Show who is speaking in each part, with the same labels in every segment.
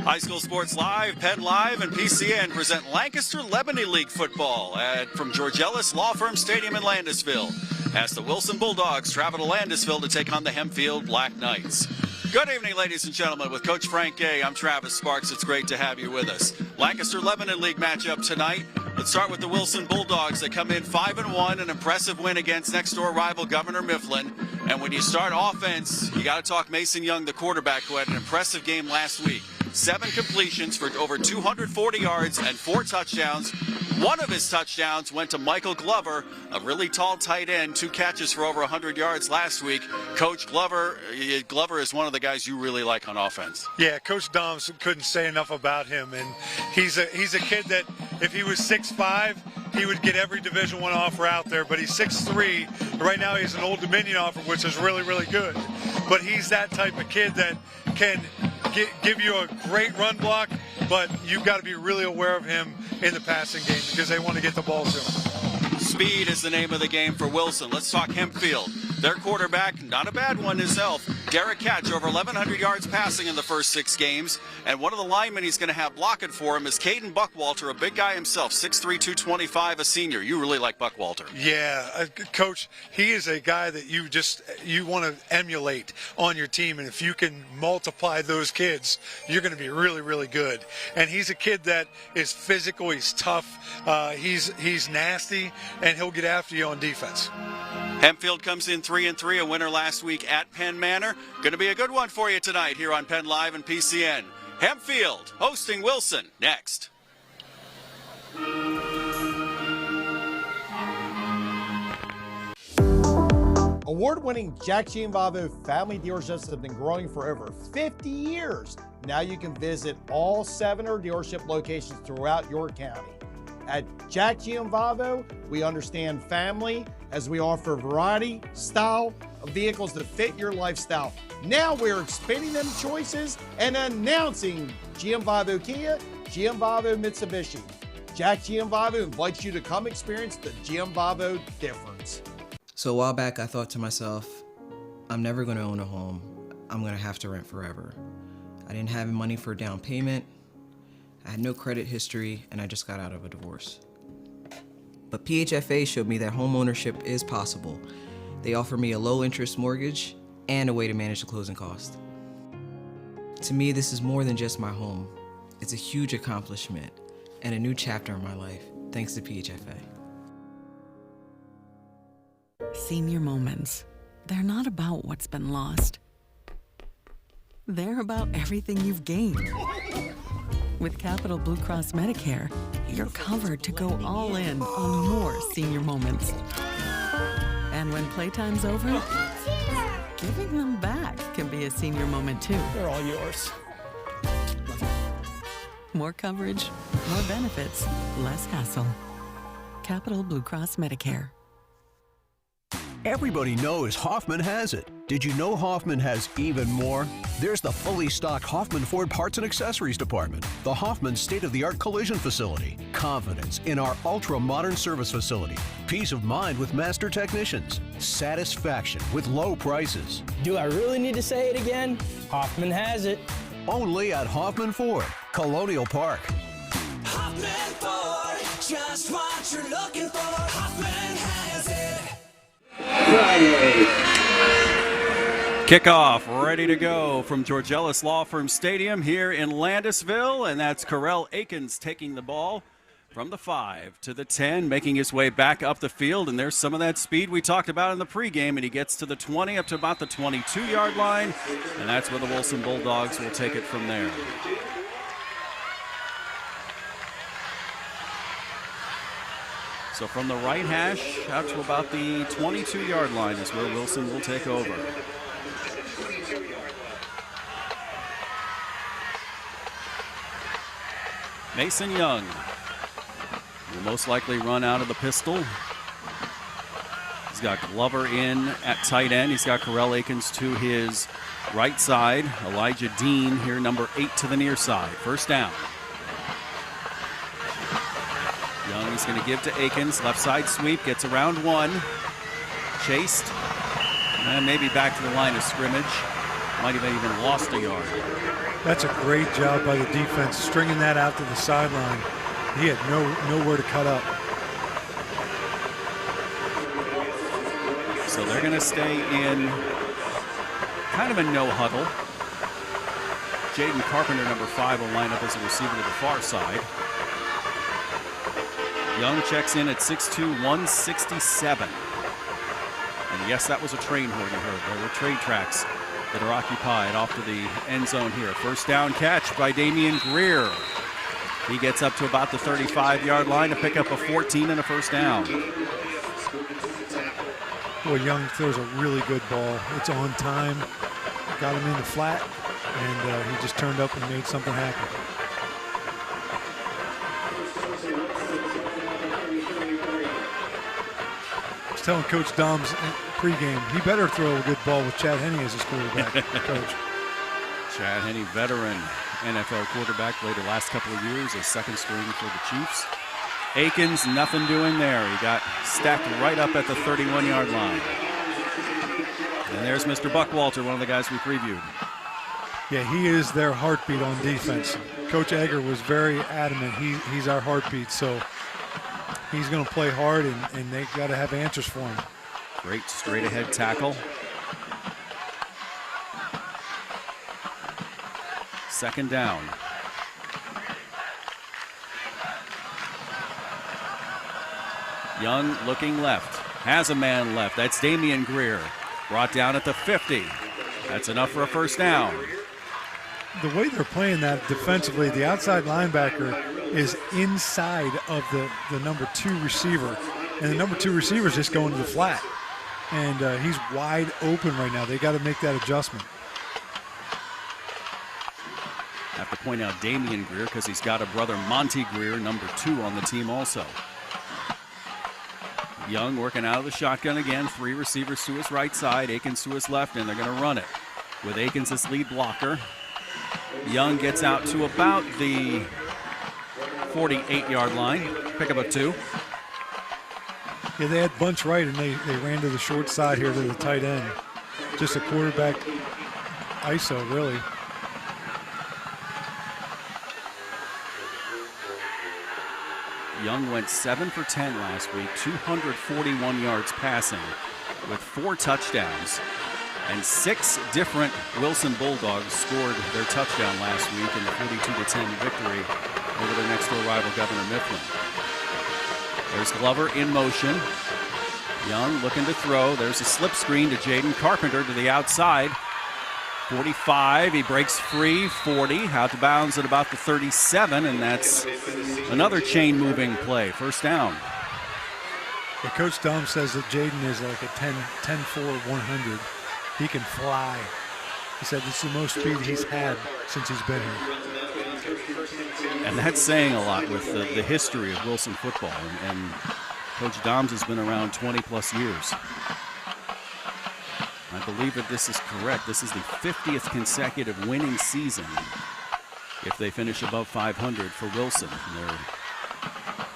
Speaker 1: High School Sports Live, PennLive, and PCN present Lancaster-Lebanon League football from Georgelis Law Firm Stadium in Landisville as the Wilson Bulldogs travel to Landisville to take on the Hempfield Black Knights. Good evening, ladies and gentlemen. With Coach Frank Gay, I'm Travis Sparks. It's great to have you with us. Lancaster-Lebanon League matchup tonight. Let's start with the Wilson Bulldogs. They come in 5-1, an impressive win against next-door rival Governor Mifflin. And when you start offense, you got to talk Mason Young, the quarterback, who had an impressive game last week. 7 completions for over 240 yards and 4 touchdowns. One of his touchdowns went to Michael Glover, a really tall tight end, 2 catches for over 100 yards last week. Coach Glover is one of the guys you really like on offense.
Speaker 2: Yeah, Coach Doms couldn't say enough about him, and he's a kid that if he was 6'5", he would get every Division I offer out there, but he's 6'3". Right now he's an Old Dominion offer, which is really, really good. But he's that type of kid that can give you a great run block, but you've got to be really aware of him in the passing game because they want to get the ball to him.
Speaker 1: Speed is the name of the game for Wilson. Let's talk Hempfield. Their quarterback, not a bad one himself, Derek Catch, over 1,100 yards passing in the first 6 games. And one of the linemen he's going to have blocking for him is Caden Buckwalter, a big guy himself, 6'3", 225, a senior. You really like Buckwalter.
Speaker 2: Yeah, Coach, he is a guy that you want to emulate on your team. And if you can multiply those kids, you're going to be really, really good. And he's a kid that is physical, he's tough, he's nasty, and he'll get after you on defense.
Speaker 1: Hempfield comes in 3-3, a winner last week at Penn Manor. Going to be a good one for you tonight here on PennLive and PCN. Hempfield hosting Wilson next.
Speaker 3: Award-winning Jack Gianvavo family dealerships have been growing for over 50 years. Now you can visit all 7 dealership locations throughout your county. At Jack Gianvavo, we understand family as we offer variety, style of vehicles that fit your lifestyle. Now we're expanding them choices and announcing Gianvavo Kia, Gianvavo Mitsubishi. Jack Gianvavo invites you to come experience the Gianvavo difference.
Speaker 4: So a while back, I thought to myself, I'm never going to own a home. I'm going to have to rent forever. I didn't have money for a down payment. I had no credit history, and I just got out of a divorce. But PHFA showed me that home ownership is possible. They offer me a low-interest mortgage and a way to manage the closing cost. To me, this is more than just my home. It's a huge accomplishment and a new chapter in my life, thanks to PHFA.
Speaker 5: Senior moments. They're not about what's been lost. They're about everything you've gained. With Capital Blue Cross Medicare, you're covered to go all in on more senior moments. And when playtime's over, giving them back can be a senior moment too.
Speaker 6: They're all yours.
Speaker 5: More coverage, more benefits, less hassle. Capital Blue Cross Medicare.
Speaker 7: Everybody knows Hoffman has it. Did you know Hoffman has even more? There's the fully stocked Hoffman Ford Parts and Accessories Department, the Hoffman state-of-the-art collision facility, confidence in our ultra-modern service facility, peace of mind with master technicians, satisfaction with low prices.
Speaker 6: Do I really need to say it again? Hoffman has it.
Speaker 7: Only at Hoffman Ford, Colonial Park.
Speaker 8: Hoffman Ford, just what you're looking for. Hoffman has it.
Speaker 1: Friday. Kickoff ready to go from Georgelis Law Firm Stadium here in Landisville, and that's Corell Akins taking the ball from the 5 to the 10, making his way back up the field, and there's some of that speed we talked about in the pregame, and he gets to the 20 up to about the 22-yard line, and that's where the Wilson Bulldogs will take it from there. So from the right hash out to about the 22-yard line is where Wilson will take over. Mason Young will most likely run out of the pistol. He's got Glover in at tight end. He's got Corell Akins to his right side. Elijah Dean here, number 8 to the near side. First down. Young is going to give to Akins. Left side sweep, gets around 1. Chased. And maybe back to the line of scrimmage. Might have even lost a yard.
Speaker 2: That's a great job by the defense, stringing that out to the sideline. He had nowhere to cut up.
Speaker 1: So they're going to stay in kind of a no huddle. Jaden Carpenter, number 5, will line up as a receiver to the far side. Young checks in at 6'2", 167. And yes, that was a train horn you heard. There were train tracks that are occupied off to the end zone here. First down catch by Damian Greer. He gets up to about the 35-yard line to pick up a 14 and a first down.
Speaker 2: Boy, Young throws a really good ball. It's on time. Got him in the flat, and he just turned up and made something happen. I was telling Coach Doms pregame, he better throw a good ball with Chad Henne as his quarterback, Coach.
Speaker 1: Chad Henne, veteran NFL quarterback, played the last couple of years as second string for the Chiefs. Akins, nothing doing there. He got stacked right up at the 31-yard line. And there's Mr. Buckwalter, one of the guys we previewed.
Speaker 2: Yeah, he is their heartbeat on defense. Coach Egger was very adamant. He's our heartbeat, so he's going to play hard, and they got to have answers for him.
Speaker 1: Great straight-ahead tackle. Second down. Young looking left. Has a man left. That's Damian Greer. Brought down at the 50. That's enough for a first down.
Speaker 2: The way they're playing that defensively, the outside linebacker is inside of the number 2 receiver, and the number 2 receiver is just going to the flat. And he's wide open right now. They got to make that adjustment.
Speaker 1: I have to point out Damian Greer because he's got a brother, Monty Greer, number 2 on the team also. Young working out of the shotgun again. 3 receivers to his right side, Akins to his left, and they're going to run it with Akins as lead blocker. Young gets out to about the 48-yard line. Pick up a 2.
Speaker 2: Yeah, they had bunch right, and they ran to the short side here to the tight end. Just a quarterback ISO, really.
Speaker 1: Young went 7 for 10 last week, 241 yards passing with 4 touchdowns. And 6 different Wilson Bulldogs scored their touchdown last week in the 42-10 victory over their next-door rival, Governor Mifflin. There's Glover in motion. Young looking to throw. There's a slip screen to Jaden Carpenter to the outside. 45, he breaks free. 40, out of bounds at about the 37, and that's another chain-moving play. First down.
Speaker 2: Yeah, Coach Dom says that Jaden is like a 10-4, 100. He can fly. He said this is the most speed he's had since he's been here.
Speaker 1: And that's saying a lot with the history of Wilson football. And Coach Doms has been around 20-plus years. I believe that this is correct. This is the 50th consecutive winning season if they finish above 500 for Wilson. And they're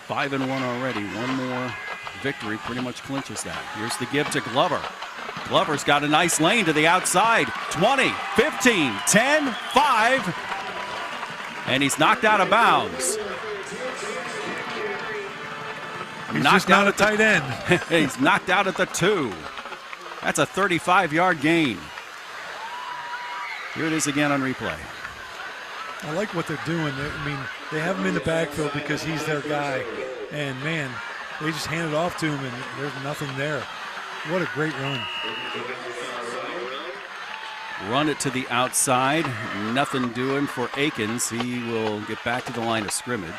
Speaker 1: 5-1 already. One more victory pretty much clinches that. Here's the give to Glover. Glover's got a nice lane to the outside. 20, 15, 10, 5. And he's knocked out of bounds.
Speaker 2: He's just not a tight end.
Speaker 1: He's knocked out at the 2. That's a 35-yard gain. Here it is again on replay.
Speaker 2: I like what they're doing. They have him in the backfield because he's their guy. And, man, they just hand it off to him, and there's nothing there. What a great run.
Speaker 1: Run it to the outside. Nothing doing for Akins. He will get back to the line of scrimmage.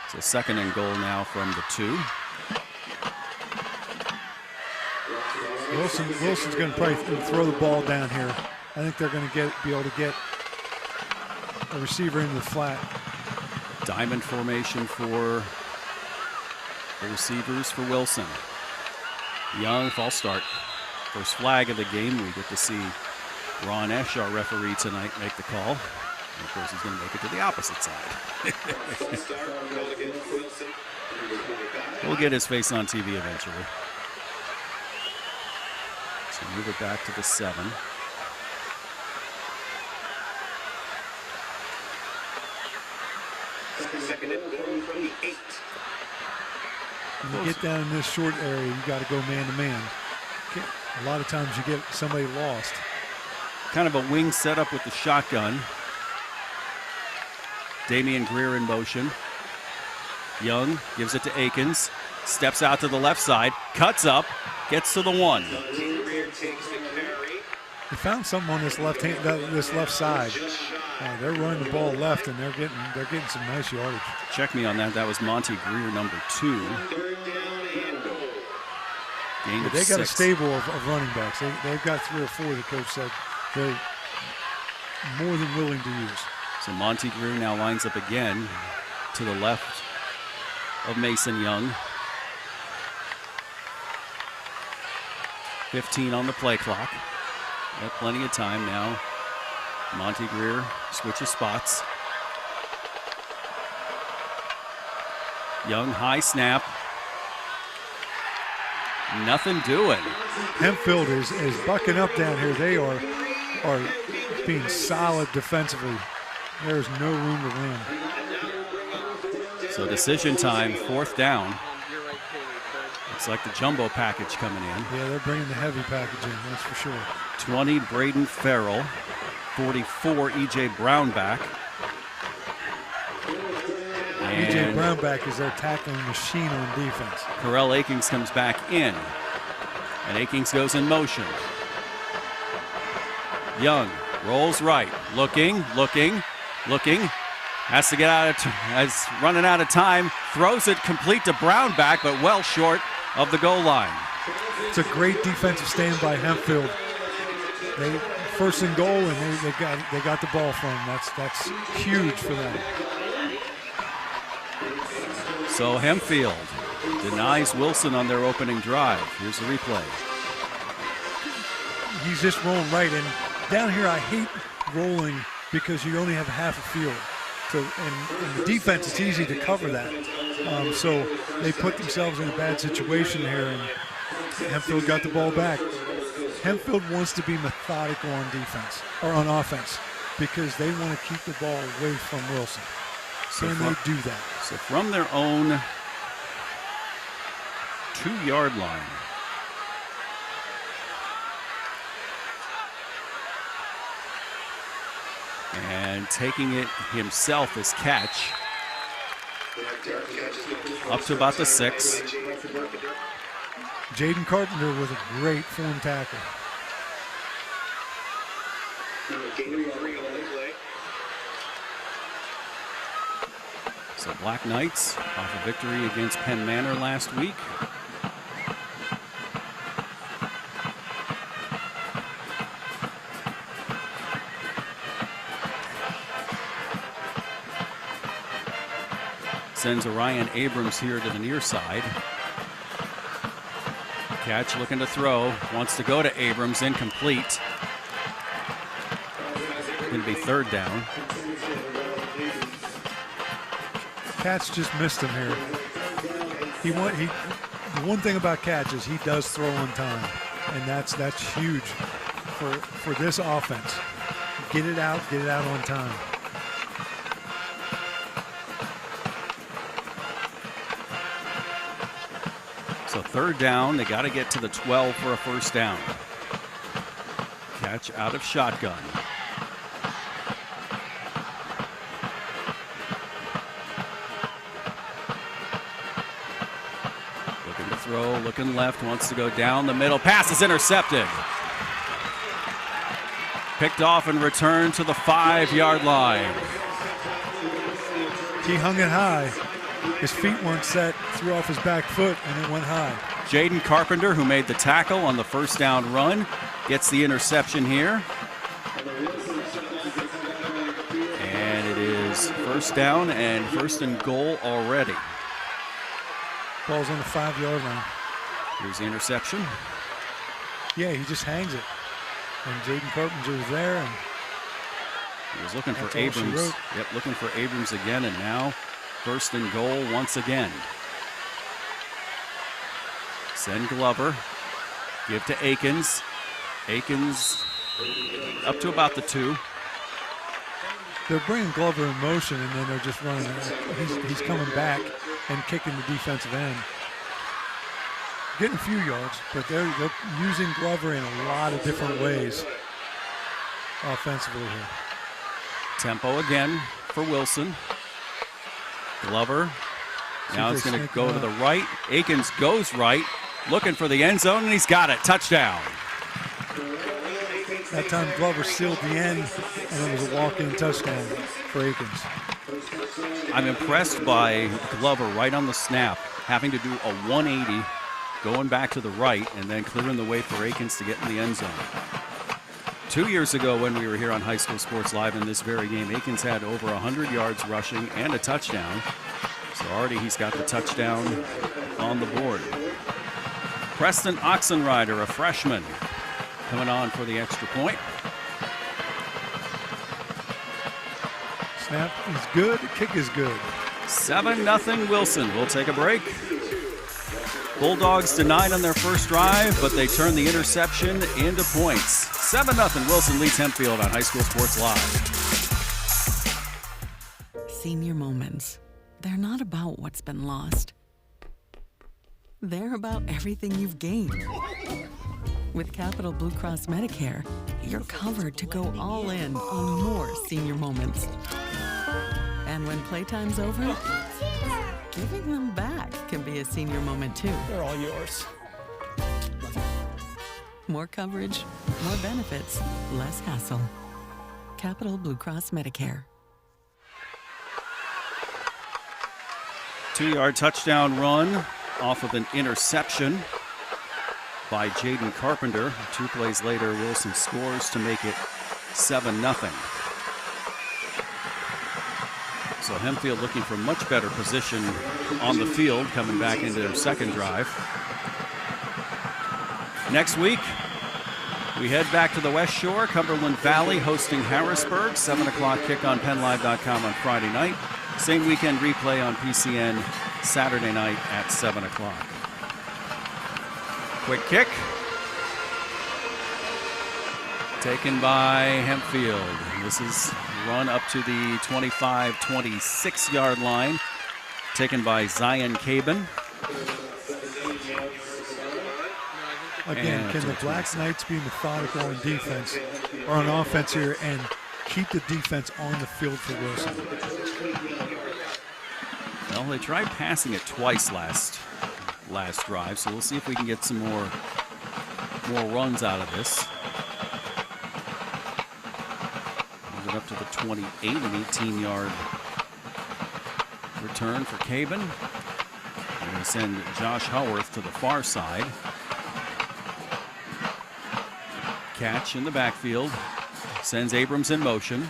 Speaker 1: So second and goal now from the 2.
Speaker 2: Wilson's going to probably throw the ball down here. I think they're going to be able to get a receiver into the flat.
Speaker 1: Diamond formation for the receivers for Wilson. Young, false start. First flag of the game. We get to see Ron Esch, our referee tonight, make the call. And of course, he's going to make it to the opposite side. We'll get his face on TV eventually. So move it back to the 7.
Speaker 2: When you get down in this short area, you got to go man-to-man. A lot of times you get somebody lost.
Speaker 1: Kind of a wing setup with the shotgun. Damian Greer in motion. Young gives it to Akins. Steps out to the left side. Cuts up. Gets to the 1.
Speaker 2: They found something on this left side. They're running the ball left, and they're getting some nice yardage.
Speaker 1: Check me on that. That was Monty Greer, number 2. Gain of
Speaker 2: They got
Speaker 1: 6.
Speaker 2: a stable of running backs. They've got 3 or 4 the coach said they're more than willing to use.
Speaker 1: So Monty Greer now lines up again to the left of Mason Young. 15 on the play clock. Got plenty of time now. Monty Greer switches spots. Young, high snap. Nothing doing.
Speaker 2: Hempfield is bucking up down here. They are being solid defensively. There's no room to win.
Speaker 1: So decision time, 4th down. Looks like the jumbo package coming in.
Speaker 2: Yeah, they're bringing the heavy package in, that's for sure.
Speaker 1: 20, Braden Farrell. 44, E.J. Brownback.
Speaker 2: E.J. Brownback is their tackling machine on defense.
Speaker 1: Corell Akings comes back in. And Akings goes in motion. Young rolls right. Looking. Has to get out of has running out of time. Throws it complete to Brownback, but well short of the goal line.
Speaker 2: It's a great defensive stand by Hempfield. They first and goal, and they got the ball from them. That's huge for them.
Speaker 1: So Hempfield denies Wilson on their opening drive. Here's the replay.
Speaker 2: He's just rolling right, and down here I hate rolling because you only have half a field. So in the defense, it's easy to cover that. So they put themselves in a bad situation here, and Hempfield got the ball back. Hempfield wants to be methodical on defense or on offense because they want to keep the ball away from Wilson. So they do that.
Speaker 1: So from their own 2-yard line. And taking it himself as catch. Up to about the 6.
Speaker 2: Jaden Carpenter with a great form tackle.
Speaker 1: So Black Knights off a victory against Penn Manor last week. Sends Orion Abrams here to the near side. Catch looking to throw. Wants to go to Abrams. Incomplete. Going to be 3rd down.
Speaker 2: Catch just missed him here. The one thing about Catch is he does throw on time, and that's huge for this offense. Get it out on time.
Speaker 1: So 3rd down, they got to get to the 12 for a 1st down. Catch out of shotgun. Looking to throw, looking left, wants to go down the middle. Pass is intercepted. Picked off and returned to the 5-yard line.
Speaker 2: He hung it high. His feet weren't set, threw off his back foot, and it went high.
Speaker 1: Jaden Carpenter, who made the tackle on the 1st down run, gets the interception here. And it is 1st down and 1st and goal already.
Speaker 2: Ball's on the 5-yard line.
Speaker 1: Here's the interception.
Speaker 2: Yeah, he just hangs it. And Jaden Carpenter was there, and
Speaker 1: he was looking for Abrams. Yep, looking for Abrams again, and now 1st and goal once again. Send Glover. Give to Akins. Akins up to about the 2.
Speaker 2: They're bringing Glover in motion, and then they're just running. He's coming back and kicking the defensive end. Getting a few yards, but they're using Glover in a lot of different ways offensively here.
Speaker 1: Tempo again for Wilson. Glover. Now it's going to go to the right. Akins goes right, looking for the end zone, and he's got it. Touchdown.
Speaker 2: That time Glover sealed the end, and it was a walk-in touchdown for Akins.
Speaker 1: I'm impressed by Glover right on the snap, having to do a 180, going back to the right, and then clearing the way for Akins to get in the end zone. 2 years ago when we were here on High School Sports Live in this very game, Akins had over 100 yards rushing and a touchdown. So already he's got the touchdown on the board. Preston Oxenrider, a freshman, coming on for the extra point.
Speaker 2: Snap is good, kick is good.
Speaker 1: 7-0 Wilson. We'll take a break. Bulldogs denied on their first drive, but they turned the interception into points. 7-0 Wilson leads Hempfield on High School Sports Live.
Speaker 5: Senior moments. They're not about what's been lost. They're about everything you've gained. With Capital Blue Cross Medicare, you're covered to go all in on more senior moments. And when playtime's over, giving them back can be a senior moment too.
Speaker 6: They're all yours.
Speaker 5: More coverage, more benefits, less hassle. Capital Blue Cross Medicare.
Speaker 1: 2-yard touchdown run off of an interception by Jaden Carpenter. 2 plays later, Wilson scores to make it 7-0. So Hempfield looking for much better position on the field coming back into their second drive. Next week, we head back to the West Shore, Cumberland Valley hosting Harrisburg. 7 o'clock kick on PennLive.com on Friday night. Same weekend replay on PCN Saturday night at 7 o'clock. Quick kick. Taken by Hempfield. This is run up to the 25-26 yard line. Taken by Zion Cabin.
Speaker 2: Again, can the Black Knights be methodical on defense or on offense here and keep the defense on the field for Wilson?
Speaker 1: Well, they tried passing it twice last drive, so we'll see if we can get some more runs out of this. Move it up to the 28, an 18-yard return for Cabin. And we send Josh Howarth to the far side. Catch in the backfield. Sends Abrams in motion.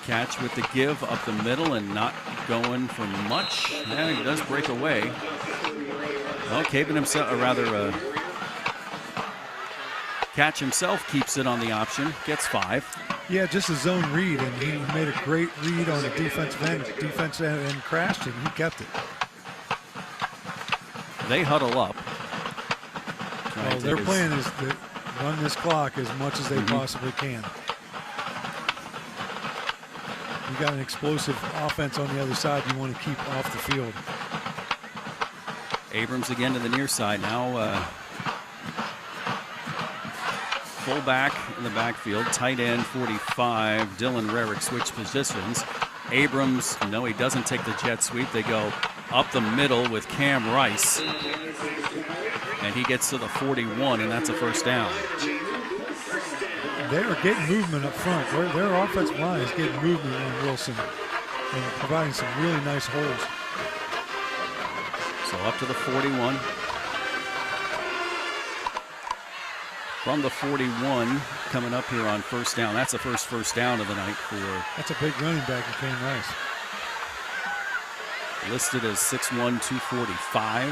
Speaker 1: Catch with the give up the middle and not going for much. Yeah, he does break away. Well, Cabin himself, or rather, Catch himself keeps it on the option, gets 5.
Speaker 2: Yeah, just a zone read, and he made a great read on the defensive end. Defensive end crashed it, and he kept it.
Speaker 1: They huddle up.
Speaker 2: Well, their plan is to run this clock as much as they possibly can. You got an explosive offense on the other side you want to keep off the field.
Speaker 1: Abrams again to the near side. Now fullback in the backfield. Tight end 45. Dylan Rarick switch positions. Abrams, no, he doesn't take the jet sweep. They go up the middle with Cam Rice. And he gets to the 41, and that's a first down.
Speaker 2: They are getting movement up front. Their offensive line is getting movement on Wilson and providing some really nice holes.
Speaker 1: So up to the 41. From the 41, coming up here on first down. That's the first down of the night for...
Speaker 2: That's a big running back in Cam Rice.
Speaker 1: Listed as 6'1", 245.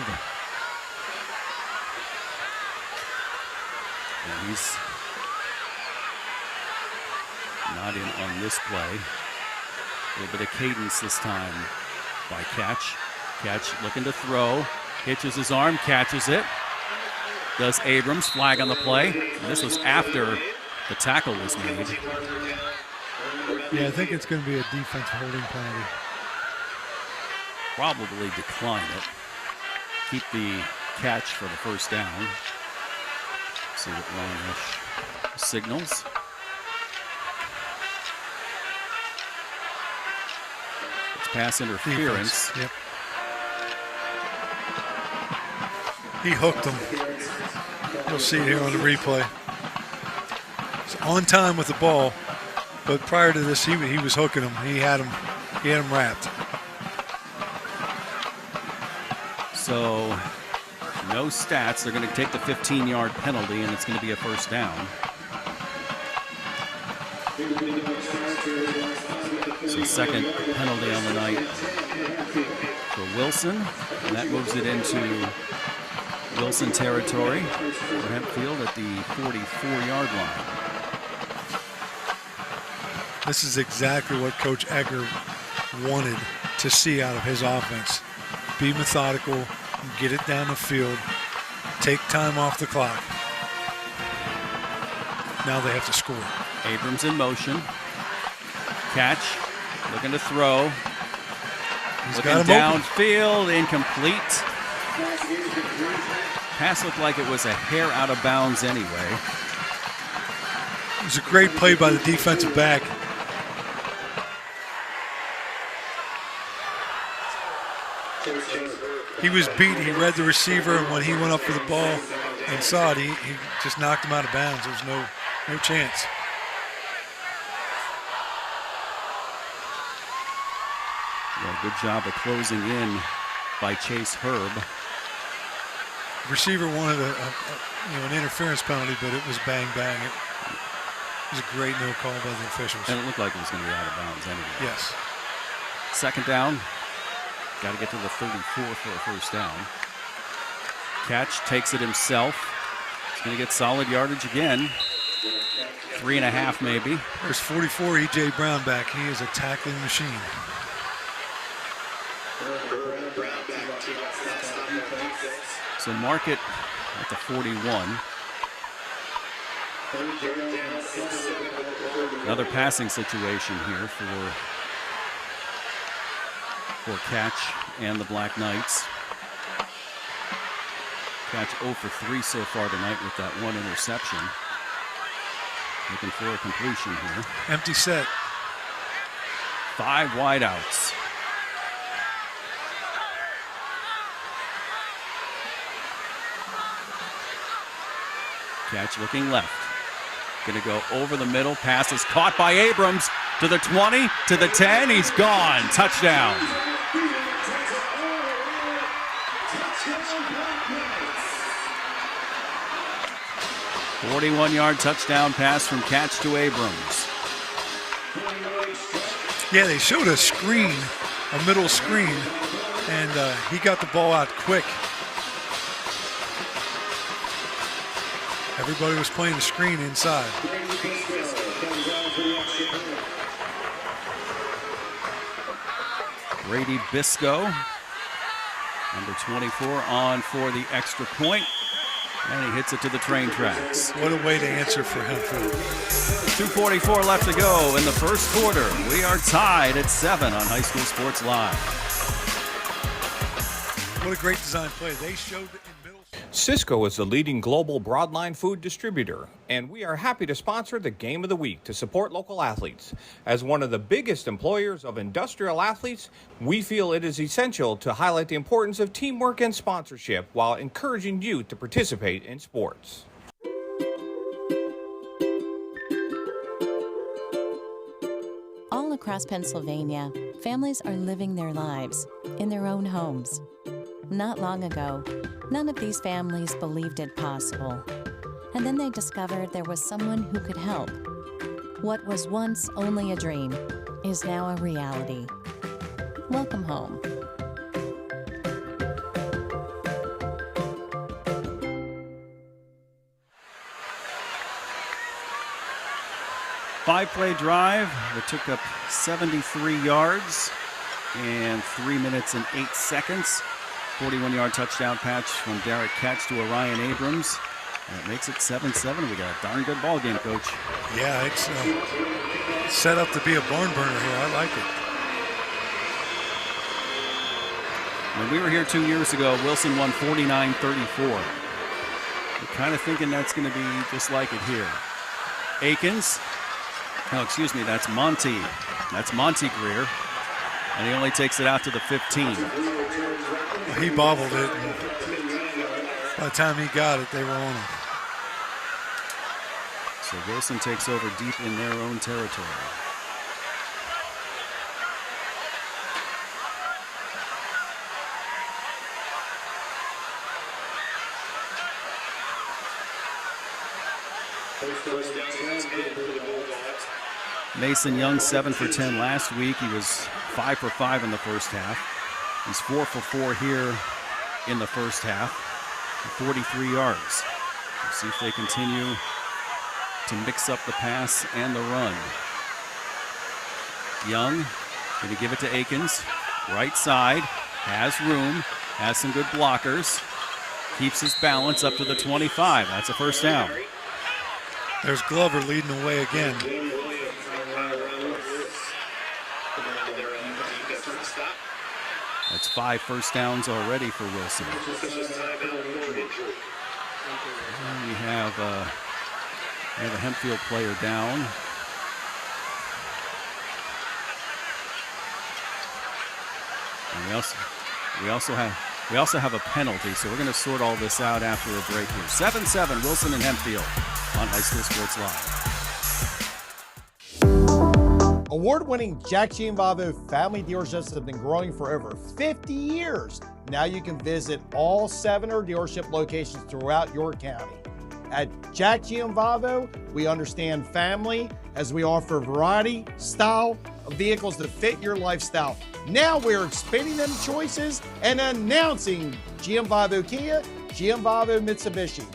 Speaker 1: And he's not in on this play. A little bit of cadence this time by Catch. Catch looking to throw. Hitches his arm, catches it. does Abrams. Flag on the play. And this was after the tackle was made.
Speaker 2: Yeah, I think it's going to be a defensive holding penalty.
Speaker 1: Probably decline it. Keep the catch for the first down. See what Ron Rush signals. It's pass interference.
Speaker 2: Defense. Yep. He hooked him. You'll see it here on the replay. He's on time with the ball, but prior to this, he was hooking him. He had him wrapped.
Speaker 1: So no stats. They're going to take the 15-yard penalty, and it's going to be a first down. So second penalty on the night for Wilson, and that moves it into Wilson territory for Hempfield at the 44-yard line.
Speaker 2: This is exactly what Coach Egger wanted to see out of his offense. Be methodical, get it down the field, take time off the clock. Now they have to score.
Speaker 1: Abrams in motion. Catch, looking to throw. Looking downfield, incomplete. Pass looked like it was a hair out of bounds anyway.
Speaker 2: It was a great play by the defensive back. He was beat. He read the receiver, and when he went up for the ball and saw it, he just knocked him out of bounds. There was no chance.
Speaker 1: Well, good job of closing in by Chase Herb.
Speaker 2: Receiver wanted an interference penalty, but it was bang bang. It was a great no call by the officials.
Speaker 1: And it looked like it was going to be out of bounds anyway.
Speaker 2: Yes.
Speaker 1: Second down. Got to get to the 34 for a first down. Catch, takes it himself. He's going to get solid yardage again. 3.5 maybe.
Speaker 2: There's 44 E.J. Brown back. He is a tackling machine.
Speaker 1: So mark it at the 41. Another passing situation here for Catch and the Black Knights. Catch 0 for 3 so far tonight with that one interception. Looking for a completion here.
Speaker 2: Empty set.
Speaker 1: 5 wideouts. Catch looking left. Going to go over the middle. Pass is caught by Abrams to the 20, to the 10. He's gone. Touchdown. 41-yard touchdown pass from Catch to Abrams.
Speaker 2: Yeah, they showed a screen, a middle screen, and he got the ball out quick. Everybody was playing the screen inside.
Speaker 1: Brady Bisco, number 24, on for the extra point. And he hits it to the train tracks.
Speaker 2: What a way to answer for Hempfield.
Speaker 1: 2:44 left to go in the first quarter. We are tied at 7 on High School Sports Live.
Speaker 2: What a great design play. They showed in middle.
Speaker 9: Cisco is the leading global broadline food distributor, and we are happy to sponsor the Game of the Week to support local athletes. As one of the biggest employers of industrial athletes, we feel it is essential to highlight the importance of teamwork and sponsorship while encouraging youth to participate in sports.
Speaker 10: All across Pennsylvania, families are living their lives in their own homes. Not long ago, none of these families believed it possible. And then they discovered there was someone who could help. What was once only a dream is now a reality. Welcome home.
Speaker 1: Five-play drive that took up 73 yards and 3 minutes and 8 seconds.
Speaker 11: 41-yard touchdown patch from Derek Katz to Orion Abrams. And it makes it 7-7. We got a darn good ball game, Coach.
Speaker 2: Yeah, it's set up to be a barn burner here. I like it.
Speaker 11: When we were here 2 years ago, Wilson won 49-34. We're kind of thinking that's going to be just like it here. Akins. Oh, excuse me, that's Monty. That's Monty Greer. And he only takes it out to the 15.
Speaker 2: He bobbled it. And by the time he got it, they were on him.
Speaker 11: So Wilson takes over deep in their own territory. Mason Young 7 for 10 last week. He was 5 for 5 in the first half. He's 4 for 4 here in the first half. 43 yards. We'll see if they continue to mix up the pass and the run. Young going to give it to Akins. Right side, has room, has some good blockers. Keeps his balance up to the 25. That's a first down.
Speaker 2: There's Glover leading the way again.
Speaker 11: That's 5 first downs already for Wilson. And we have a Hempfield player down. And we also have a penalty, so we're going to sort all this out after a break here. 7-7, Wilson and Hempfield on High School Sports Live.
Speaker 3: Award-winning Jack Gianvavo family dealerships have been growing for over 50 years. Now you can visit all 7 dealership locations throughout your county. At Jack Gianvavo, we understand family as we offer variety, style of vehicles that fit your lifestyle. Now we're expanding them choices and announcing Gianvavo Kia, Gianvavo Mitsubishi.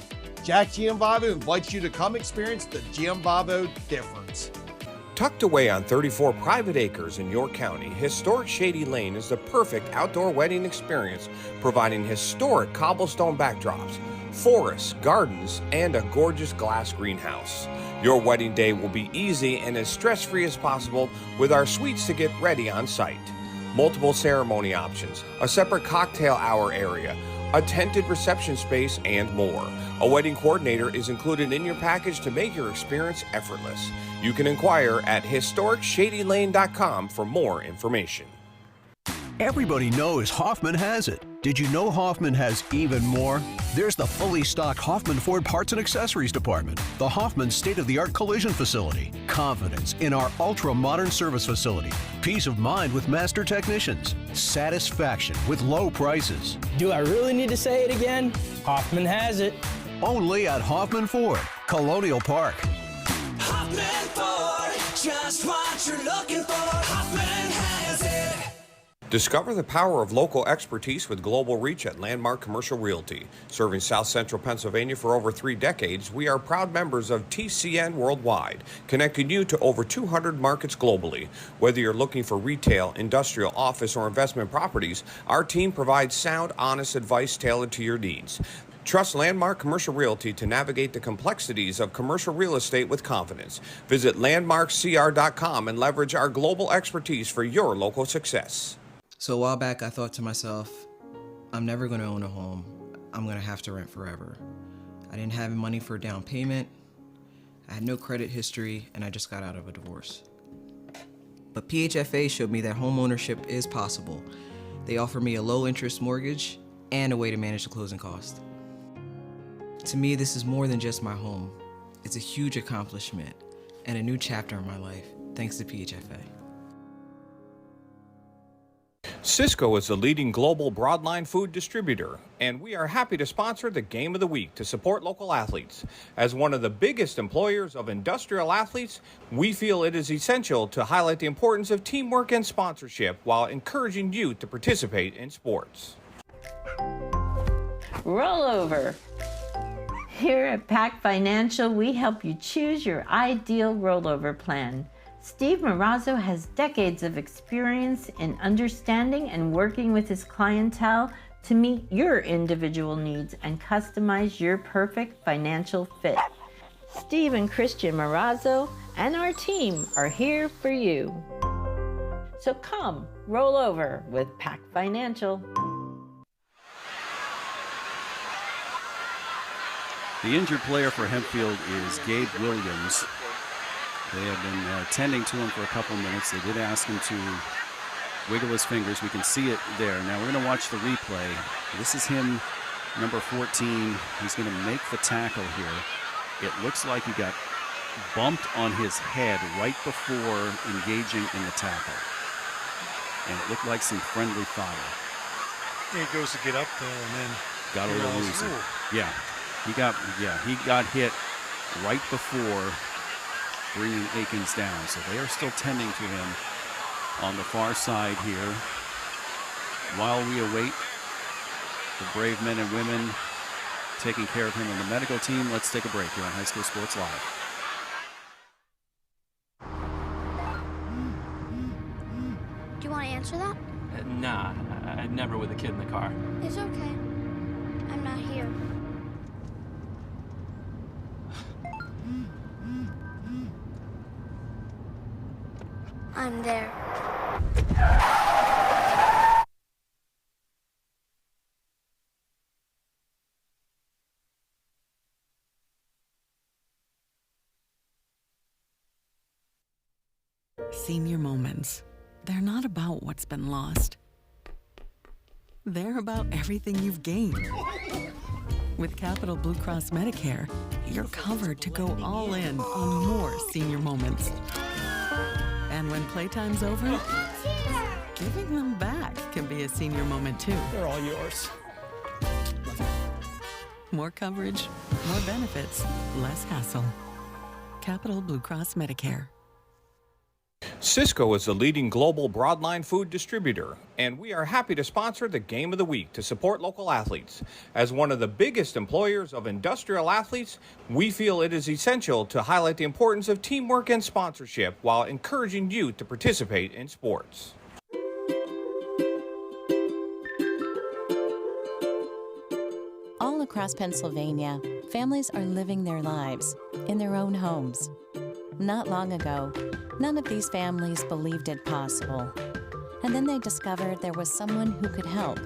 Speaker 3: Jack Gianvavo invites you to come experience the Gianvavo difference.
Speaker 9: Tucked away on 34 private acres in York County, historic Shady Lane is the perfect outdoor wedding experience, providing historic cobblestone backdrops, forests, gardens, and a gorgeous glass greenhouse. Your wedding day will be easy and as stress-free as possible with our suites to get ready on site. Multiple ceremony options, a separate cocktail hour area, a tented reception space, and more. A wedding coordinator is included in your package to make your experience effortless. You can inquire at historicsshadylane.com for more information.
Speaker 7: Everybody knows Hoffman has it. Did you know Hoffman has even more? There's the fully stocked Hoffman Ford Parts and Accessories Department, the Hoffman state-of-the-art collision facility, confidence in our ultra-modern service facility, peace of mind with master technicians, satisfaction with low prices.
Speaker 6: Do I really need to say it again? Hoffman has it.
Speaker 7: Only at Hoffman Ford, Colonial Park.
Speaker 8: Hoffman Ford, just what you're looking for. Hoffman has it.
Speaker 9: Discover the power of local expertise with global reach at Landmark Commercial Realty. Serving South Central Pennsylvania for over 3 decades, we are proud members of TCN Worldwide, connecting you to over 200 markets globally. Whether you're looking for retail, industrial, office, or investment properties, our team provides sound, honest advice tailored to your needs. Trust Landmark Commercial Realty to navigate the complexities of commercial real estate with confidence. Visit landmarkcr.com and leverage our global expertise for your local success.
Speaker 4: So a while back, I thought to myself, I'm never going to own a home. I'm going to have to rent forever. I didn't have money for a down payment. I had no credit history, and I just got out of a divorce. But PHFA showed me that home ownership is possible. They offer me a low-interest mortgage and a way to manage the closing cost. To me, this is more than just my home. It's a huge accomplishment and a new chapter in my life, thanks to PHFA.
Speaker 9: Cisco is the leading global broadline food distributor, and we are happy to sponsor the Game of the Week to support local athletes. As one of the biggest employers of industrial athletes, we feel it is essential to highlight the importance of teamwork and sponsorship while encouraging youth to participate in sports.
Speaker 12: Rollover. Here at PAC Financial, we help you choose your ideal rollover plan. Steve Marazzo has decades of experience in understanding and working with his clientele to meet your individual needs and customize your perfect financial fit. Steve and Christian Marazzo and our team are here for you. So come, roll over with Pac Financial.
Speaker 11: The injured player for Hempfield is Gabe Williams. They have been tending to him for a couple minutes. They did ask him to wiggle his fingers. We can see it there. Now we're going to watch the replay. This is him, number 14. He's going to make the tackle here. It looks like he got bumped on his head right before engaging in the tackle. And it looked like some friendly fire.
Speaker 2: He goes to get up there and then
Speaker 11: got a little woozy. Yeah, he got hit right before bringing Akins down. So they are still tending to him on the far side here. While we await the brave men and women taking care of him and the medical team, let's take a break here on High School Sports Live.
Speaker 13: Do you want to answer that?
Speaker 14: Nah, I'd never with a kid in the car.
Speaker 13: It's okay. I'm not here. I'm there.
Speaker 5: Senior moments. They're not about what's been lost. They're about everything you've gained. With Capital Blue Cross Medicare, you're covered to go all in on more senior moments. And when playtime's over, giving them back can be a senior moment too.
Speaker 6: They're all yours.
Speaker 5: More coverage, more benefits, less hassle. Capital Blue Cross Medicare.
Speaker 9: Cisco is the leading global broadline food distributor, and we are happy to sponsor the Game of the Week to support local athletes. As one of the biggest employers of industrial athletes, we feel it is essential to highlight the importance of teamwork and sponsorship while encouraging youth to participate in sports.
Speaker 10: All across Pennsylvania, families are living their lives in their own homes. Not long ago, none of these families believed it possible. And then they discovered there was someone who could help.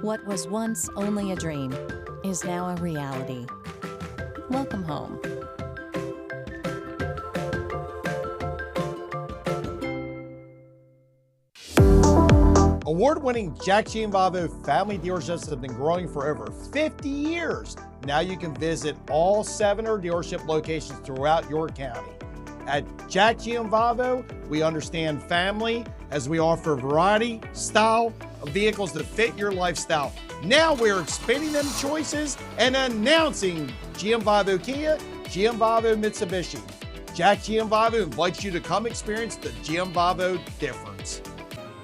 Speaker 10: What was once only a dream is now a reality. Welcome home.
Speaker 3: Award-winning Jack Gianvavo family dealerships have been growing for over 50 years. Now you can visit all 7 dealership locations throughout your county. At Jack Gianvavo, we understand family as we offer variety, style of vehicles that fit your lifestyle. Now we're expanding them choices and announcing Gianvavo Kia, Gianvavo Mitsubishi. Jack Gianvavo invites you to come experience the Gianvavo difference.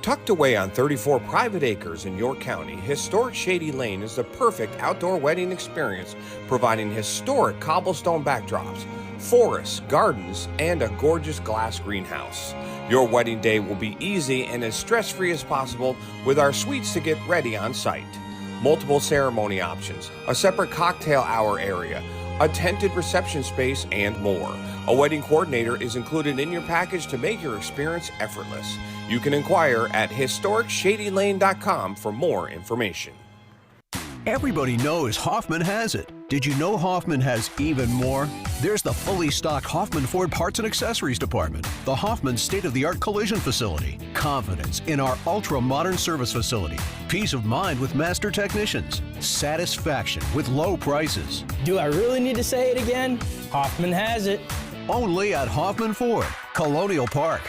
Speaker 9: Tucked away on 34 private acres in York County, historic Shady Lane is the perfect outdoor wedding experience, providing historic cobblestone backdrops, forests, gardens, and a gorgeous glass greenhouse. Your wedding day will be easy and as stress-free as possible with our suites to get ready on site. Multiple ceremony options, a separate cocktail hour area, a tented reception space, and more. A wedding coordinator is included in your package to make your experience effortless. You can inquire at historicsshadylane.com for more information.
Speaker 7: Everybody knows Hoffman has it. Did you know Hoffman has even more? There's the fully stocked Hoffman Ford Parts and Accessories Department, the Hoffman state-of-the-art collision facility, confidence in our ultra-modern service facility, peace of mind with master technicians, satisfaction with low prices.
Speaker 6: Do I really need to say it again? Hoffman has it.
Speaker 7: Only at Hoffman Ford, Colonial Park.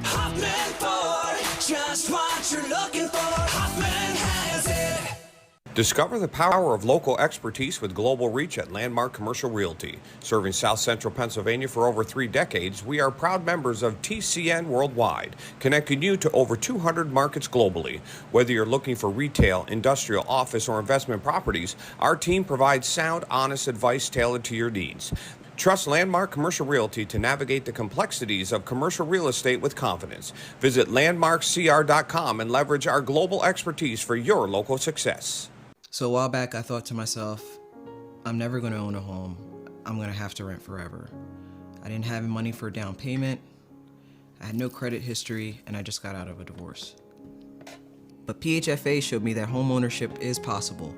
Speaker 8: Hoffman Ford, just what you're looking for. Hoffman has it.
Speaker 9: Discover the power of local expertise with global reach at Landmark Commercial Realty. Serving South Central Pennsylvania for over 3 decades, we are proud members of TCN Worldwide, connecting you to over 200 markets globally. Whether you're looking for retail, industrial, office, or investment properties, our team provides sound, honest advice tailored to your needs. Trust Landmark Commercial Realty to navigate the complexities of commercial real estate with confidence. Visit landmarkcr.com and leverage our global expertise for your local success.
Speaker 4: So a while back, I thought to myself, I'm never going to own a home. I'm going to have to rent forever. I didn't have money for a down payment. I had no credit history, and I just got out of a divorce. But PHFA showed me that home ownership is possible.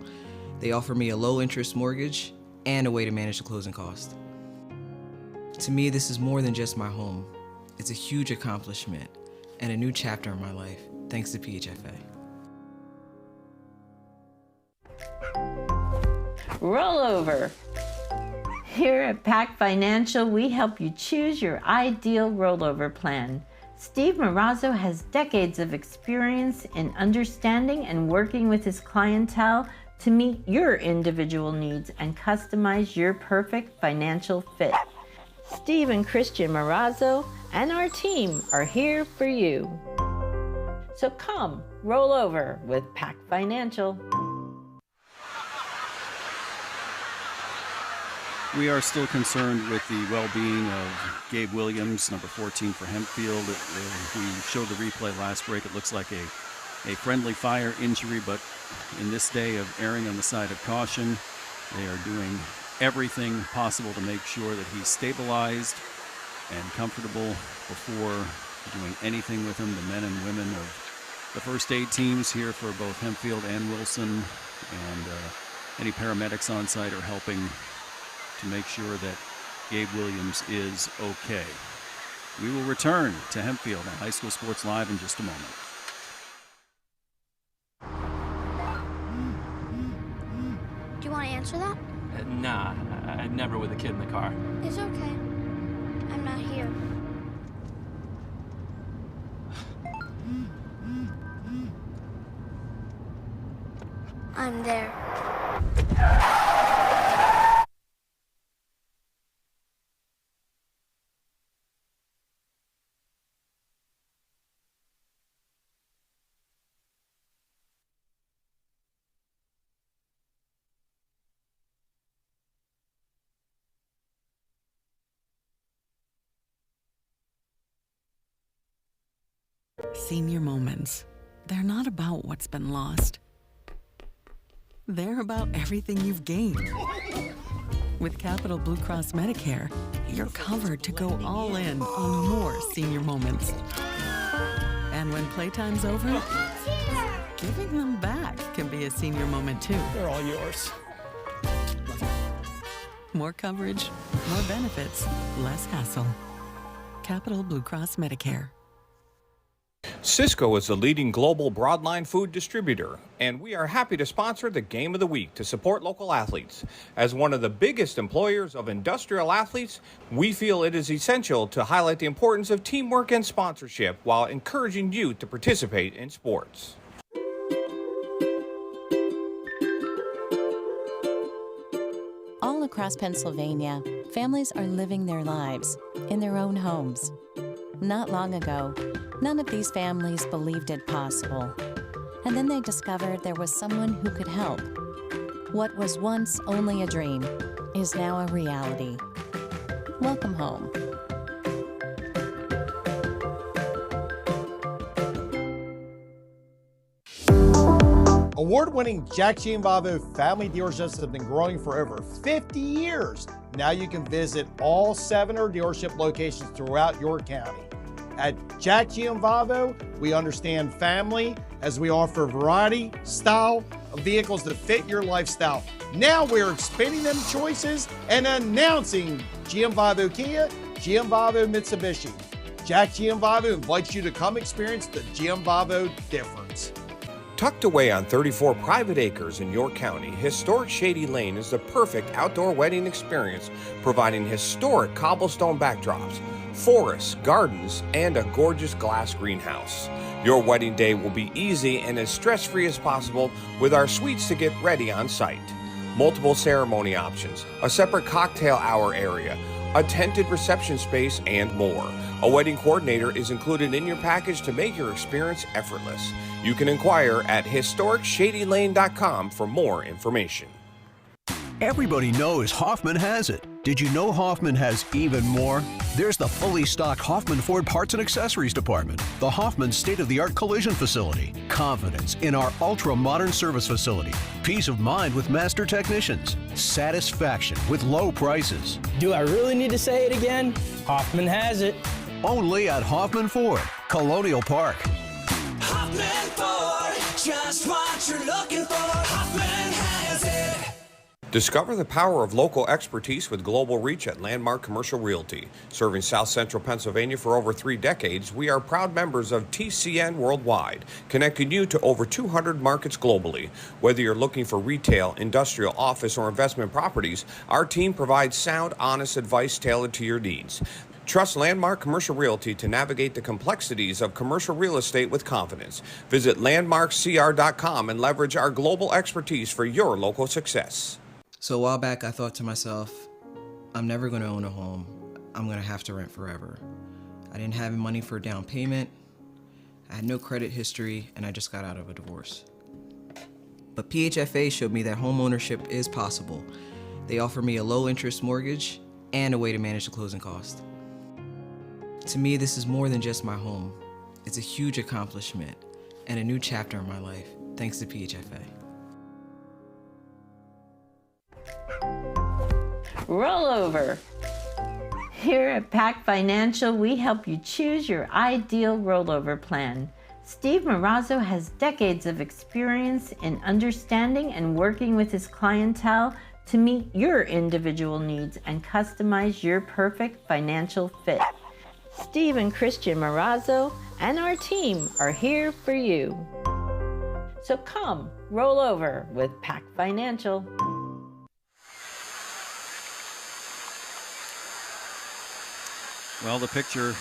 Speaker 4: They offer me a low-interest mortgage and a way to manage the closing cost. To me, this is more than just my home. It's a huge accomplishment and a new chapter in my life, thanks to PHFA.
Speaker 12: Rollover. Here at Pac Financial, we help you choose your ideal rollover plan. Steve Marazzo has decades of experience in understanding and working with his clientele to meet your individual needs and customize your perfect financial fit. Steve and Christian Marazzo and our team are here for you. So come, roll over with Pac Financial.
Speaker 11: We are still concerned with the well-being of Gabe Williams, number 14 for Hempfield. We showed the replay last break. It looks like a friendly fire injury, but in this day of erring on the side of caution, they are doing everything possible to make sure that he's stabilized and comfortable before doing anything with him. The men and women of the first aid teams here for both Hempfield and Wilson, and any paramedics on site are helping to make sure that Gabe Williams is okay. We will return to Hempfield on High School Sports Live in just a moment.
Speaker 13: Do you want to answer that?
Speaker 14: Nah, I'd never with a kid in the car.
Speaker 13: It's okay. I'm not here. I'm there.
Speaker 5: Senior moments. They're not about what's been lost. They're about everything you've gained. With Capital Blue Cross Medicare, you're covered to go all in on more senior moments. And when playtime's over, giving them back can be a senior moment too.
Speaker 6: They're all yours.
Speaker 5: More coverage, more benefits, less hassle. Capital Blue Cross Medicare.
Speaker 9: Cisco is the leading global broadline food distributor, and we are happy to sponsor the Game of the Week to support local athletes. As one of the biggest employers of industrial athletes, we feel it is essential to highlight the importance of teamwork and sponsorship while encouraging you to participate in sports.
Speaker 10: All across Pennsylvania, families are living their lives in their own homes. Not long ago, none of these families believed it possible. And then they discovered there was someone who could help. What was once only a dream is now a reality. Welcome home.
Speaker 3: Award-winning Jack Gianvavo family dealerships have been growing for over 50 years. Now you can visit all 7 dealership locations throughout your county. At Jack Gianvavo, we understand family as we offer variety, style of vehicles that fit your lifestyle. Now we're expanding them choices and announcing Gianvavo Kia, Gianvavo Mitsubishi. Jack Gianvavo invites you to come experience the Gianvavo difference.
Speaker 9: Tucked away on 34 private acres in York County, historic Shady Lane is the perfect outdoor wedding experience, providing historic cobblestone backdrops, forests, gardens, and a gorgeous glass greenhouse. Your wedding day will be easy and as stress-free as possible with our suites to get ready on site. Multiple ceremony options, a separate cocktail hour area, a tented reception space, and more. A wedding coordinator is included in your package to make your experience effortless. You can inquire at historicsshadylane.com for more information.
Speaker 7: Everybody knows Hoffman has it. Did you know Hoffman has even more? There's the fully stocked Hoffman Ford Parts and Accessories Department, the Hoffman state-of-the-art collision facility, confidence in our ultra-modern service facility, peace of mind with master technicians, satisfaction with low prices.
Speaker 6: Do I really need to say it again? Hoffman has it.
Speaker 7: Only at Hoffman Ford, Colonial Park.
Speaker 8: Hoffman Ford, just what you're looking for. Hoffman has it.
Speaker 9: Discover the power of local expertise with global reach at Landmark Commercial Realty. Serving South Central Pennsylvania for over 3 decades, we are proud members of TCN Worldwide, connecting you to over 200 markets globally. Whether you're looking for retail, industrial, office, or investment properties, our team provides sound, honest advice tailored to your needs. Trust Landmark Commercial Realty to navigate the complexities of commercial real estate with confidence. Visit landmarkcr.com and leverage our global expertise for your local success.
Speaker 4: So a while back, I thought to myself, I'm never going to own a home. I'm going to have to rent forever. I didn't have money for a down payment. I had no credit history, and I just got out of a divorce. But PHFA showed me that home ownership is possible. They offer me a low-interest mortgage and a way to manage the closing cost. To me, this is more than just my home. It's a huge accomplishment and a new chapter in my life, thanks to PHFA.
Speaker 12: Rollover. Here at Pac Financial, we help you choose your ideal rollover plan. Steve Marazzo has decades of experience in understanding and working with his clientele to meet your individual needs and customize your perfect financial fit. Steve and Christian Marazzo and our team are here for you. So come, roll over with Pac Financial.
Speaker 11: Well, the picture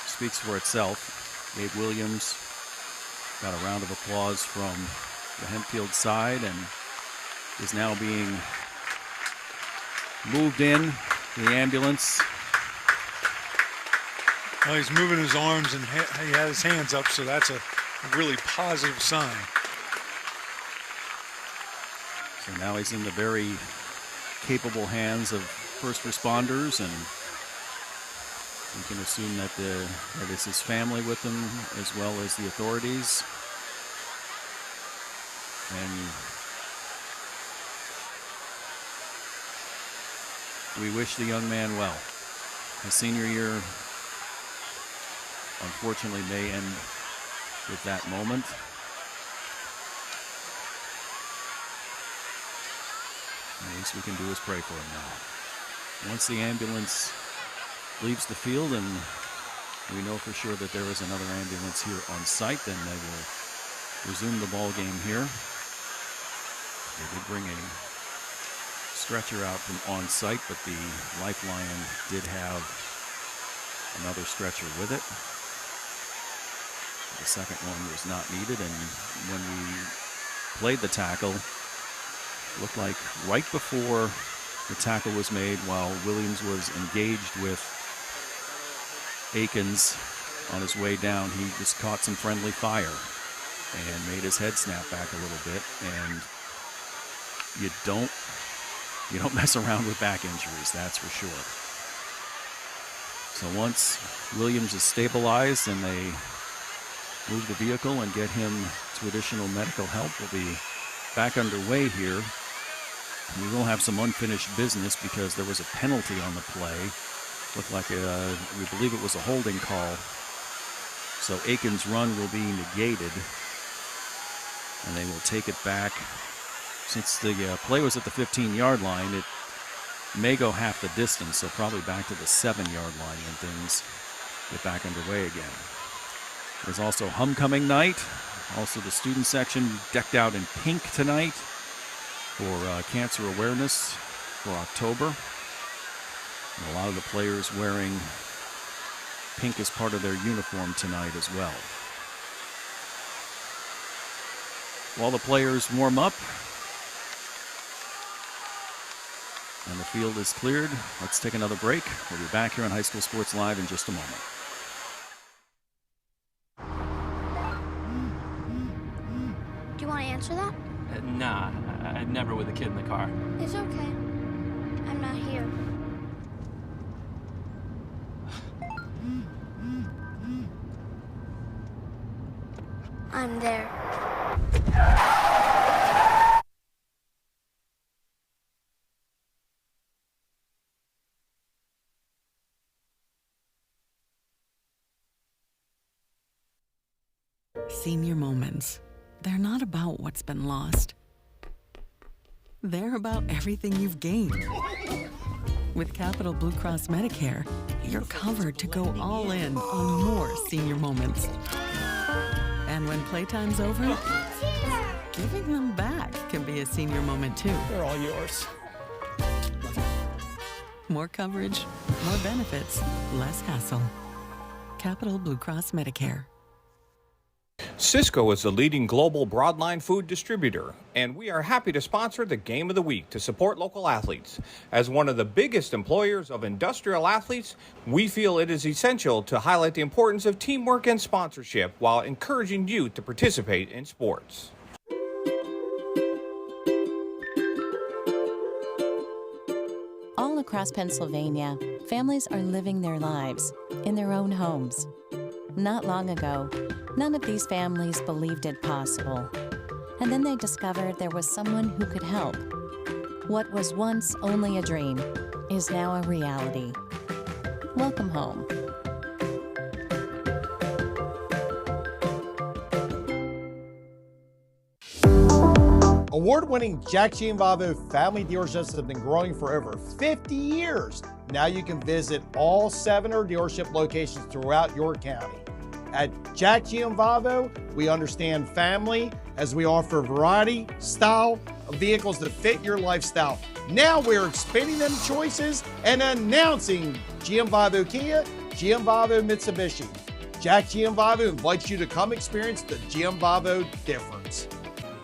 Speaker 11: speaks for itself. Gabe Williams got a round of applause from the Hempfield side and is now being moved in the ambulance.
Speaker 2: Well, he's moving his arms and he had his hands up, so that's a really positive sign.
Speaker 11: So now he's in the very capable hands of first responders, and we can assume that that is his family with him as well as the authorities. And we wish the young man well. His senior year, unfortunately, may end with that moment. The least we can do is pray for him now. Once the ambulance leaves the field and we know for sure that there is another ambulance here on site, then they will resume the ball game here. They did bring a stretcher out from on site, but the Lifeline did have another stretcher with it. The second one was not needed, and when we played the tackle, it looked like right before the tackle was made, while Williams was engaged with Akins on his way down, he just caught some friendly fire and made his head snap back a little bit. And you don't mess around with back injuries, that's for sure. So once Williams is stabilized and they move the vehicle and get him to additional medical help, we'll be back underway here. We will have some unfinished business because there was a penalty on the play. Looked like we believe it was a holding call. So Aiken's run will be negated, and they will take it back. Since the play was at the 15-yard line, it may go half the distance, so probably back to the 7-yard line when things get back underway again. There's also homecoming night. Also the student section decked out in pink tonight for cancer awareness for October. And a lot of the players wearing pink as part of their uniform tonight as well. While the players warm up and the field is cleared, let's take another break. We'll be back here on High School Sports Live in just a moment.
Speaker 13: Do you want to answer that?
Speaker 14: Nah, I'd never with a kid in the car.
Speaker 13: It's okay. I'm not here. I'm there.
Speaker 5: Senior moments. They're not about what's been lost. They're about everything you've gained. With Capital Blue Cross Medicare, you're covered to go all in on more senior moments. And when playtime's over, giving them back can be a senior moment too.
Speaker 6: They're all yours.
Speaker 5: More coverage, more benefits, less hassle. Capital Blue Cross Medicare.
Speaker 9: Cisco is the leading global broadline food distributor, and we are happy to sponsor the Game of the Week to support local athletes. As one of the biggest employers of industrial athletes, we feel it is essential to highlight the importance of teamwork and sponsorship while encouraging youth to participate in sports.
Speaker 10: All across Pennsylvania, families are living their lives in their own homes. Not long ago, none of these families believed it possible. And then they discovered there was someone who could help. What was once only a dream is now a reality. Welcome home.
Speaker 3: Award-winning Jack Gianvavo family dealerships have been growing for over 50 years. Now you can visit all 7 dealership locations throughout your county. At Jack Gianvavo, we understand family as we offer variety, style of vehicles that fit your lifestyle. Now we're expanding them choices and announcing Gianvavo Kia, Gianvavo Mitsubishi. Jack Gianvavo invites you to come experience the Gianvavo difference.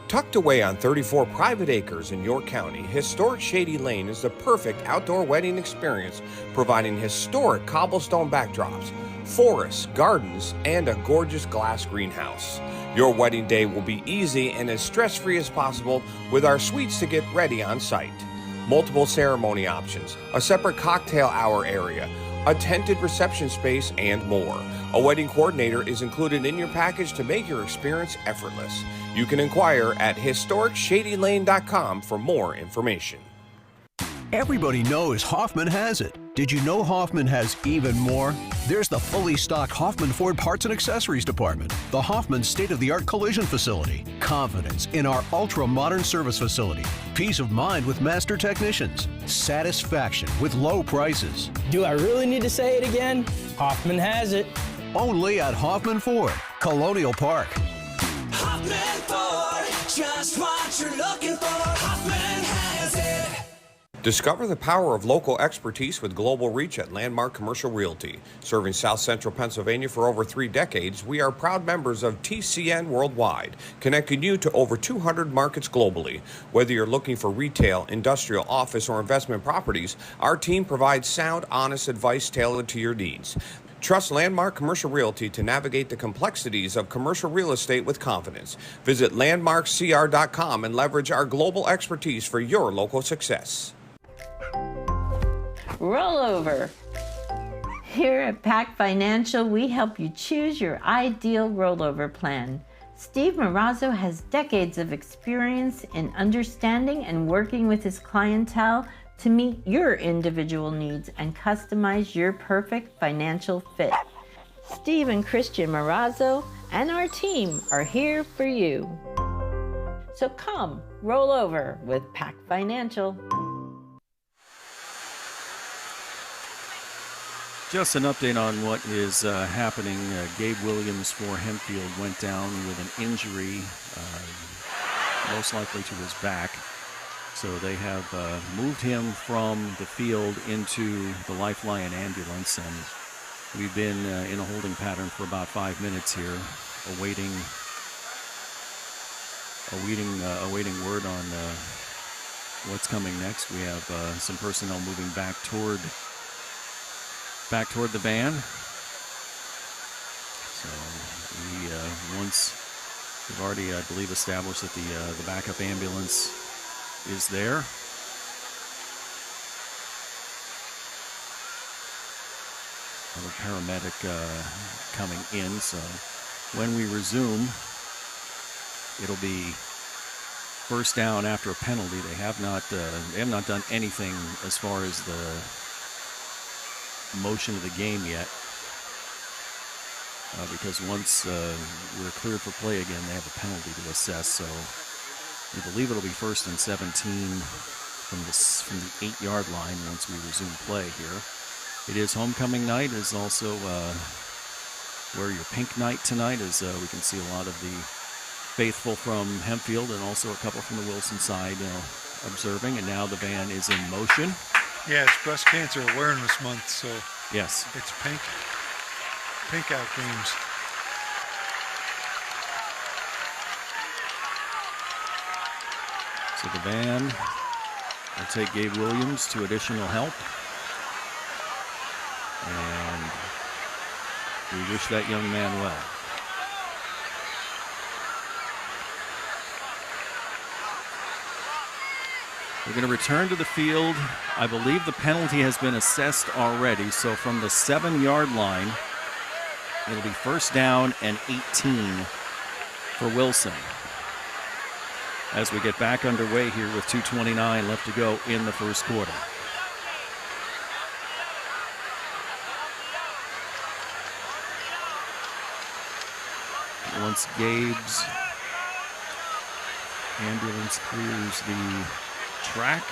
Speaker 9: Tucked away on 34 private acres in York County, historic Shady Lane is the perfect outdoor wedding experience, providing historic cobblestone backdrops, forests, gardens, and a gorgeous glass greenhouse. Your wedding day will be easy and as stress-free as possible with our suites to get ready on site. Multiple ceremony options, a separate cocktail hour area, a tented reception space, and more. A wedding coordinator is included in your package to make your experience effortless. You can inquire at historicsshadylane.com for more information.
Speaker 7: Everybody knows Hoffman has it. Did you know Hoffman has even more? There's the fully stocked Hoffman Ford Parts and Accessories Department, the Hoffman state-of-the-art collision facility, confidence in our ultra-modern service facility, peace of mind with master technicians, satisfaction with low prices.
Speaker 6: Do I really need to say it again? Hoffman has it.
Speaker 7: Only at Hoffman Ford, Colonial Park.
Speaker 8: Hoffman Ford, just what you're looking for. Hoffman has it.
Speaker 9: Discover the power of local expertise with global reach at Landmark Commercial Realty. Serving South Central Pennsylvania for over 3 decades, we are proud members of TCN Worldwide, connecting you to over 200 markets globally. Whether you're looking for retail, industrial, office, or investment properties, our team provides sound, honest advice tailored to your needs. Trust Landmark Commercial Realty to navigate the complexities of commercial real estate with confidence. Visit landmarkcr.com and leverage our global expertise for your local success.
Speaker 12: Rollover. Here at Pac Financial, we help you choose your ideal rollover plan. Steve Marazzo has decades of experience in understanding and working with his clientele to meet your individual needs and customize your perfect financial fit. Steve and Christian Marazzo and our team are here for you. So come, roll over with Pac Financial.
Speaker 11: Just an update on what is happening. Gabe Williams for Hempfield went down with an injury, most likely to his back. So they have moved him from the field into the Lifeline ambulance, and we've been in a holding pattern for about 5 minutes here, awaiting word on what's coming next. We have some personnel moving back toward the van. So we've already, I believe, established that the backup ambulance is there. Another paramedic coming in. So when we resume, It'll be first down after a penalty. They have not done anything as far as the motion of the game yet. Because once we're cleared for play again, they have a penalty to assess. So we believe it'll be 1st and 17 from the 8-yard line once we resume play here. It is homecoming night. It's also wear your pink night tonight, as we can see a lot of the faithful from Hempfield and also a couple from the Wilson side observing. And now the van is in motion.
Speaker 2: Yeah, it's Breast Cancer Awareness Month, so
Speaker 11: yes,
Speaker 2: it's pink out games.
Speaker 11: So the van will take Gabe Williams to additional help. And we wish that young man well. We're going to return to the field. I believe the penalty has been assessed already. So from the 7-yard line, it'll be first down and 18 for Wilson. As we get back underway here with 2:29 left to go in the first quarter. Once Gabe's ambulance clears the track,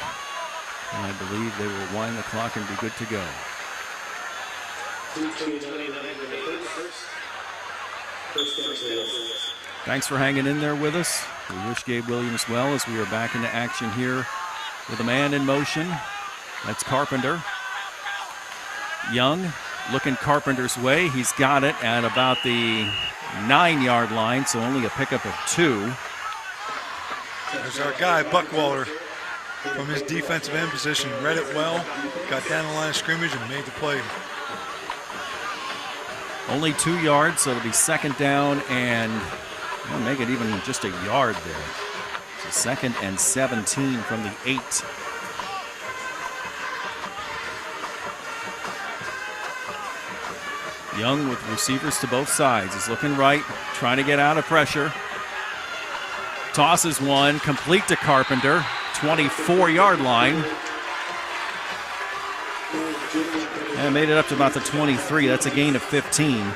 Speaker 11: I believe they will wind the clock and be good to go. Thanks for hanging in there with us. We wish Gabe Williams well as we are back into action here with a man in motion. That's Carpenter. Young looking Carpenter's way. He's got it at about the 9-yard line, so only a pickup of 2.
Speaker 2: There's our guy, Buckwalter, from his defensive end position. Read it well, got down the line of scrimmage, and made the play.
Speaker 11: Only 2 yards, so it'll be second down, and we'll make it even just a yard there. So 2nd and 17 from the 8. Young with receivers to both sides. He's looking right, trying to get out of pressure. Tosses one, complete to Carpenter, 24-yard line. And made it up to about the 23. That's a gain of 15. It'll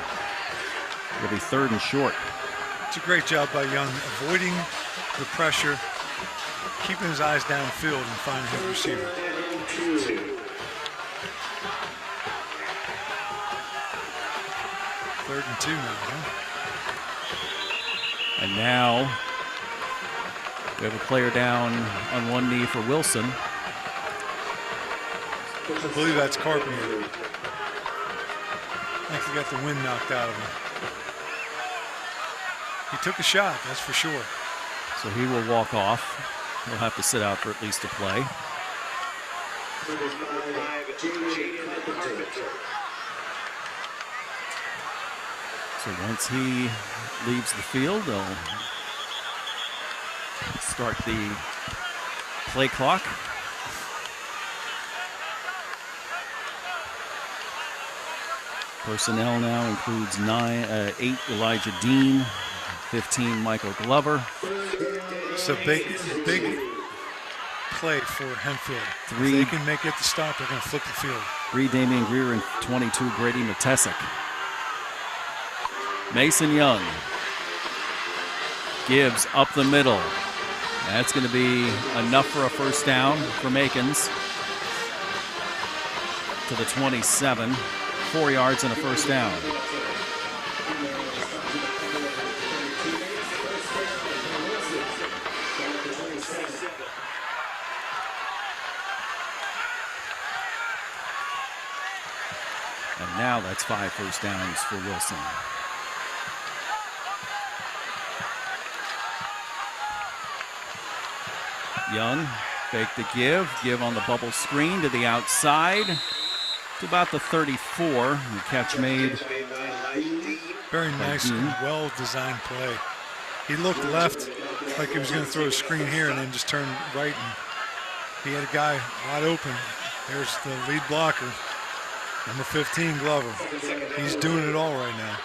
Speaker 11: be 3rd and short.
Speaker 2: It's a great job by Young, avoiding the pressure, keeping his eyes downfield and finding his receiver. Third and 2 now, huh?
Speaker 11: And now we have a player down on one knee for Wilson.
Speaker 2: I believe that's Carpenter. I think he got the wind knocked out of him. He took a shot, that's for sure.
Speaker 11: So he will walk off. He'll have to sit out for at least a play. So once he leaves the field, they'll start the play clock. Personnel now includes 8 Elijah Dean, 15 Michael Glover.
Speaker 2: It's a big play for Hempfield.
Speaker 11: 3.
Speaker 2: If they can make it the stop, they're going to flip the field.
Speaker 11: 3 Damian Greer and 22 Grady Matesic. Mason Young gives up the middle. That's going to be enough for a first down for Makins to the 27. 4 yards and a first down. And now that's 5 first downs for Wilson. Young, fake the give on the bubble screen to the outside. To about the 34. The catch made.
Speaker 2: Very nice and well-designed play. He looked left like he was going to throw a screen here and then just turned right. And he had a guy wide open. There's the lead blocker, number 15, Glover. He's doing it all right now.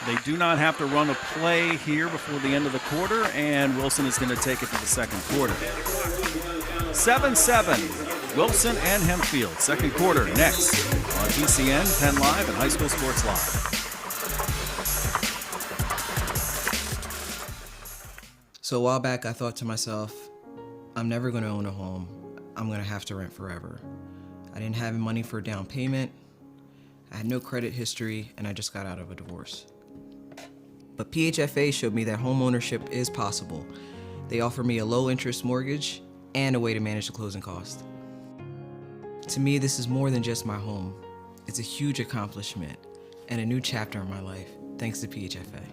Speaker 11: They do not have to run a play here before the end of the quarter, and Wilson is going to take it to the second quarter. 7-7, Wilson and Hempfield. Second quarter next on PCN, PennLive, and High School Sports Live.
Speaker 4: So a while back, I thought to myself, I'm never going to own a home. I'm going to have to rent forever. I didn't have money for a down payment. I had no credit history, and I just got out of a divorce. But PHFA showed me that home ownership is possible. They offer me a low-interest mortgage and a way to manage the closing cost. To me, this is more than just my home. It's a huge accomplishment and a new chapter in my life, thanks to PHFA.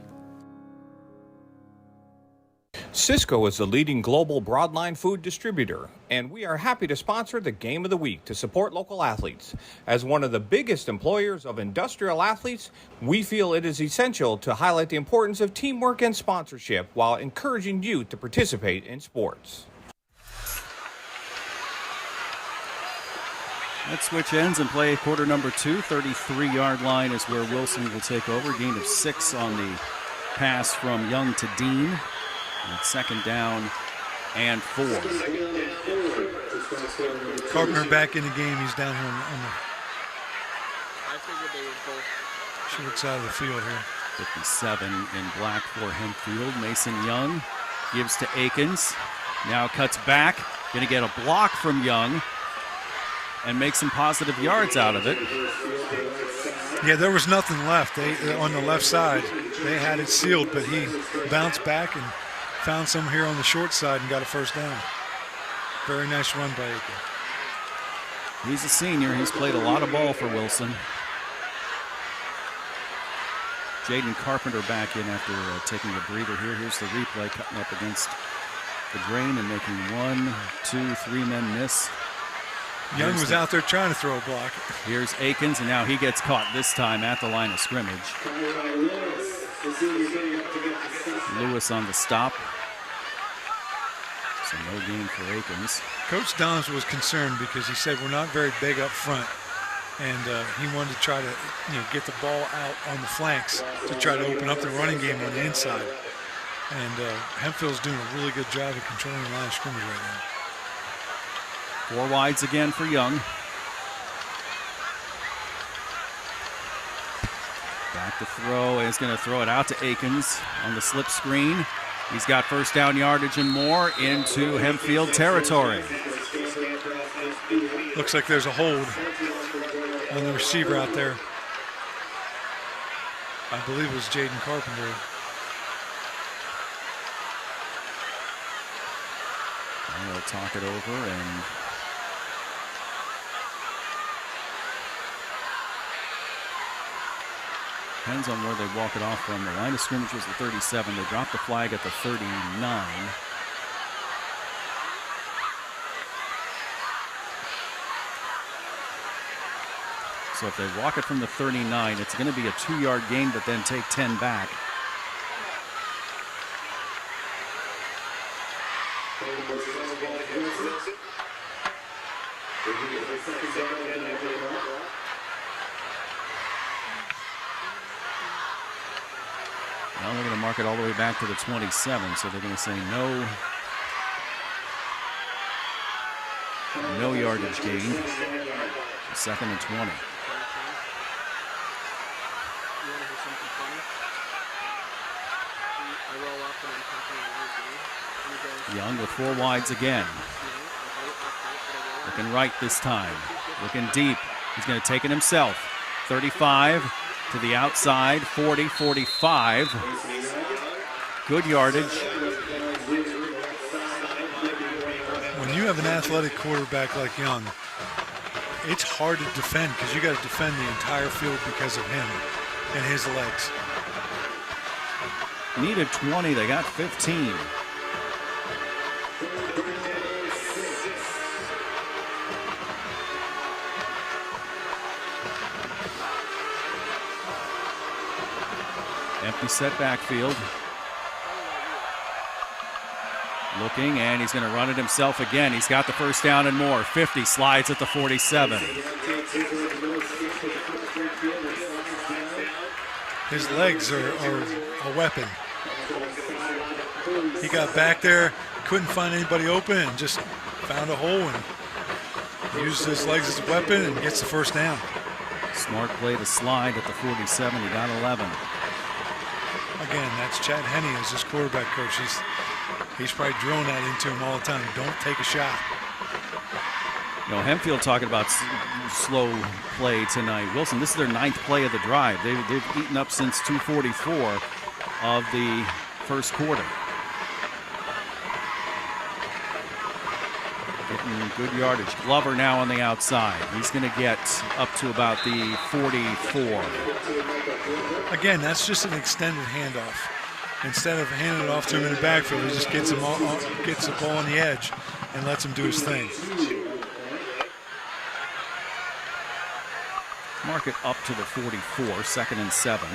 Speaker 9: Cisco is the leading global broadline food distributor, and we are happy to sponsor the Game of the Week to support local athletes. As one of the biggest employers of industrial athletes, we feel it is essential to highlight the importance of teamwork and sponsorship while encouraging youth to participate in sports.
Speaker 11: Let's switch ends and play quarter number 2. 33-yard line is where Wilson will take over. Gain of 6 on the pass from Young to Dean. And second down and 4.
Speaker 2: Carpenter back in the game. He's down here on the short side of the field here.
Speaker 11: 57 in black for Hempfield. Mason Young gives to Akins. Now cuts back. Going to get a block from Young and make some positive yards out of it.
Speaker 2: Yeah, there was nothing left. On the left side, they had it sealed, but he bounced back and found some here on the short side and got a first down. Very nice run by Akins.
Speaker 11: He's a senior. He's played a lot of ball for Wilson. Jaden Carpenter back in after taking a breather here. Here's the replay, cutting up against the grain and making 1, 2, 3 men miss.
Speaker 2: Young was out there trying to throw a block.
Speaker 11: Here's Akins, and now he gets caught this time at the line of scrimmage. Lewis on the stop. So no gain for Akins.
Speaker 2: Coach Dons was concerned because he said we're not very big up front, and he wanted to try to get the ball out on the flanks to try to open up the running game on the inside. And Hempfield's doing a really good job of controlling the line of scrimmage right now.
Speaker 11: 4 wides again for Young. Back to throw, and he's going to throw it out to Akins on the slip screen. He's got first down yardage and more into Hempfield territory.
Speaker 2: Looks like there's a hold on the receiver out there. I believe it was Jaden Carpenter.
Speaker 11: And they'll talk it over, and depends on where they walk it off from. The line of scrimmage was the 37. They dropped the flag at the 39. So if they walk it from the 39, it's going to be a 2-yard gain, but then take 10 back. Now they're going to mark it all the way back to the 27, so they're going to say no yardage gain. Second and 20. Young with 4 wides again. Looking right this time. Looking deep. He's going to take it himself. 35 to the outside. 40, 45. Good yardage.
Speaker 2: When you have an athletic quarterback like Young, it's hard to defend because you got to defend the entire field because of him and his legs.
Speaker 11: Needed 20. They got 15. Empty set backfield. Looking, and he's going to run it himself again. He's got the first down and more. 50, slides at the 47.
Speaker 2: His legs are a weapon. He got back there, couldn't find anybody open, and just found a hole and used his legs as a weapon and gets the first down.
Speaker 11: Smart play to slide at the 47. He got 11.
Speaker 2: Again, that's Chad Henne as his quarterback coach. He's probably drilling that into him all the time. Don't take a shot.
Speaker 11: You know, Hempfield talking about slow play tonight. Wilson, this is their 9th play of the drive. They've eaten up since 2:44 of the first quarter. Getting good yardage. Glover now on the outside. He's going to get up to about the 44.
Speaker 2: Again, that's just an extended handoff. Instead of handing it off to him in the backfield, he just gets the ball on the edge and lets him do his thing.
Speaker 11: Mark it up to the 44, 2nd and 7.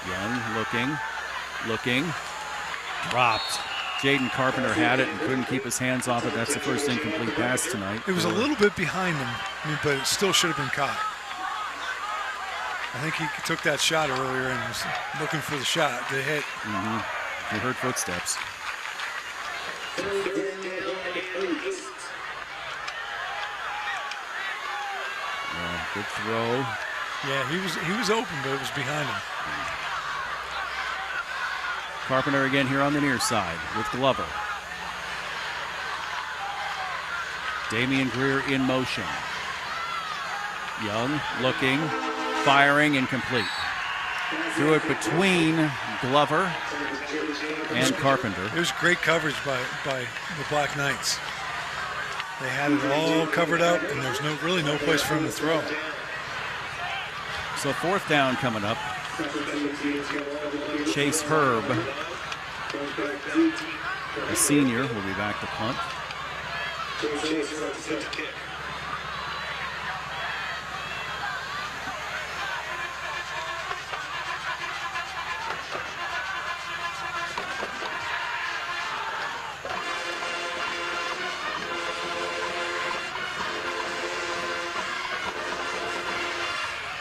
Speaker 11: Young looking, dropped. Jaden Carpenter had it and couldn't keep his hands off it. That's the first incomplete pass tonight.
Speaker 2: It was a little bit behind him, but it still should have been caught. I think he took that shot earlier and was looking for the shot to hit.
Speaker 11: He heard footsteps. Yeah, good throw.
Speaker 2: Yeah, he was open, but it was behind him.
Speaker 11: Carpenter again here on the near side with Glover. Damian Greer in motion. Young looking, firing, incomplete. Threw it between Glover and Carpenter.
Speaker 2: It was great coverage by the Black Knights. They had it all covered up, and there's really no place for him to throw.
Speaker 11: So 4th down coming up. Chase Herb, a senior, will be back to punt.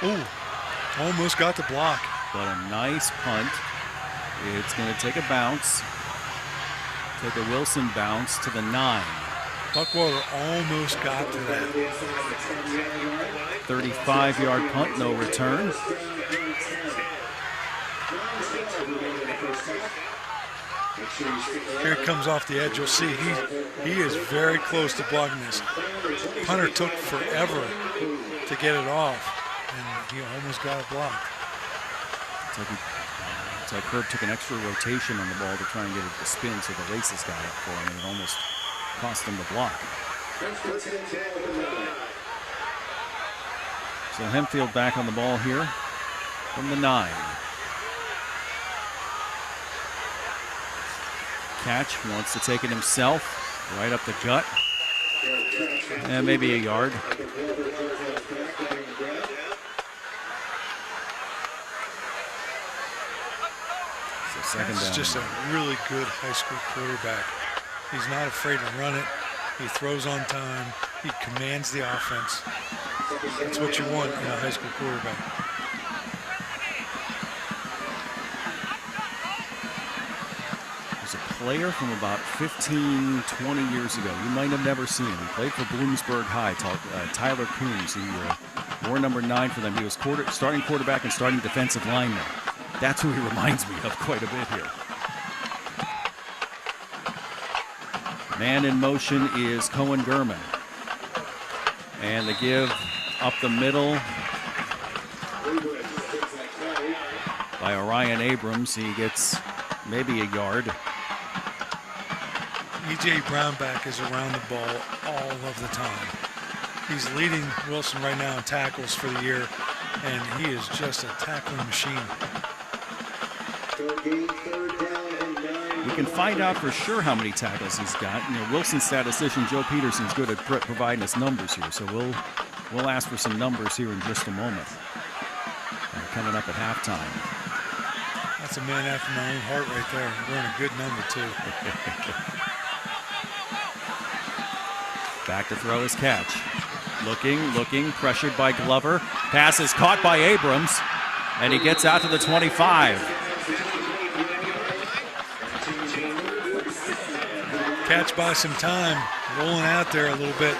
Speaker 2: Ooh, almost got the block.
Speaker 11: But a nice punt. It's going to take a bounce. Take a Wilson bounce to the 9.
Speaker 2: Buckwater almost got to that.
Speaker 11: 35-yard punt, no return.
Speaker 2: Here it comes off the edge. You'll see he is very close to blocking this. Punter took forever to get it off, and he almost got it blocked.
Speaker 11: It's like Herb took an extra rotation on the ball to try and get it to spin, so the laces got it for him, and it almost cost him the block. So Hempfield back on the ball here from the 9. Catch, wants to take it himself, right up the gut, and maybe a yard.
Speaker 2: That's just a really good high school quarterback. He's not afraid to run it. He throws on time. He commands the offense. That's what you want in a high school quarterback.
Speaker 11: There's a player from about 15, 20 years ago. You might have never seen him. He played for Bloomsburg High, Tyler Coombs. He wore number 9 for them. He was starting quarterback and starting defensive lineman. That's who he reminds me of quite a bit here. Man in motion is Cohen Gurman. And the give up the middle by Orion Abrams. He gets maybe a yard.
Speaker 2: E.J. Brownback is around the ball all of the time. He's leading Wilson right now in tackles for the year, and he is just a tackling machine.
Speaker 11: We can find out for sure how many tackles he's got. You know, Wilson's statistician Joe Peterson's good at providing us numbers here, so we'll ask for some numbers here in just a moment. Coming up at halftime.
Speaker 2: That's a man after my own heart right there. Wearing a good number too.
Speaker 11: Back to throw his catch. Looking, pressured by Glover. Pass is caught by Abrams, and he gets out to the 25.
Speaker 2: Catch by some time, rolling out there a little bit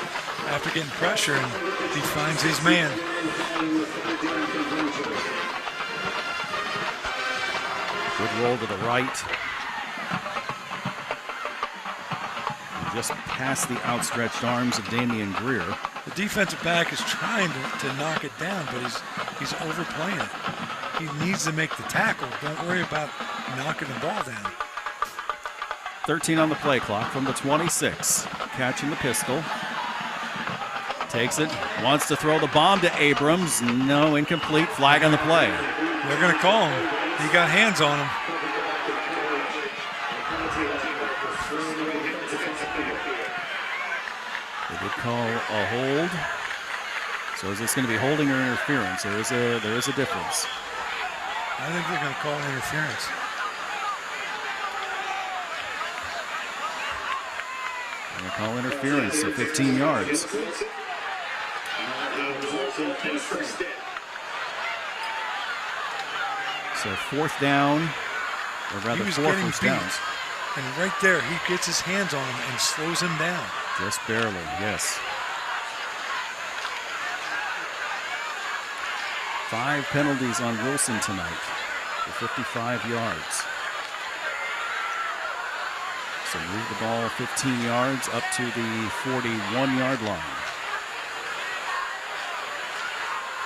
Speaker 2: after getting pressure, and he finds his man.
Speaker 11: Good roll to the right. Just past the outstretched arms of Damian Greer.
Speaker 2: The defensive back is trying to knock it down, but he's overplaying it. He needs to make the tackle. Don't worry about knocking the ball down.
Speaker 11: 13 on the play clock from the 26. Catching the pistol. Takes it. Wants to throw the bomb to Abrams. No, incomplete. Flag on the play.
Speaker 2: They're going to call him. He got hands on him.
Speaker 11: They did call a hold. So is this going to be holding or interference? There is a difference.
Speaker 2: I think they're going to call interference.
Speaker 11: They're going to call interference, so 15 yards. So fourth down, or rather four first downs.
Speaker 2: And right there, he gets his hands on him and slows him down.
Speaker 11: Just barely, yes. 5 penalties on Wilson tonight for 55 yards. So move the ball 15 yards up to the 41-yard line.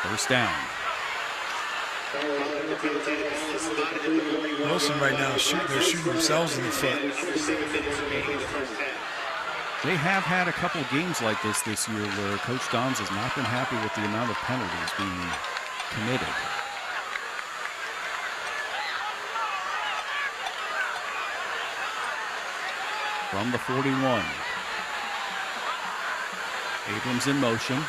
Speaker 11: First down.
Speaker 2: Wilson right now, they're shooting themselves in the foot.
Speaker 11: They have had a couple of games like this year where Coach Doms has not been happy with the amount of penalties being committed. From the 41. Abrams in motion.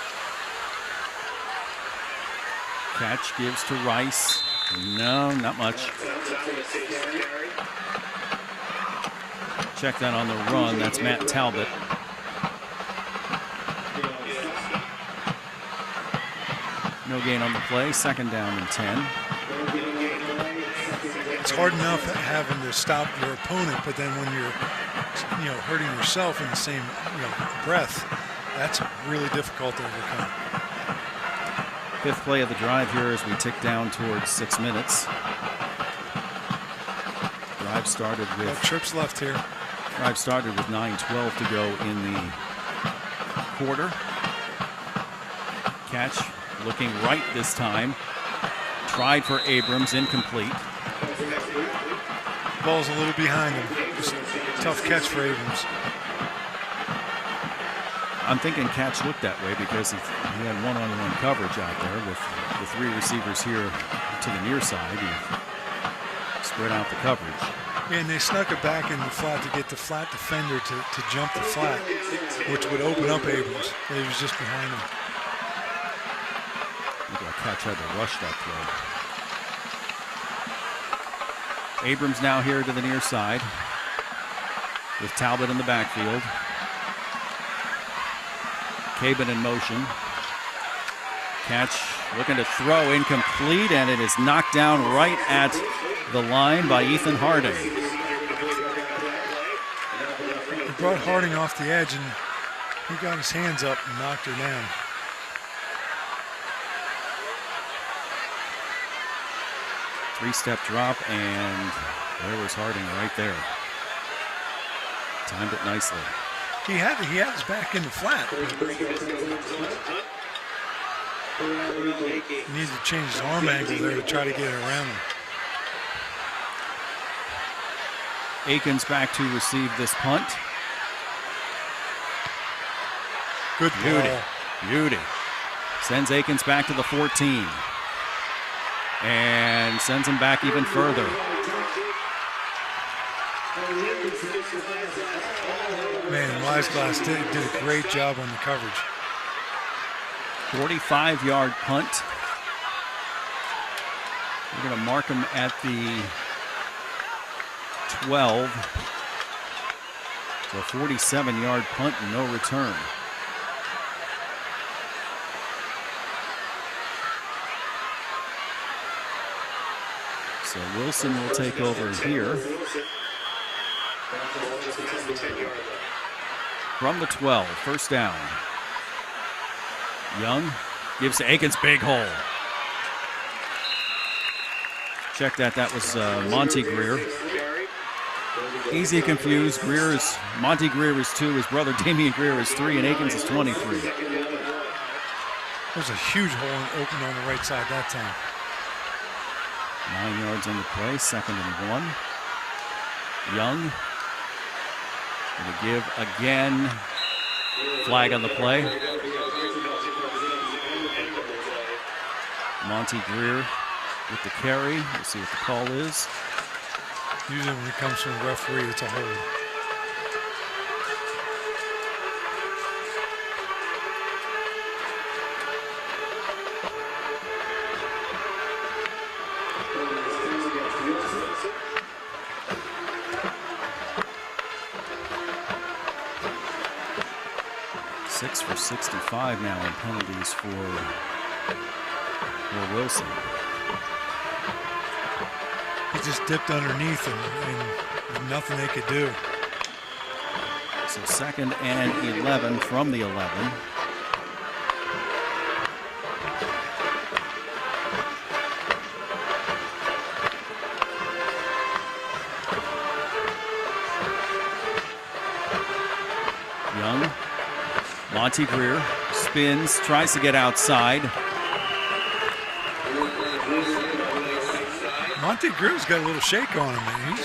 Speaker 11: Catch gives to Rice. No, not much. Check that on the run. That's Matt Talbot. No gain on the play. Second down and 10.
Speaker 2: It's hard enough having to stop your opponent, but then when you're, hurting yourself in the same, breath, that's really difficult to overcome.
Speaker 11: Fifth play of the drive here as we tick down towards 6 minutes. Drive started with...
Speaker 2: No trips left here.
Speaker 11: Drive started with 9:12 to go in the quarter. Catch looking right this time. Tried for Abrams, incomplete.
Speaker 2: Ball's a little behind him. Just tough catch for Abrams.
Speaker 11: I'm thinking catch looked that way because he had one-on-one coverage out there with the 3 receivers here to the near side. He spread out the coverage.
Speaker 2: Yeah, and they snuck it back in the flat to get the flat defender to jump the flat, which would open up Abrams. He was just behind him.
Speaker 11: Look at that catch, had to rush that throw. Abrams now here to the near side with Talbot in the backfield. Cabin in motion. Catch looking to throw, incomplete, and it is knocked down right at the line by Ethan Harding.
Speaker 2: He brought Harding off the edge and he got his hands up and knocked her down.
Speaker 11: Three-step drop, and there was Harding right there. Timed it nicely.
Speaker 2: He had his back in the flat. He needed to change his arm angle there to try to get it around him.
Speaker 11: Akins back to receive this punt.
Speaker 2: Good ball.
Speaker 11: Beauty. Sends Akins back to the 14. And sends him back even further.
Speaker 2: Man, Weisglass did a great job on the coverage.
Speaker 11: 45-yard punt. We're going to mark him at the 12. So a 47-yard punt and no return. So Wilson will take over here. From the 12, first down. Young gives to Akins, big hole. Check that, that was Monty Greer. Easy confused. Monty Greer is 2, his brother Damian Greer is 3, and Akins is 23.
Speaker 2: There's a huge hole open on the right side that time.
Speaker 11: 9 yards on the play, 2nd and 1. Young going to give again. Flag on the play. Monty Greer with the carry. We'll see what the call is.
Speaker 2: Usually when it comes from the referee, it's a hold.
Speaker 11: Six for 65 now in penalties for Wilson.
Speaker 2: He just dipped underneath and nothing they could do.
Speaker 11: So 2nd and 11 from the 11. Young, Monty Greer spins, tries to get outside.
Speaker 2: Monty Greer's got a little shake on him, man.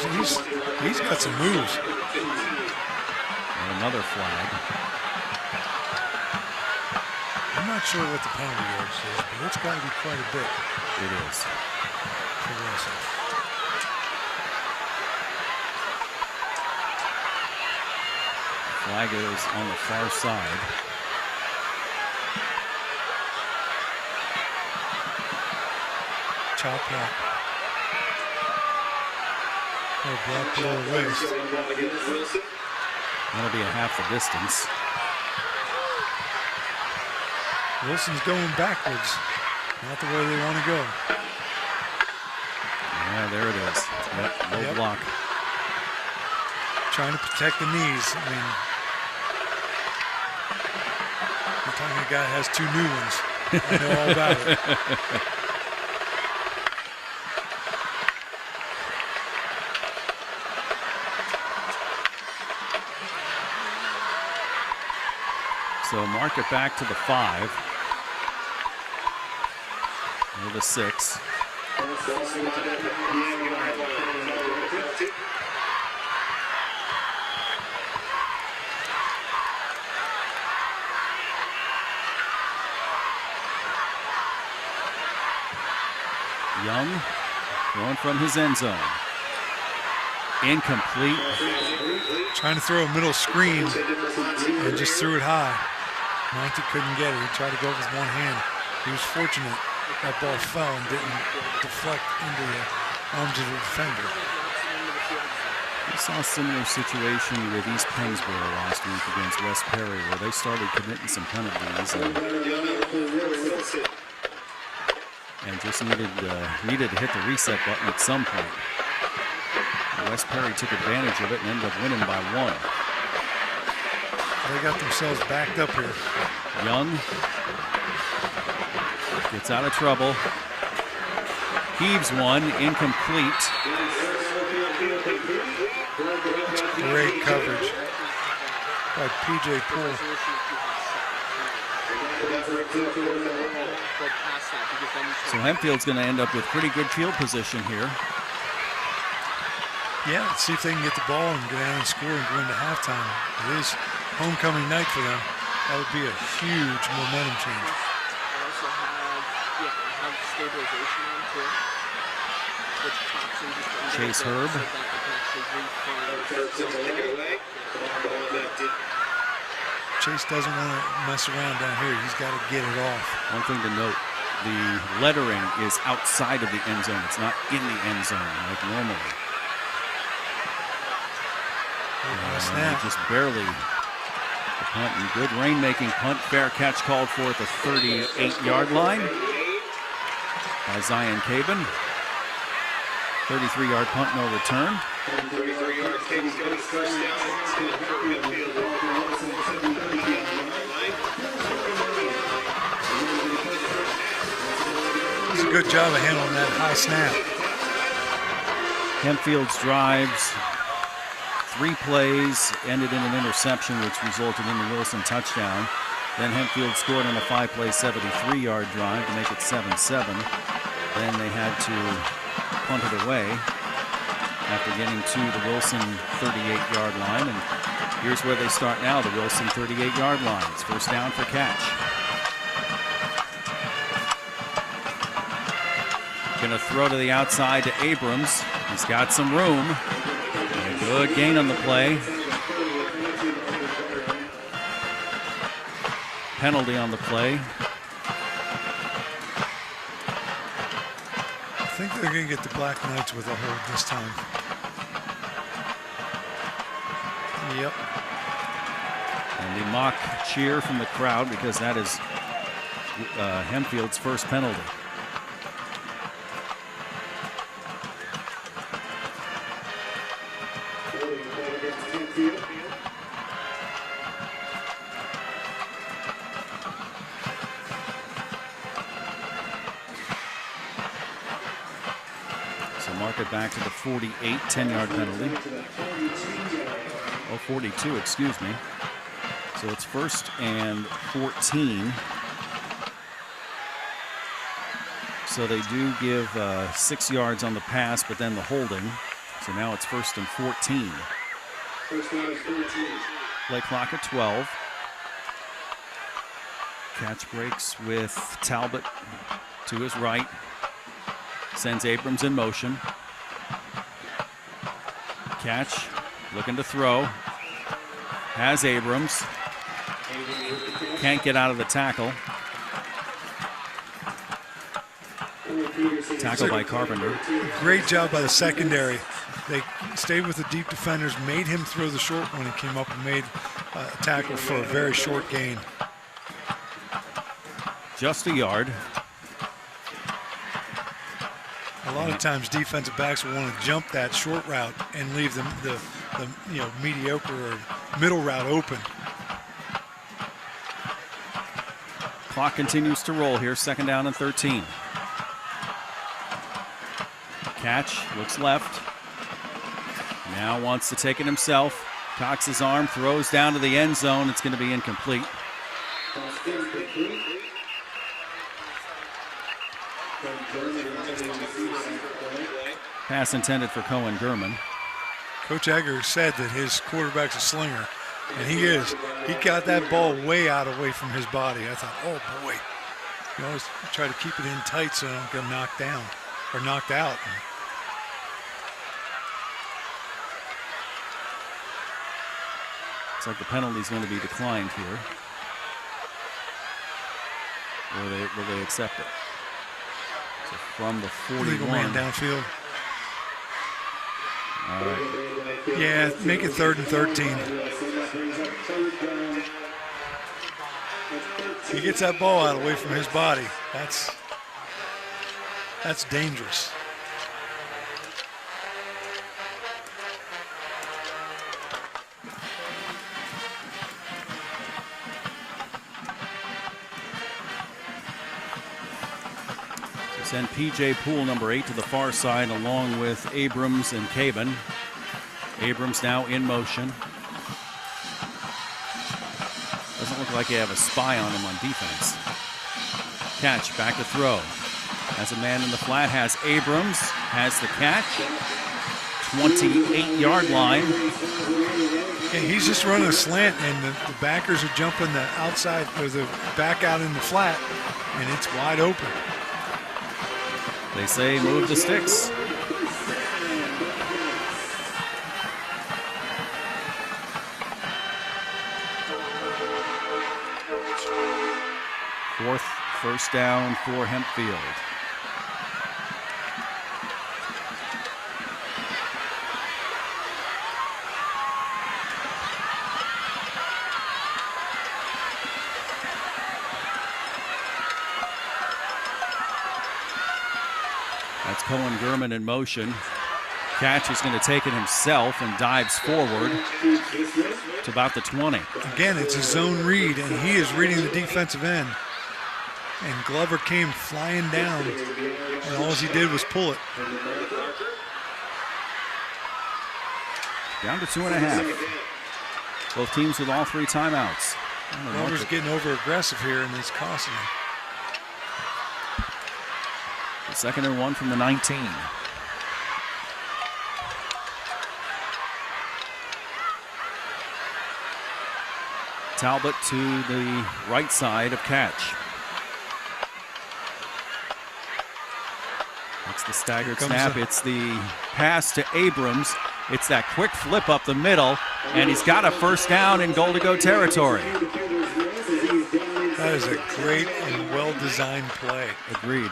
Speaker 2: He's got some moves.
Speaker 11: And another flag.
Speaker 2: I'm not sure what the penalty yard says, but it's got to be quite a bit.
Speaker 11: It is.
Speaker 2: For Wilson.
Speaker 11: Flag is on the far side.
Speaker 2: Chop block. Oh, block below the waist.
Speaker 11: That'll be a half the distance.
Speaker 2: Wilson's going backwards. Not the way they want to go.
Speaker 11: Yeah, there it is. Yep, low block.
Speaker 2: Trying to protect the knees. I mean, you're talking a guy has 2 new ones. I know all about it.
Speaker 11: So mark it back to the 5. Or the 6. Young throwing from his end zone. Incomplete.
Speaker 2: Trying to throw a middle screen and just threw it high. Monty couldn't get it. He tried to go with one hand. He was fortunate that ball fell and didn't deflect into the arms of the defender.
Speaker 11: We saw a similar situation with East Pennsboro last week against West Perry, where they started committing some penalties and just needed to hit the reset button at some point. West Perry took advantage of it and ended up winning by 1.
Speaker 2: They got themselves backed up here.
Speaker 11: Young gets out of trouble. Heaves one, incomplete.
Speaker 2: Great coverage by P.J. Poole.
Speaker 11: So Hempfield's going to end up with pretty good field position here.
Speaker 2: Yeah, let's see if they can get the ball and go down and score and go into halftime. It is homecoming night for them. That would be a huge momentum change.
Speaker 15: Also have stabilization on too, which pops in just
Speaker 11: Chase Herb.
Speaker 15: so that they can actually
Speaker 2: Chase doesn't want to mess around down here. He's got to get it off.
Speaker 11: One thing to note, the lettering is outside of the end zone. It's not in the end zone like normally.
Speaker 2: Snap.
Speaker 11: Just barely. The punt and good rainmaking punt. Fair catch called for at the 38-yard line by Zion Cabin. 33-yard punt, no return.
Speaker 15: 33-yard kick, first down for Hempfield.
Speaker 2: It's a good job of handling that high snap.
Speaker 11: Hempfield's drives, 3 plays, ended in an interception, which resulted in the Wilson touchdown. Then Hempfield scored on a 5-play, 73-yard drive to make it 7-7. Then they had to punt it away after getting to the Wilson 38-yard line. And here's where they start now, the Wilson 38-yard line. It's first down for catch. Going to throw to the outside to Abrams. He's got some room. And a good gain on the play. Penalty on the play.
Speaker 2: I think they're going to get the Black Knights with a hold this time. Yep.
Speaker 11: And the mock cheer from the crowd because that is Hempfield's first penalty. Back to the 48, 10-yard penalty. Oh, 42, excuse me. So it's first and 14. So they do give 6 yards on the pass, but then the holding. So now it's first and 14. Play clock at 12. Catch breaks with Talbot to his right. Sends Abrams in motion. Catch, looking to throw. Has Abrams. Can't get out of the tackle. Tackle by Carpenter.
Speaker 2: Great job by the secondary. They stayed with the deep defenders, made him throw the short one, and came up and made a tackle for a very short gain.
Speaker 11: Just a yard.
Speaker 2: A lot of times defensive backs will want to jump that short route and leave the mediocre or middle route open.
Speaker 11: Clock continues to roll here, second down and 13. Catch, looks left. Now wants to take it himself. Cocks his arm, throws down to the end zone. It's going to be incomplete. Pass intended for Cohen Gurman.
Speaker 2: Coach Egger said that his quarterback's a slinger, and he is. He got that ball way away from his body. I thought, oh boy. You always try to keep it in tight so I don't get knocked down or knocked out.
Speaker 11: Looks like the penalty is going to be declined here. Or will they accept it? So from the 41.
Speaker 2: Legal man downfield.
Speaker 11: All right.
Speaker 2: Yeah, make it 3rd and 13. He gets that ball out away from his body. That's dangerous.
Speaker 11: Send P.J. Poole, number 8, to the far side, along with Abrams and Caban. Abrams now in motion. Doesn't look like you have a spy on him on defense. Catch, back to throw. Has a man in the flat, has Abrams, has the catch. 28-yard line.
Speaker 2: Yeah, he's just running a slant, and the backers are jumping the outside, or the back out in the flat, and it's wide open.
Speaker 11: They say move the sticks. Fourth first down for Hempfield. Cohen Gurman in motion. Catch is going to take it himself and dives forward to about the 20.
Speaker 2: Again, it's a zone read, and he is reading the defensive end. And Glover came flying down, and all he did was pull it.
Speaker 11: Down to 2.5. Both teams with all 3 timeouts.
Speaker 2: Glover's getting over aggressive here, and it's costing him.
Speaker 11: 2nd and 1 from the 19. Talbot to the right side of Catch. That's the staggered snap. It's the pass to Abrams. It's that quick flip up the middle, and he's got a first down in goal-to-go territory.
Speaker 2: That is a great and well-designed play.
Speaker 11: Agreed.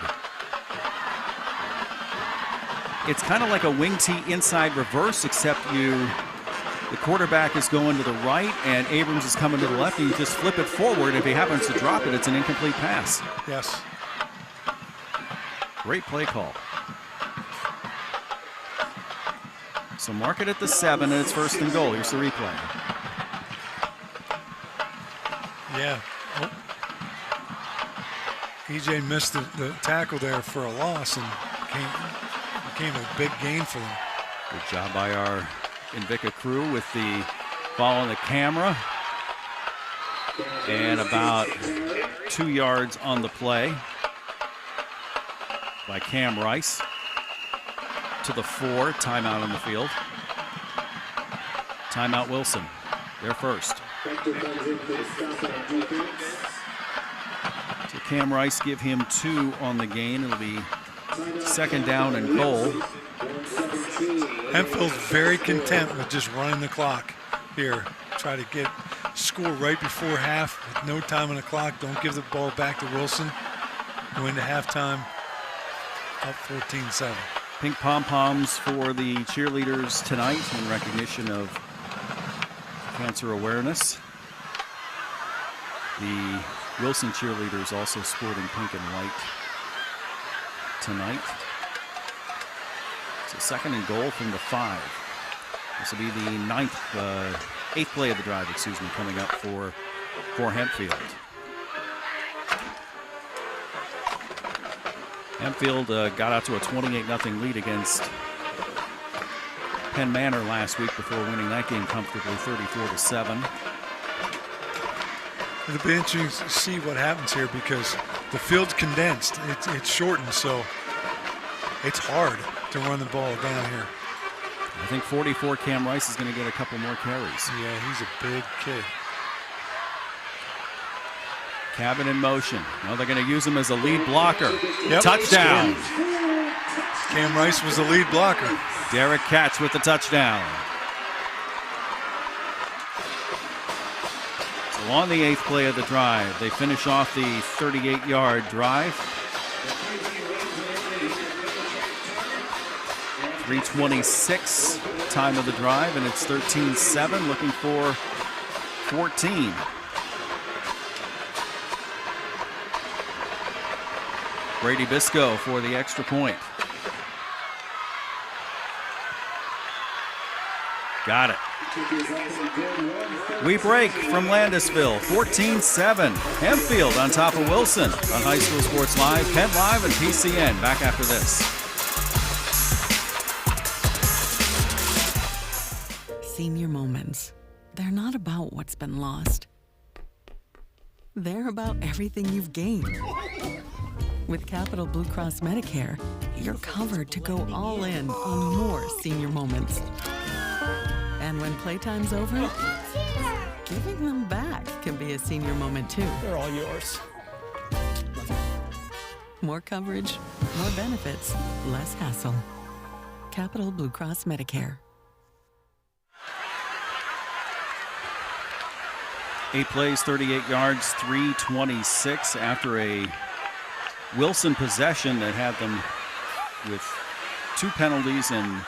Speaker 11: It's kind of like a wing T inside reverse, except the quarterback is going to the right and Abrams is coming to the left, and you just flip it forward. If he happens to drop it, it's an incomplete pass.
Speaker 2: Yes.
Speaker 11: Great play call. So mark it at the 7, and it's 1st and goal. Here's the replay.
Speaker 2: Yeah. Oh. EJ missed the tackle there for a loss, and became a big gain for them.
Speaker 11: Good job by our Invicta crew with the ball on the camera. And about 2 yards on the play by Cam Rice. To the 4, timeout on the field. Timeout Wilson, their first. So Cam Rice give him 2 on the gain. It'll be 2nd down and goal.
Speaker 2: Hempfield's very content with just running the clock here. Try to get score right before half with no time on the clock. Don't give the ball back to Wilson. Go into halftime up 14-7.
Speaker 11: Pink pom-poms for the cheerleaders tonight in recognition of cancer awareness. The Wilson cheerleaders also sporting pink and white tonight. It's a 2nd and goal from the 5. This will be the 8th play of the drive, coming up for Hempfield. Hempfield got out to a 28-0 lead against Penn Manor last week before winning that game comfortably 34-7.
Speaker 2: It'll be interesting to see what happens here because the field's condensed. It's shortened, so it's hard to run the ball down here.
Speaker 11: I think 44 Cam Rice is going to get a couple more carries.
Speaker 2: Yeah, he's a big kid.
Speaker 11: Cabin in motion. Now they're going to use him as a lead blocker.
Speaker 2: Yep.
Speaker 11: Touchdown.
Speaker 2: Cam Rice was the lead blocker.
Speaker 11: Derek Katz with the touchdown. So on the 8th play of the drive, they finish off the 38-yard drive. 3:26 time of the drive, and it's 13-7, looking for 14. Brady Bisco for the extra point. Got it. We break from Landisville, 14-7. Hempfield on top of Wilson on High School Sports Live, PennLive, and PCN. Back after this.
Speaker 5: Senior moments. They're not about what's been lost. They're about everything you've gained. With Capital Blue Cross Medicare, you're covered to go all in on more senior moments. And when playtime's over, giving them back can be a senior moment too.
Speaker 6: They're all yours.
Speaker 5: More coverage, more benefits, less hassle. Capital Blue Cross Medicare.
Speaker 11: 8 plays, 38 yards, 3:26 after a Wilson possession that had them with 2 penalties and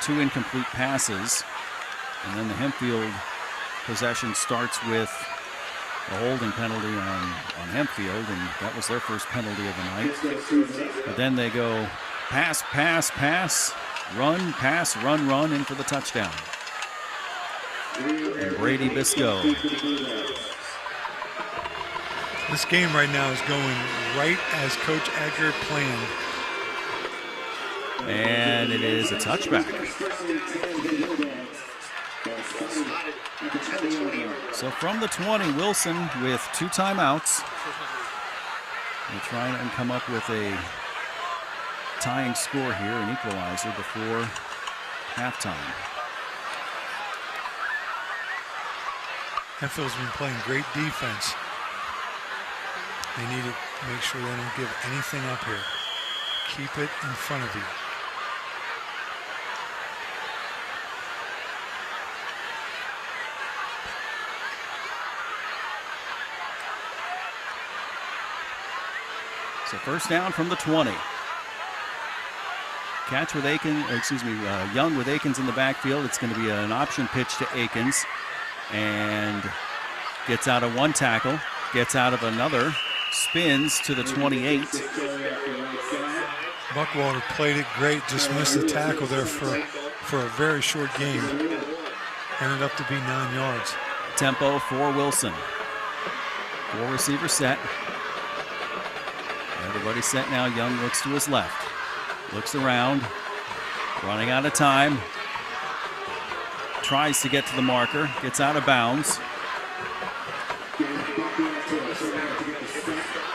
Speaker 11: 2 incomplete passes. And then the Hempfield possession starts with a holding penalty on Hempfield, and that was their first penalty of the night. But then they go Pass, pass, pass. Run, pass, run, run in for the touchdown. And Brady Biscoe.
Speaker 2: This game right now is going right as Coach Edgar planned.
Speaker 11: And it is a touchback. So from the 20, Wilson with 2 timeouts. They're trying to come up with a tying score here, an equalizer before halftime.
Speaker 2: Hempfield's been playing great defense. They need to make sure they don't give anything up here. Keep it in front of you.
Speaker 11: So first down from the 20. Catch with Young with Akins in the backfield. It's going to be an option pitch to Akins. And gets out of one tackle, gets out of another, spins to the 28.
Speaker 2: Buckwater played it great, just missed the tackle there for a very short game. Ended up to be 9 yards.
Speaker 11: Tempo for Wilson. 4 receiver set. Everybody set now. Young looks to his left. Looks around. Running out of time. Tries to get to the marker. Gets out of bounds.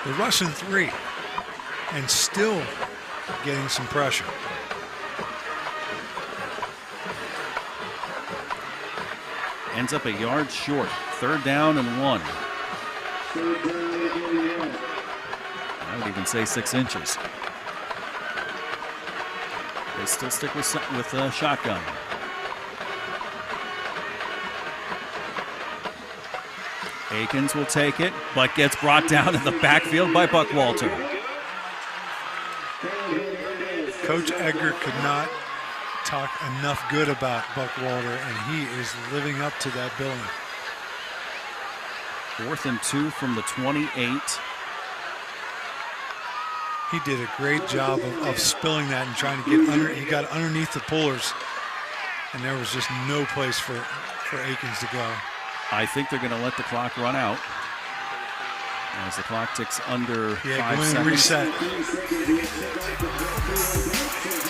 Speaker 2: They're rushing 3 and still getting some pressure.
Speaker 11: Ends up a yard short. 3rd down and 1. I would even say 6 inches. They still stick with shotgun. Akins will take it, but gets brought down in the backfield by Buckwalter.
Speaker 2: Coach Edgar could not talk enough good about Buckwalter, and he is living up to that billing.
Speaker 11: 4th and 2 from the 28.
Speaker 2: He did a great job of spilling that and trying to get under. He got underneath the pullers, and there was just no place for Akins to go.
Speaker 11: I think they're going to let the clock run out as the clock ticks under 5 seconds.
Speaker 2: Reset.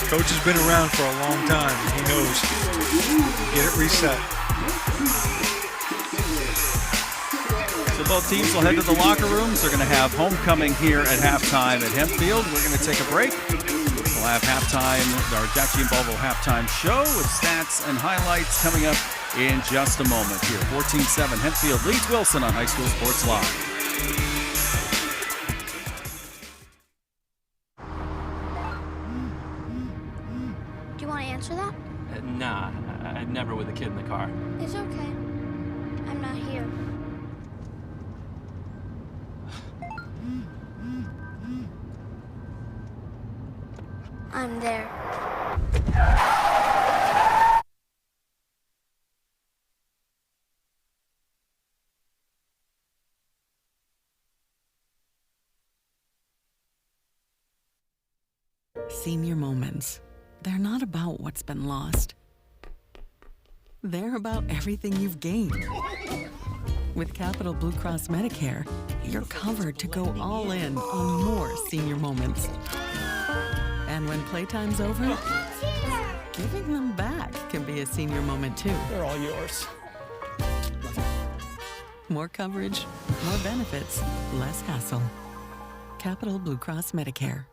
Speaker 2: Coach has been around for a long time. He knows. Get it reset.
Speaker 11: So both teams will head to the locker rooms. They're going to have homecoming here at halftime at Hempfield. We're going to take a break. We'll have halftime, our Jack G and Belleville halftime show with stats and highlights coming up in just a moment here. 14-7, Hempfield leads Wilson on High School Sports Live.
Speaker 13: Do you want to answer that?
Speaker 14: Nah, I'd never with a kid in the car.
Speaker 13: It's okay. I'm not here. I'm there.
Speaker 5: Senior moments. They're not about what's been lost. They're about everything you've gained. With Capital Blue Cross Medicare, you're covered to go all in on more senior moments. And when playtime's over, giving them back can be a senior moment too.
Speaker 6: They're all yours.
Speaker 5: More coverage, more benefits, less hassle. Capital Blue Cross Medicare.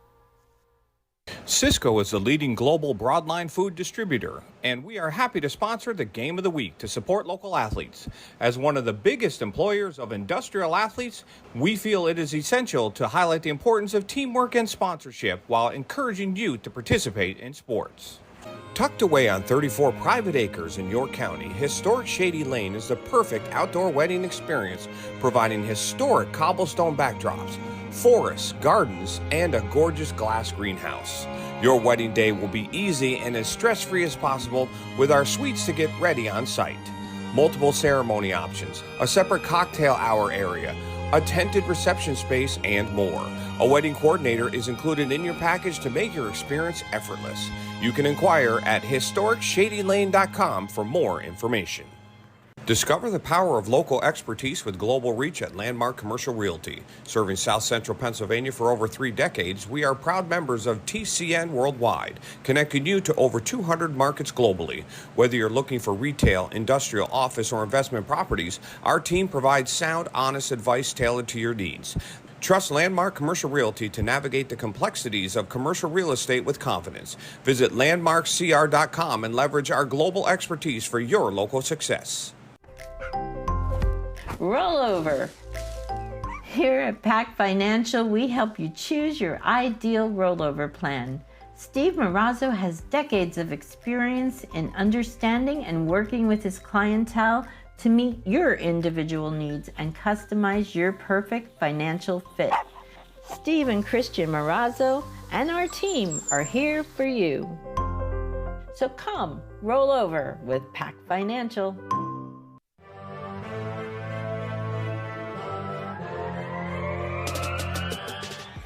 Speaker 9: Cisco is the leading global broadline food distributor, and we are happy to sponsor the Game of the Week to support local athletes. As one of the biggest employers of industrial athletes, we feel it is essential to highlight the importance of teamwork and sponsorship while encouraging youth to participate in sports. Tucked away on 34 private acres in York County, historic Shady Lane is the perfect outdoor wedding experience, providing historic cobblestone backdrops, forests, gardens, and a gorgeous glass greenhouse. Your wedding day will be easy and as stress-free as possible with our suites to get ready on site. Multiple ceremony options, a separate cocktail hour area, a tented reception space, and more. A wedding coordinator is included in your package to make your experience effortless. You can inquire at historicsshadylane.com for more information. Discover the power of local expertise with global reach at Landmark Commercial Realty. Serving South Central Pennsylvania for over 3 decades, we are proud members of TCN Worldwide, connecting you to over 200 markets globally. Whether you're looking for retail, industrial, office, or investment properties, our team provides sound, honest advice tailored to your needs. Trust Landmark Commercial Realty to navigate the complexities of commercial real estate with confidence. Visit landmarkcr.com and leverage our global expertise for your local success.
Speaker 12: Rollover. Here at Pac Financial, we help you choose your ideal rollover plan. Steve Marazzo has decades of experience in understanding and working with his clientele to meet your individual needs and customize your perfect financial fit. Steve and Christian Marazzo and our team are here for you. So come, roll over with Pac Financial.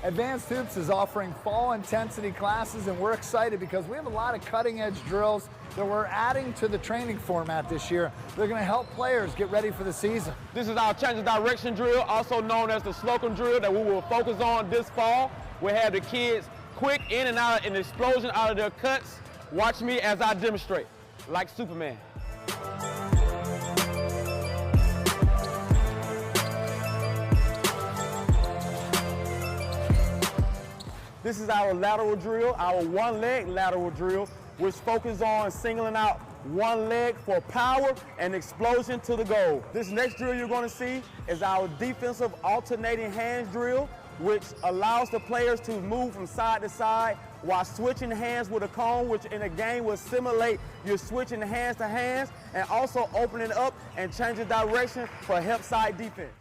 Speaker 16: Advanced Hoops is offering fall intensity classes, and we're excited because we have a lot of cutting-edge drills that we're adding to the training format this year. They're going to help players get ready for the season.
Speaker 17: This is our change of direction drill, also known as the slocum drill, that we will focus on this fall. We'll have the kids quick in and out, an explosion out of their cuts. Watch me as I demonstrate, like Superman. This is our lateral drill, our one-leg lateral drill, which focuses on singling out one leg for power and explosion to the goal. This next drill you're going to see is our defensive alternating hands drill, which allows the players to move from side to side while switching hands with a cone, which in a game will simulate you're switching hands to hands and also opening up and changing direction for help side defense.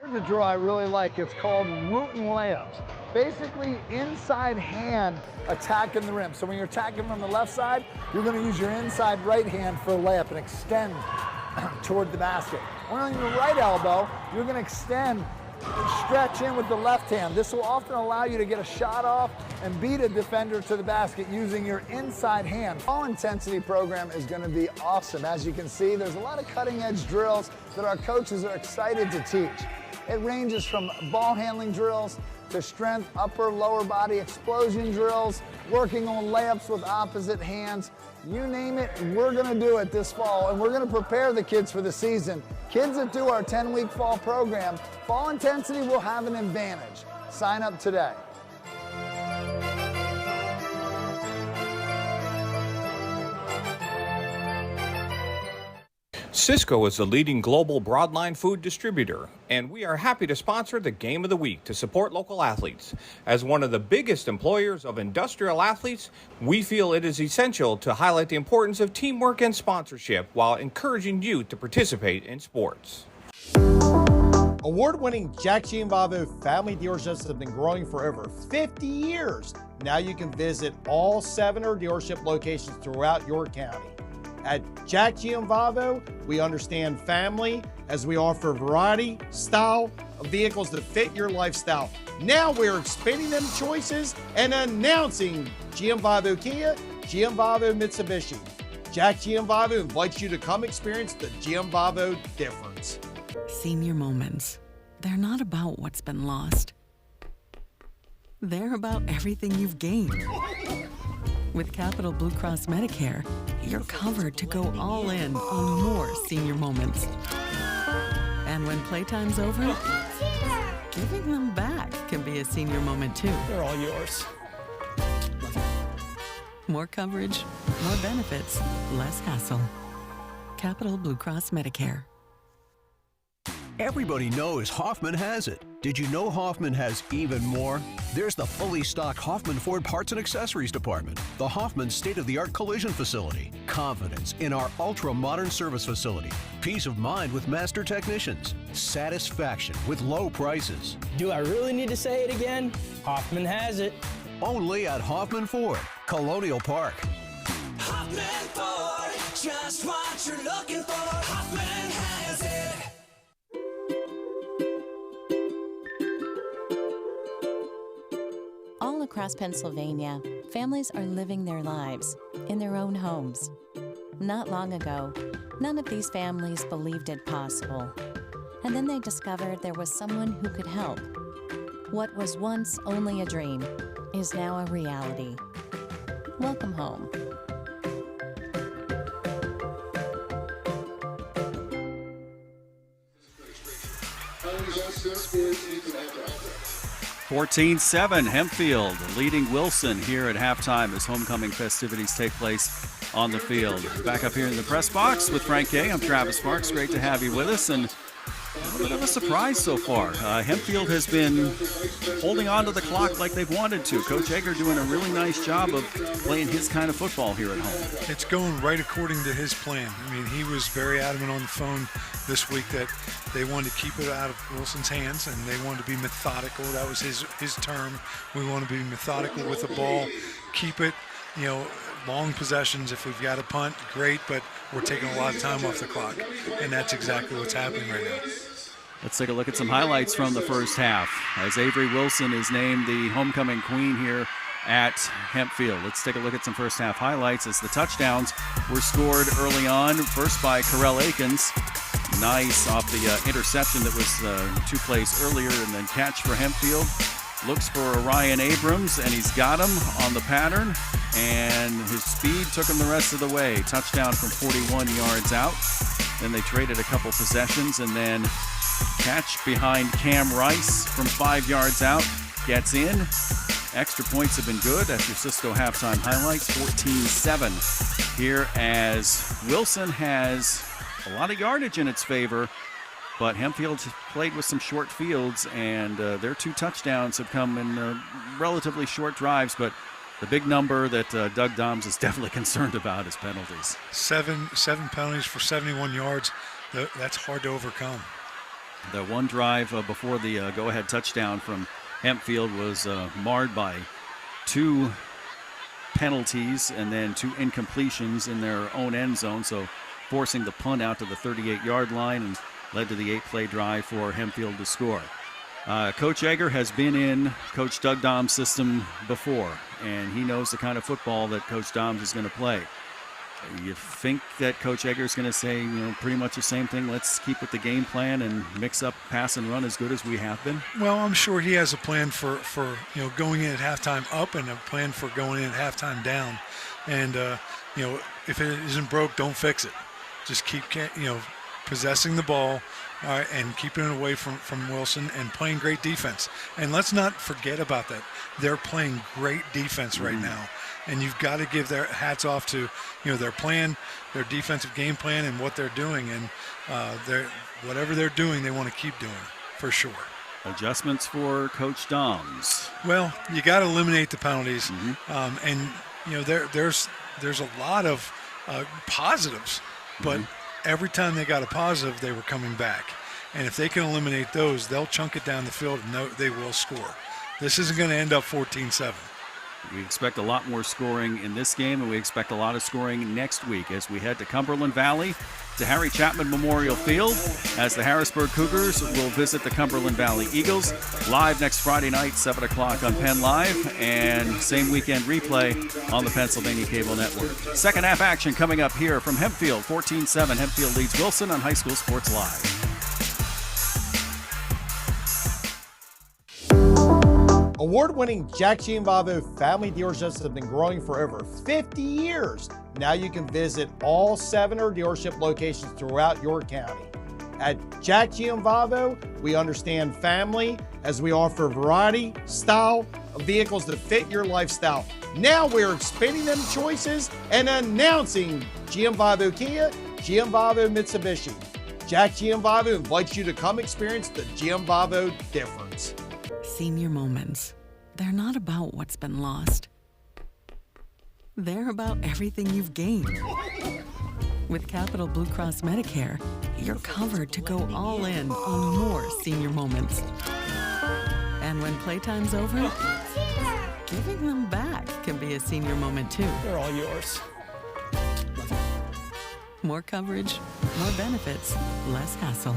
Speaker 16: Here's a drill I really like. It's called Wooten layups. Basically, inside hand attacking the rim. So when you're attacking from the left side, you're going to use your inside right hand for a layup and extend toward the basket. When on your right elbow, you're going to extend and stretch in with the left hand. This will often allow you to get a shot off and beat a defender to the basket using your inside hand. All intensity program is going to be awesome. As you can see, there's a lot of cutting edge drills that our coaches are excited to teach. It ranges from ball handling drills to strength, upper, lower body explosion drills, working on layups with opposite hands. You name it, we're going to do it this fall, and we're going to prepare the kids for the season. Kids that do our 10-week fall program, fall intensity will have an advantage. Sign up today.
Speaker 9: Cisco is the leading global broadline food distributor, and we are happy to sponsor the Game of the Week to support local athletes. As one of the biggest employers of industrial athletes, we feel it is essential to highlight the importance of teamwork and sponsorship while encouraging youth to participate in sports.
Speaker 3: Award-winning Jack Gianvavo family dealerships have been growing for over 50 years. Now you can visit all 7 dealership locations throughout your county. At Jack Gianvavo, we understand family as we offer variety, style of vehicles that fit your lifestyle. Now we're expanding them choices and announcing Gianvavo Kia, Gianvavo Mitsubishi. Jack Gianvavo invites you to come experience the Gianvavo difference.
Speaker 5: Senior moments. They're not about what's been lost. They're about everything you've gained. With Capital Blue Cross Medicare, you're covered to go all in on more senior moments. And when playtime's over, giving them back can be a senior moment too.
Speaker 6: They're all yours.
Speaker 5: More coverage, more benefits, less hassle. Capital Blue Cross Medicare.
Speaker 7: Everybody knows Hoffman has it. Did you know Hoffman has even more? There's the fully stocked Hoffman Ford Parts and Accessories Department, the Hoffman state-of-the-art collision facility, confidence in our ultra-modern service facility, peace of mind with master technicians, satisfaction with low prices.
Speaker 6: Do I really need to say it again? Hoffman has it.
Speaker 7: Only at Hoffman Ford, Colonial Park.
Speaker 8: Hoffman Ford, just what you're looking for. Hoffman has it.
Speaker 10: All across Pennsylvania, families are living their lives in their own homes. Not long ago, none of these families believed it possible. And then they discovered there was someone who could help. What was once only a dream is now a reality. Welcome home.
Speaker 11: (14-7), Hempfield leading Wilson here at halftime as homecoming festivities take place on the field. Back up here in the press box with Frank Kay. I'm Travis Marks. Great to have you with us. And a little bit of a surprise so far. Hempfield has been holding on to the clock like they've wanted to. Coach Egger doing a really nice job of playing his kind of football here at home.
Speaker 2: It's going right according to his plan. I mean, he was very adamant on the phone this week that they wanted to keep it out of Wilson's hands and they wanted to be methodical. That was his term. We want to be methodical with the ball, keep it, long possessions. If we've got a punt, great, but we're taking a lot of time off the clock, and that's exactly what's happening right now.
Speaker 11: Let's take a look at some highlights from the first half as Avery Wilson is named the homecoming queen here at Hempfield. Let's take a look at some first half highlights as the touchdowns were scored early on. First by Carell Akins. Nice off the interception that was two plays earlier, and then catch for Hempfield. Looks for Ryan Abrams, and he's got him on the pattern, and his speed took him the rest of the way. Touchdown from 41 yards out. Then they traded a couple possessions, and then catch behind Cam Rice from 5 yards out. Gets in. Extra points have been good. That's your Cisco halftime highlights. 14-7 here as Wilson has a lot of yardage in its favor, but Hempfield played with some short fields, and their two touchdowns have come in relatively short drives, but the big number that Doug Doms is definitely concerned about is penalties.
Speaker 2: Seven penalties for 71 yards. That's hard to overcome.
Speaker 11: The one drive before the go-ahead touchdown from Hempfield was marred by two penalties and then two incompletions in their own end zone, so forcing the punt out to the 38-yard line and led to the 8-play drive for Hempfield to score. Coach Egger has been in Coach Doug Doms' system before, and he knows the kind of football that Coach Doms is going to play. You think that Coach Egger is going to say, pretty much the same thing, let's keep with the game plan and mix up pass and run as good as we have been?
Speaker 2: Well, I'm sure he has a plan for going in at halftime up and a plan for going in at halftime down. And, if it isn't broke, don't fix it. Just keep, possessing the ball, and keeping it away from Wilson and playing great defense. And let's not forget about that. They're playing great defense right now. And you've got to give their hats off to, their plan, their defensive game plan, and what they're doing. And whatever they're doing, they want to keep doing, for sure.
Speaker 11: Adjustments for Coach Doms.
Speaker 2: Well, you got to eliminate the penalties. And, there's a lot of positives, but every time they got a positive, they were coming back. And if they can eliminate those, they'll chunk it down the field and they will score. This isn't going to end up 14-7.
Speaker 11: We expect a lot more scoring in this game, and we expect a lot of scoring next week as we head to Cumberland Valley to Harry Chapman Memorial Field as the Harrisburg Cougars will visit the Cumberland Valley Eagles. Live next Friday night, 7 o'clock on Penn Live, and same weekend replay on the Pennsylvania Cable Network. Second half action coming up here from Hempfield. 14-7. Hempfield leads Wilson on High School Sports Live.
Speaker 3: Award-winning Jack Gianvavo family dealerships have been growing for over 50 years. Now you can visit all 7 dealership locations throughout your county. At Jack Gianvavo, we understand family as we offer variety, style of vehicles that fit your lifestyle. Now we're expanding them choices and announcing Gianvavo Kia, Gianvavo Mitsubishi. Jack Gianvavo invites you to come experience the Gianvavo difference.
Speaker 5: Senior moments. They're not about what's been lost. They're about everything you've gained. With Capital Blue Cross Medicare, you're covered to go all in on more senior moments. And when playtime's over, giving them back can be a senior moment too.
Speaker 6: They're all yours.
Speaker 5: More coverage, more benefits, less hassle.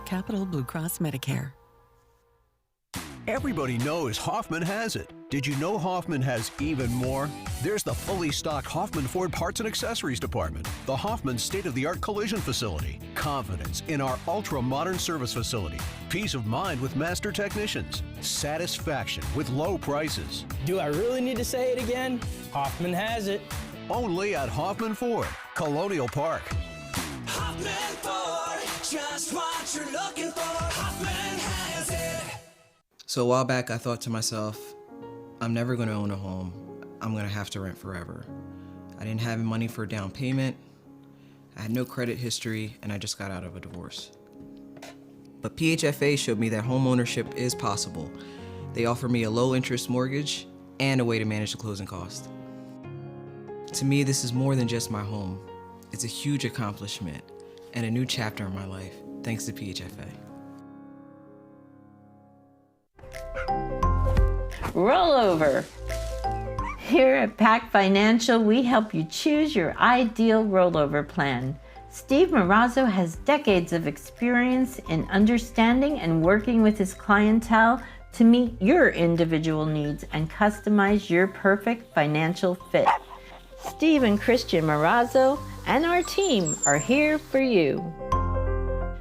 Speaker 5: Capital Blue Cross Medicare.
Speaker 7: Everybody knows Hoffman has it. Did you know Hoffman has even more? There's the fully stocked Hoffman Ford Parts and Accessories Department, the Hoffman state-of-the-art collision facility, confidence in our ultra-modern service facility, peace of mind with master technicians, satisfaction with low prices.
Speaker 6: Do I really need to say it again? Hoffman has it.
Speaker 7: Only at Hoffman Ford, Colonial Park.
Speaker 8: Hoffman Ford, just what you're looking for. Hoffman has it.
Speaker 4: So a while back, I thought to myself, I'm never going to own a home. I'm going to have to rent forever. I didn't have money for a down payment. I had no credit history, and I just got out of a divorce. But PHFA showed me that home ownership is possible. They offer me a low-interest mortgage and a way to manage the closing cost. To me, this is more than just my home. It's a huge accomplishment and a new chapter in my life, thanks to PHFA.
Speaker 12: Rollover. Here at Pac Financial, we help you choose your ideal rollover plan. Steve Marazzo has decades of experience in understanding and working with his clientele to meet your individual needs and customize your perfect financial fit. Steve and Christian Marazzo and our team are here for you.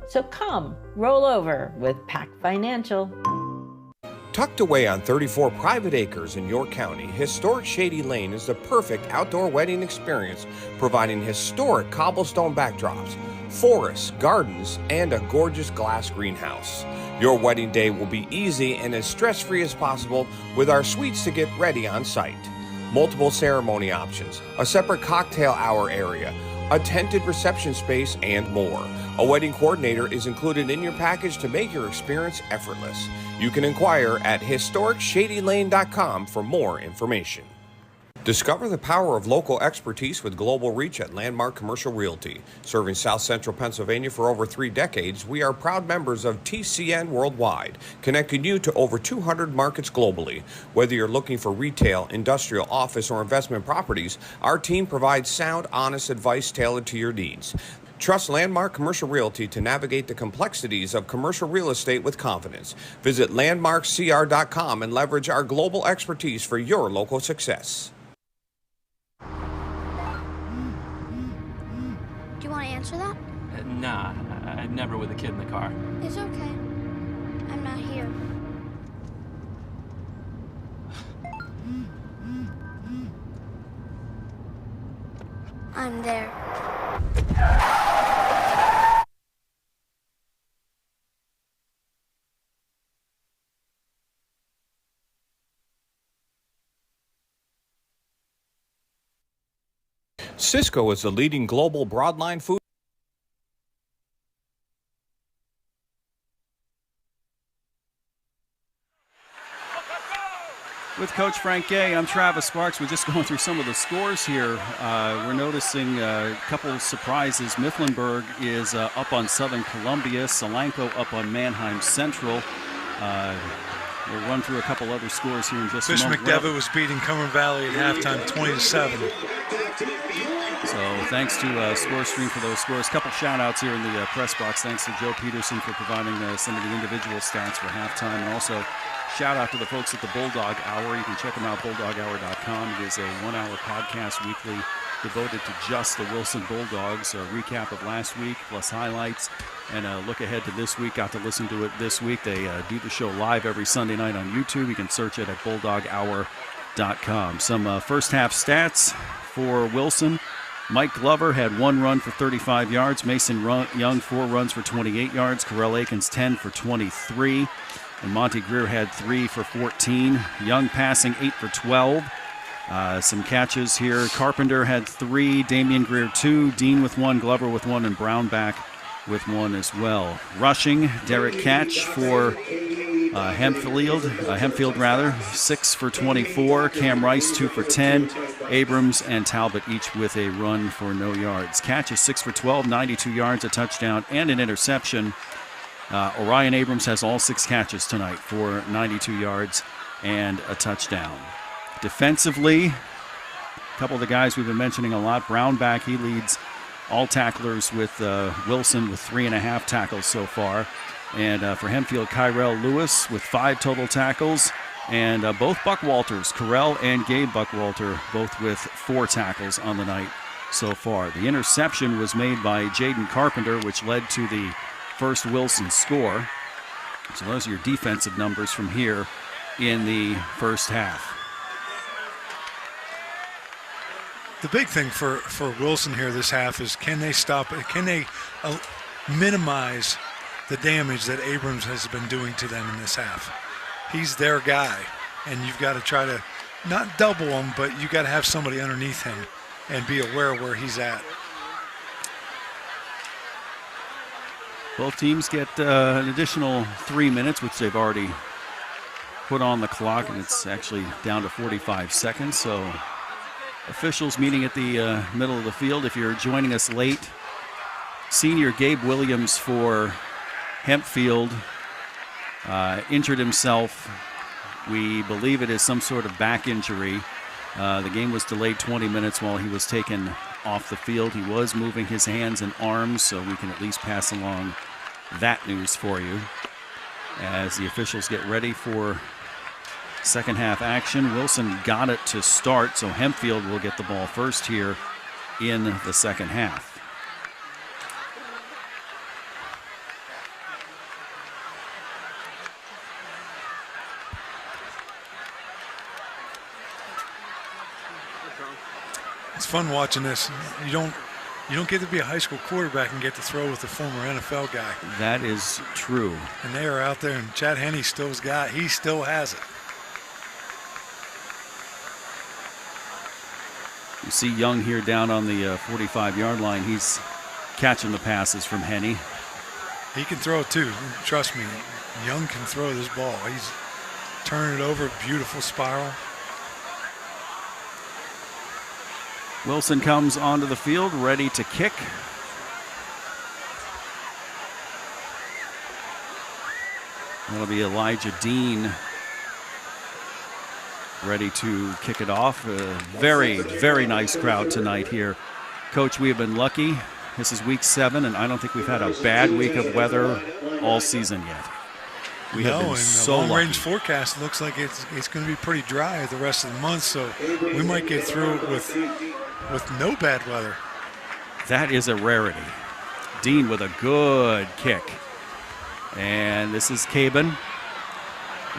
Speaker 12: So come, roll over with Pac Financial.
Speaker 9: Tucked away on 34 private acres in York County, historic Shady Lane is the perfect outdoor wedding experience, providing historic cobblestone backdrops, forests, gardens, and a gorgeous glass greenhouse. Your wedding day will be easy and as stress-free as possible with our suites to get ready on site. Multiple ceremony options, a separate cocktail hour area, a tented reception space, and more. A wedding coordinator is included in your package to make your experience effortless. You can inquire at historicsshadylane.com for more information. Discover the power of local expertise with global reach at Landmark Commercial Realty. Serving South Central Pennsylvania for over 3 decades, we are proud members of TCN Worldwide, connecting you to over 200 markets globally. Whether you're looking for retail, industrial, office, or investment properties, our team provides sound, honest advice tailored to your needs. Trust Landmark Commercial Realty to navigate the complexities of commercial real estate with confidence. Visit landmarkcr.com and leverage our global expertise for your local success.
Speaker 13: Do you want to answer that?
Speaker 14: Nah, I'd never with a kid in the car.
Speaker 13: It's okay. I'm not here. I'm there.
Speaker 9: Cisco is the leading global broadline food.
Speaker 11: With Coach Frank Gay, I'm Travis Sparks. We're just going through some of the scores here. We're noticing a couple of surprises. Mifflinburg is up on Southern Columbia. Solanco up on Mannheim Central. We'll run through a couple other scores here in just a moment.
Speaker 2: McDevitt was beating Cumberland Valley at halftime 20-7.
Speaker 11: So thanks to ScoreStream for those scores. A couple shout-outs here in the press box. Thanks to Joe Peterson for providing some of the individual stats for halftime. And also shout-out to the folks at the Bulldog Hour. You can check them out, bulldoghour.com. It is a 1-hour podcast weekly devoted to just the Wilson Bulldogs. A recap of last week plus highlights and a look ahead to this week. Got to listen to it this week. They do the show live every Sunday night on YouTube. You can search it at bulldoghour.com. Some first half stats for Wilson. Mike Glover had 1 run for 35 yards. Mason Young, 4 runs for 28 yards. Corell Akins, 10 for 23. And Monty Greer had 3 for 14. Young passing 8 for 12. Some catches here. Carpenter had 3. Damian Greer 2. Dean with 1. Glover with 1. And Brownback with 1 as well. Rushing, Derek Catch for Hempfield, 6 for 24. Cam Rice, 2 for 10. Abrams and Talbot each with a run for no yards. Catch is 6 for 12, 92 yards, a touchdown, and an interception. Orion Abrams has all 6 catches tonight for 92 yards and a touchdown. Defensively, a couple of the guys we've been mentioning a lot. Brownback, he leads all tacklers with Wilson with 3.5 tackles so far. And for Hempfield, Kyrell Lewis with 5 total tackles. And both Buckwalters, Corell and Gabe Buckwalter, both with 4 tackles on the night so far. The interception was made by Jaden Carpenter, which led to the first Wilson score. So those are your defensive numbers from here in the first half.
Speaker 2: The big thing for Wilson here this half is can they minimize the damage that Abrams has been doing to them in this half. He's their guy, and you've got to try to not double him, but you got to have somebody underneath him and be aware of where he's at.
Speaker 11: Both teams get an additional 3 minutes, which they've already put on the clock, and it's actually down to 45 seconds. So officials meeting at the middle of the field. If you're joining us late, senior Gabe Williams for Hempfield injured himself. We believe it is some sort of back injury. The game was delayed 20 minutes while he was taken off the field. He was moving his hands and arms, so we can at least pass along that news for you as the officials get ready for second half action. Wilson got it to start, so Hempfield will get the ball first here in the second half.
Speaker 2: It's fun watching this. You don't get to be a high school quarterback and get to throw with a former NFL guy.
Speaker 11: That is true.
Speaker 2: And they are out there, and Chad Henne still's got. He still has it.
Speaker 11: You see Young here down on the 45-yard line. He's catching the passes from Henne.
Speaker 2: He can throw it too. Trust me, Young can throw this ball. He's turning it over, beautiful spiral.
Speaker 11: Wilson comes onto the field, ready to kick. That'll be Elijah Dean ready to kick it off. A very, very nice crowd tonight here. Coach, we have been lucky. This is week 7, and I don't think we've had a bad week of weather all season yet. We have been so lucky.
Speaker 2: The long-range forecast looks like it's going to be pretty dry the rest of the month, so we might get through it with no bad weather.
Speaker 11: That is a rarity. Dean with a good kick. And this is Cabin,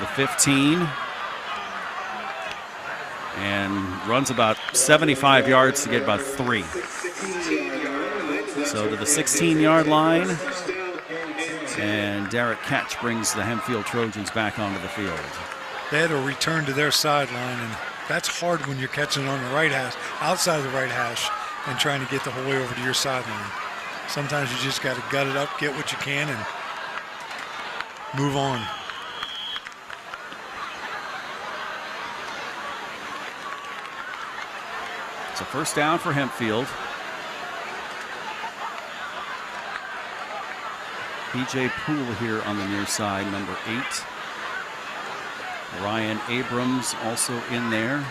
Speaker 11: the 15. And runs about 75 yards to get about 3. So to the 16-yard line. And Derek Catch brings the Hempfield Trojans back onto the field.
Speaker 2: They had to return to their sideline, and that's hard when you're catching on the right hash, outside the right hash, and trying to get the whole way over to your sideline. Sometimes you just got to gut it up, get what you can, and move on.
Speaker 11: It's a first down for Hempfield. PJ Poole here on the near side, number 8. Ryan Abrams also in there.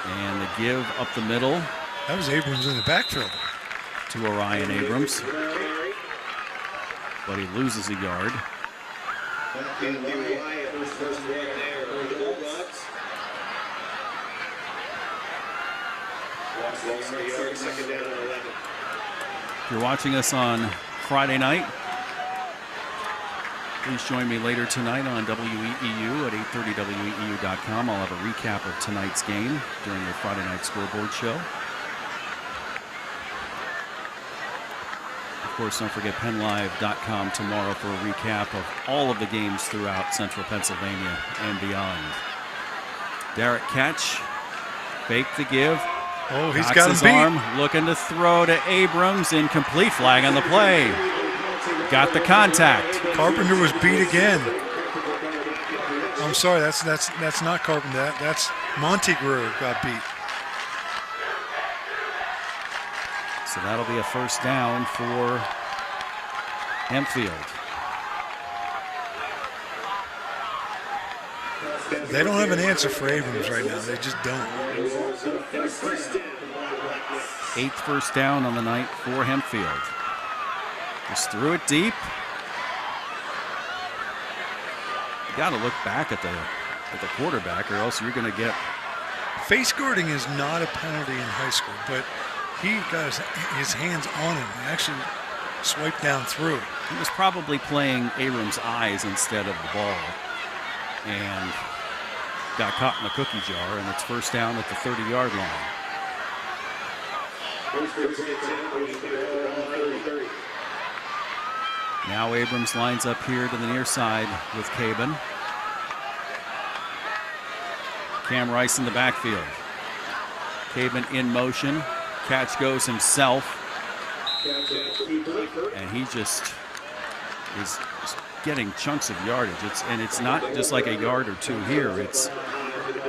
Speaker 11: And the give up the middle.
Speaker 2: That was Abrams in the backfield.
Speaker 11: To Orion Abrams. But he loses a yard.
Speaker 15: Second down and 11.
Speaker 11: If you're watching us on Friday night, please join me later tonight on WEEU at 8:30 WEEU.com. I'll have a recap of tonight's game during the Friday night scoreboard show. Of course, don't forget PennLive.com tomorrow for a recap of all of the games throughout Central Pennsylvania and beyond. Derek catch, fake the give.
Speaker 2: Oh, he's
Speaker 11: Cocks
Speaker 2: got him
Speaker 11: his
Speaker 2: beat.
Speaker 11: arm, looking to throw to Abrams. Incomplete, flag on the play. Got the contact.
Speaker 2: Carpenter was beat again. I'm sorry, that's not Carpenter. That's Montegrew got beat.
Speaker 11: So that'll be a first down for Hempfield.
Speaker 2: They don't have an answer for Abrams right now. They just don't.
Speaker 11: 8th first down on the night for Hempfield. Just threw it deep. You got to look back at the quarterback, or else you're going to get.
Speaker 2: Face guarding is not a penalty in high school, but he got his hands on him and actually swiped down through.
Speaker 11: He was probably playing Abrams' eyes instead of the ball, and got caught in the cookie jar, and it's first down at the 30-yard line. Now Abrams lines up here to the near side with Cabin. Cam Rice in the backfield. Cabin in motion. Catch goes himself. And he just is getting chunks of yardage. It's not just like a yard or two here.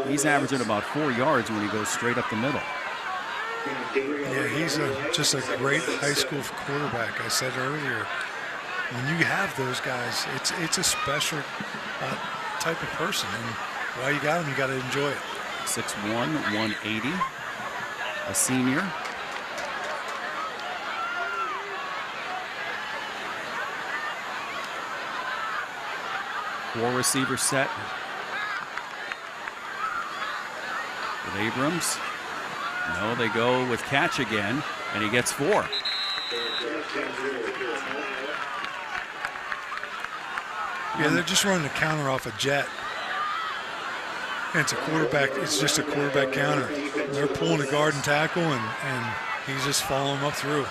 Speaker 11: He's averaging about 4 yards when he goes straight up the middle.
Speaker 2: Yeah, he's just a great high school quarterback. I said earlier, when you have those guys, it's a special type of person. And while you got him, you got to enjoy it.
Speaker 11: 6'1", 180, a senior. Four receiver set with Abrams. No, they go with Catch again, and he gets 4.
Speaker 2: Yeah, they're just running a counter off a jet. And it's a quarterback. It's just a quarterback counter. They're pulling a guard and tackle, and he's just following them up through.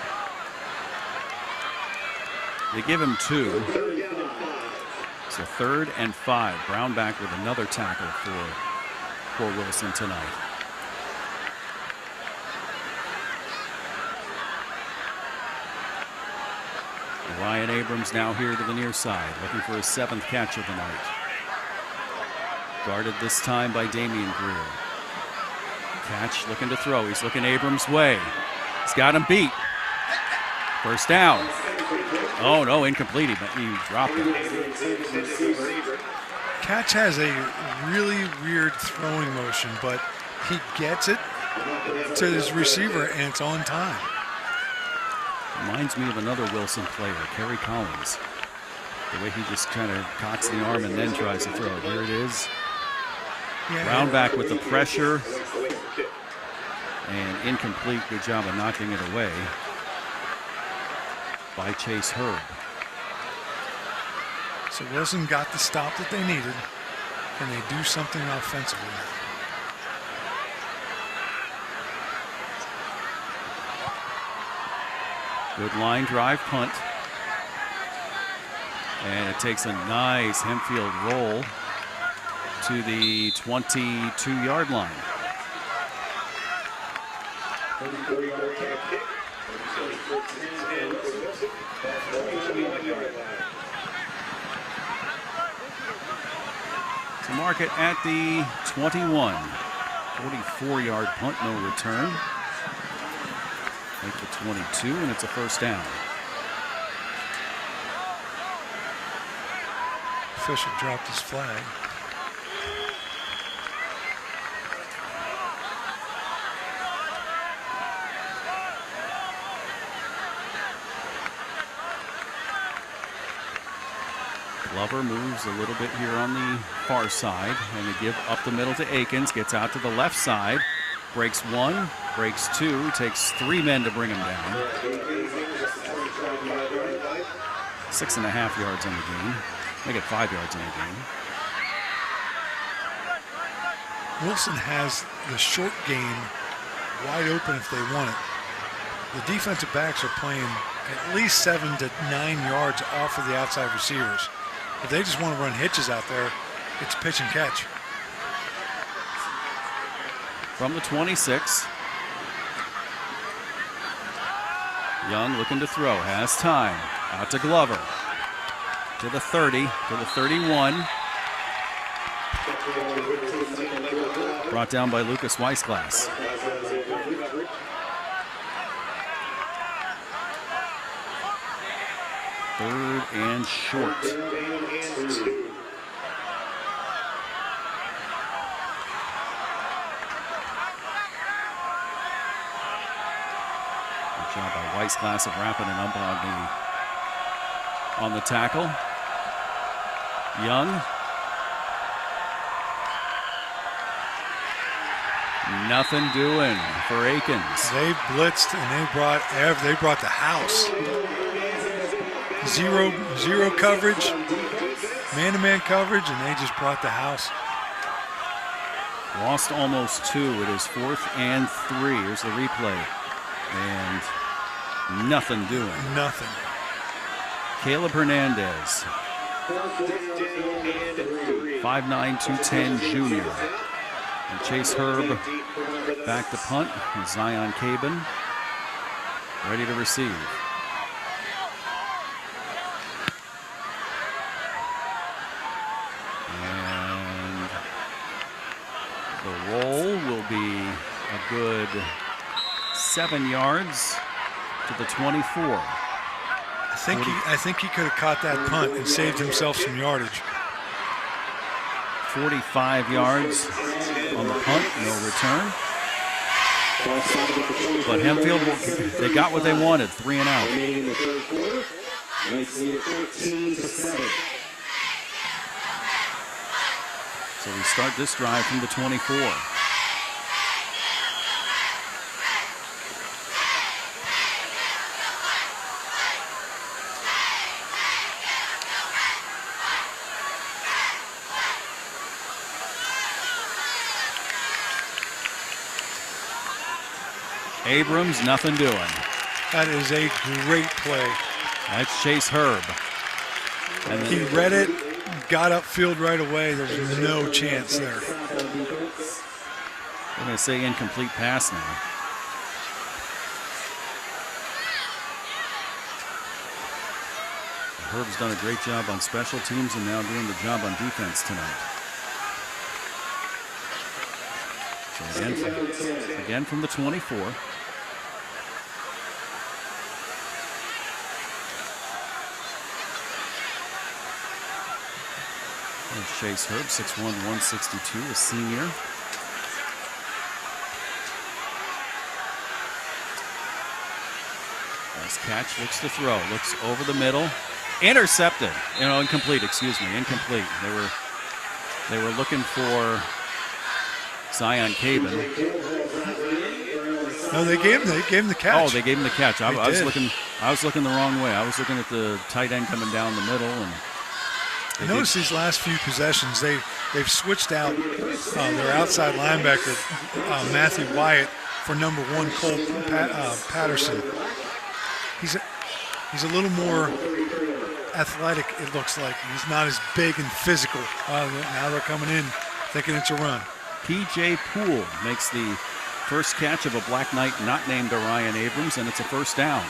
Speaker 11: They give him 2. So 3rd and 5. Brown back with another tackle for Wilson tonight. Ryan Abrams now here to the near side, looking for his 7th catch of the night. Guarded this time by Damian Greer. Catch looking to throw. He's looking Abrams' way. He's got him beat. First down. Oh, no, incomplete. He dropped it.
Speaker 2: Catch has a really weird throwing motion, but he gets it to his receiver, and it's on time.
Speaker 11: Reminds me of another Wilson player, Kerry Collins. The way he just kind of cocks the arm and then tries to throw. Here it is.
Speaker 2: Yeah.
Speaker 11: Brown back with the pressure. And incomplete. Good job of knocking it away by Chase Herb.
Speaker 2: So Wilson got the stop that they needed, and they do something offensively.
Speaker 11: Good line drive punt. And it takes a nice Hempfield roll to the 22-yard line. To mark it at the 21. 44-yard punt, no return. Make the 22, and it's a first down.
Speaker 2: Fisher dropped his flag.
Speaker 11: Glover moves a little bit here on the far side, and they give up the middle to Akins. Gets out to the left side, breaks one, Breaks 2, takes 3 men to bring him down. 6.5 yards on the game. Make it 5 yards on the game.
Speaker 2: Wilson has the short game wide open if they want it. The defensive backs are playing at least 7 to 9 yards off of the outside receivers. If they just want to run hitches out there, it's pitch and catch.
Speaker 11: From the 26. Young looking to throw, has time. Out to Glover. To the 30, to the 31. Brought down by Lucas Weissglass. Third and short. Good job by Weissglass of wrapping it up on the tackle. Young. Nothing doing for Akins.
Speaker 2: They blitzed and they brought the house. Zero coverage, man-to-man coverage, and they just brought the house.
Speaker 11: Lost almost 2. It is 4th and 3. Here's the replay. And nothing doing.
Speaker 2: Nothing.
Speaker 11: Caleb Hernandez. 5'9", 210 junior. And Chase Herb back to punt. And Zion Cabin ready to receive. And the roll will be a good 7 yards to the 24.
Speaker 2: I think he could have caught that punt and saved himself some yardage.
Speaker 11: 45 yards on the punt, no return. But Hempfield, they got what they wanted, 3 and out. So we start this drive from the 24. Abrams, nothing doing.
Speaker 2: That is a great play.
Speaker 11: That's Chase Herb.
Speaker 2: And he read it, got upfield right away. There was no chance there.
Speaker 11: I'm going to say incomplete pass now. Herb's done a great job on special teams and now doing the job on defense tonight. So again from the 24. There's Chase Herb, 6'1", 162, a senior. Nice catch, looks to throw, looks over the middle. Intercepted, incomplete, excuse me, incomplete. They were looking for Zion Cabin.
Speaker 2: No, they gave him the catch.
Speaker 11: Oh, they gave him the catch. I was looking the wrong way. I was looking at the tight end coming down the middle, and
Speaker 2: notice these last few possessions, they've switched out their outside linebacker, Matthew Wyatt, for number 1, Cole Patterson. He's a little more athletic, it looks like. He's not as big and physical. Now they're coming in thinking it's a run.
Speaker 11: P.J. Poole makes the first catch of a Black Knight not named Orion Abrams, and it's a first down.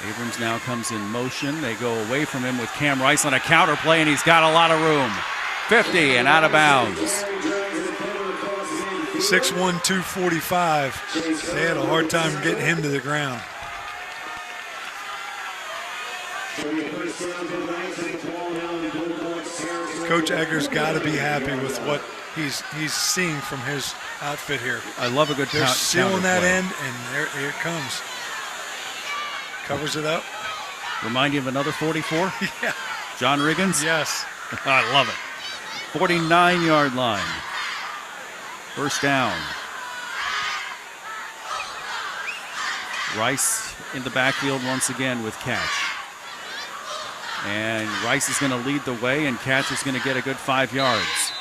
Speaker 11: Abrams now comes in motion. They go away from him with Cam Rice on a counter play, and he's got a lot of room. 50 and out of bounds.
Speaker 2: 6'1", 245. They had a hard time getting him to the ground. Coach Egger's got to be happy with what he's seeing from his outfit here.
Speaker 11: I love a good
Speaker 2: They're sealing that
Speaker 11: play.
Speaker 2: end, and here it comes. Covers it up.
Speaker 11: Remind you of another 44?
Speaker 2: Yeah.
Speaker 11: John Riggins?
Speaker 2: Yes.
Speaker 11: I love it. 49-yard line. First down. Rice in the backfield once again with Catch. And Rice is going to lead the way, and Catch is going to get a good 5 yards.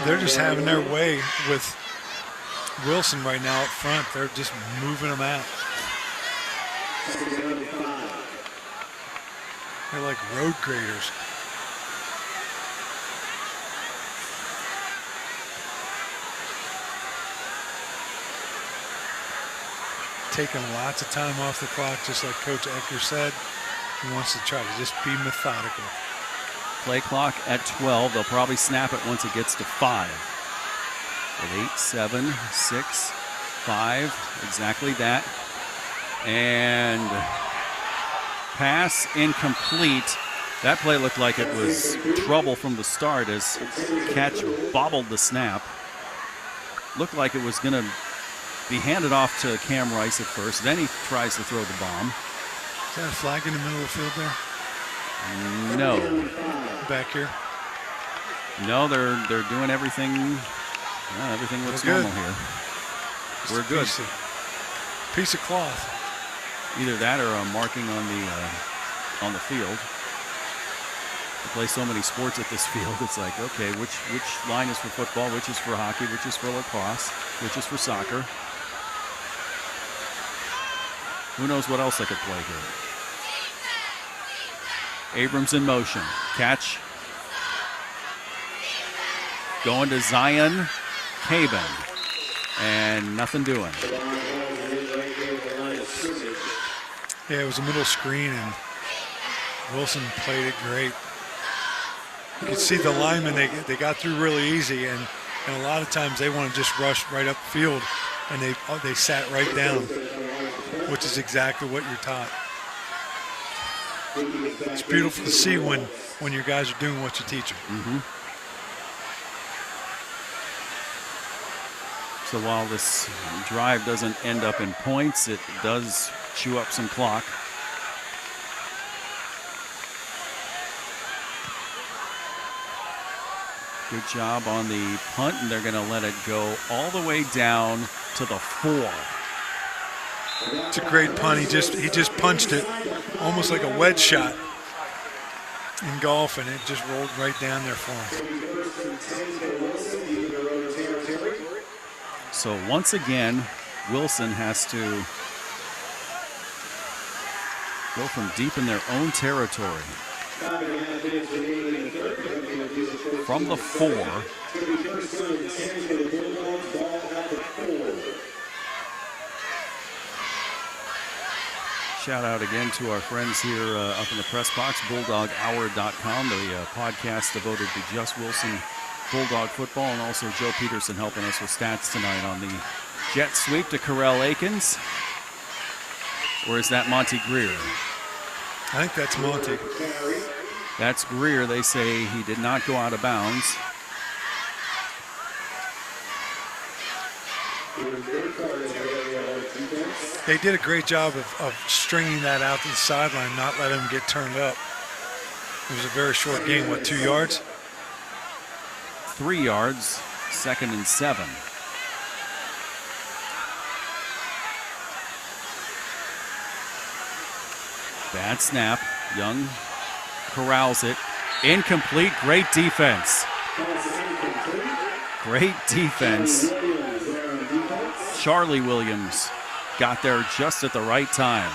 Speaker 2: They're just having their way with Wilson right now up front. They're just moving them out. They're like road graders. Taking lots of time off the clock, just like Coach Edgar said. He wants to try to just be methodical.
Speaker 11: Play clock at 12. They'll probably snap it once it gets to 5. At 8, 7, 6, 5. Exactly that. And pass incomplete. That play looked like it was trouble from the start as Catch bobbled the snap. Looked like it was going to be handed off to Cam Rice at first. Then he tries to throw the bomb.
Speaker 2: Is that a flag in the middle of the field there?
Speaker 11: No.
Speaker 2: Back here?
Speaker 11: No, they're doing everything. Everything looks normal here. We're good.
Speaker 2: Piece of cloth.
Speaker 11: Either that or a marking on the field. We play so many sports at this field. It's like, okay, which line is for football, which is for hockey, which is for lacrosse, which is for soccer. Who knows what else I could play here. Abrams in motion. Catch. Going to Zion Caban. And nothing doing.
Speaker 2: Yeah, it was a middle screen, and Wilson played it great. You could see the linemen, they got through really easy, and a lot of times they want to just rush right up the field, and they sat right down, which is exactly what you're taught. It's beautiful to see when your guys are doing what you teach them.
Speaker 11: Mm-hmm. So while this drive doesn't end up in points, it does chew up some clock. Good job on the punt, and they're going to let it go all the way down to the 4.
Speaker 2: It's a great punt. He just punched it almost like a wedge shot in golf, and it just rolled right down there for him.
Speaker 11: So once again, Wilson has to go from deep in their own territory. From the 4. Shout out again to our friends here up in the press box, BulldogHour.com, the podcast devoted to just Wilson Bulldog football, and also Joe Peterson helping us with stats tonight on the jet sweep to Corral Akins. Or is that Monty Greer?
Speaker 2: I think that's Monty.
Speaker 11: That's Greer. They say he did not go out of bounds.
Speaker 2: They did a great job of stringing that out to the sideline, not letting him get turned up. It was a very short game, 2 yards?
Speaker 11: 3 yards, 2nd and 7. Bad snap. Young corrals it. Incomplete. Great defense. Great defense. Charlie Williams got there just at the right time.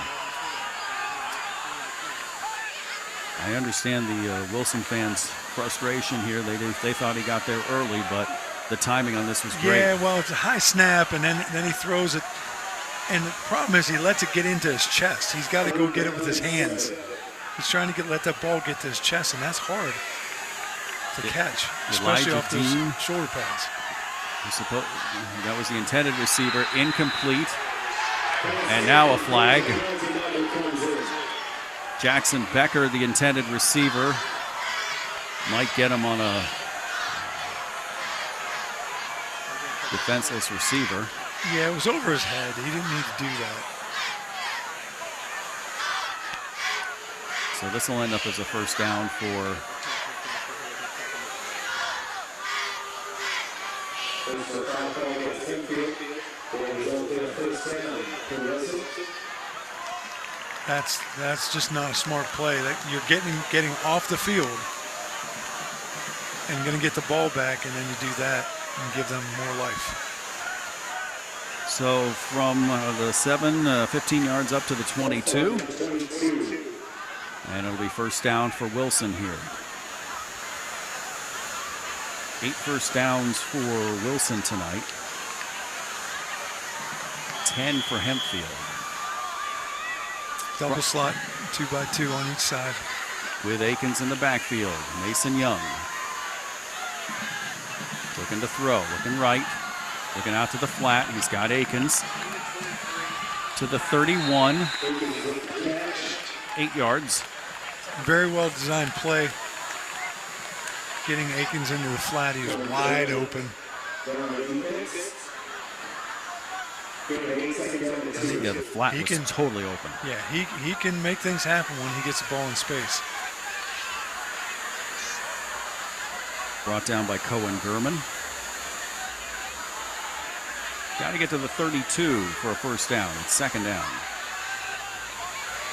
Speaker 11: I understand the Wilson fans' frustration here. They thought he got there early, but the timing on this was great.
Speaker 2: Yeah, well, it's a high snap, and then he throws it. And the problem is he lets it get into his chest. He's got to go get it with his hands. He's trying to let that ball get to his chest, and that's hard to catch, especially off those shoulder pads.
Speaker 11: That was the intended receiver, incomplete. And now a flag. Jackson Becker, the intended receiver, might get him on a defenseless receiver.
Speaker 2: Yeah, it was over his head. He didn't need to do that.
Speaker 11: So this will end up as a first down for
Speaker 2: That's just not a smart play. That you're getting off the field and going to get the ball back, and then you do that and give them more life.
Speaker 11: So from the 15 yards up to the 22. And it'll be first down for Wilson here. 8 first downs for Wilson tonight. 10 for Hempfield.
Speaker 2: Double slot, 2x2 on each side.
Speaker 11: With Akins in the backfield. Mason Young. Looking to throw, looking right. Looking out to the flat. He's got Akins to the 31. 8 yards.
Speaker 2: Very well designed play. Getting Akins into the flat. He was wide open.
Speaker 11: Yeah, the flat was totally open.
Speaker 2: Yeah, he can make things happen when he gets the ball in space.
Speaker 11: Brought down by Cohen Gurman. Got to get to the 32 for a first down. It's second down.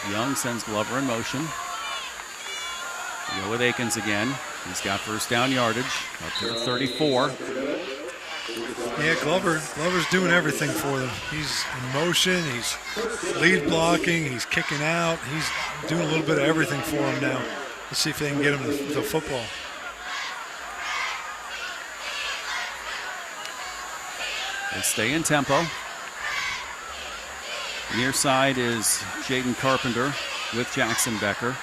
Speaker 11: Young sends Glover in motion. Go with Akins again. He's got first down yardage up to the 34.
Speaker 2: Yeah, Glover's doing everything for them. He's in motion. He's lead blocking. He's kicking out. He's doing a little bit of everything for them now. Let's see if they can get him the football.
Speaker 11: They stay in tempo. Near side is Jaden Carpenter with Jackson Becker.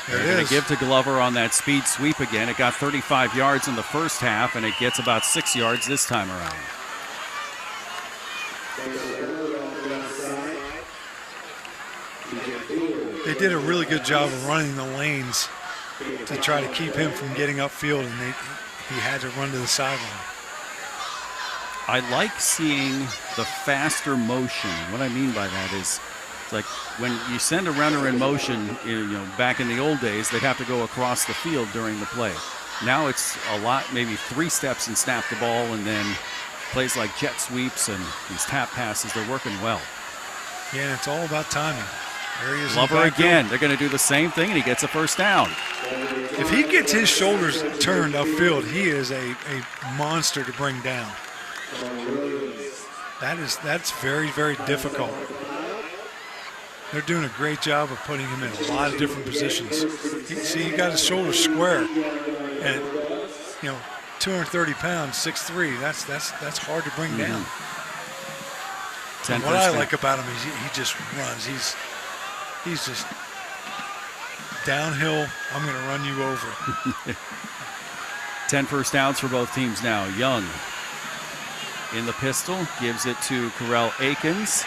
Speaker 11: They're going to give to Glover on that speed sweep again. It got 35 yards in the first half, and it gets about 6 yards this time around.
Speaker 2: They did a really good job of running the lanes to try to keep him from getting upfield, and he had to run to the sideline.
Speaker 11: I like seeing the faster motion. What I mean by that is, it's like when you send a runner in motion, back in the old days, they'd have to go across the field during the play. Now it's a lot, maybe 3 steps and snap the ball, and then plays like jet sweeps and these tap passes, they're working well.
Speaker 2: Yeah, and it's all about timing.
Speaker 11: Glover again, they're going to do the same thing, and he gets a first down.
Speaker 2: If he gets his shoulders turned upfield, he is a monster to bring down. That's very, very difficult. They're doing a great job of putting him in a lot of different positions. He got his shoulders square, and 230 pounds, 6'3". That's hard to bring down. And what I like about him is he just runs. He's just downhill. I'm going to run you over.
Speaker 11: 10 first downs for both teams now. Young in the pistol, gives it to Carell Akins.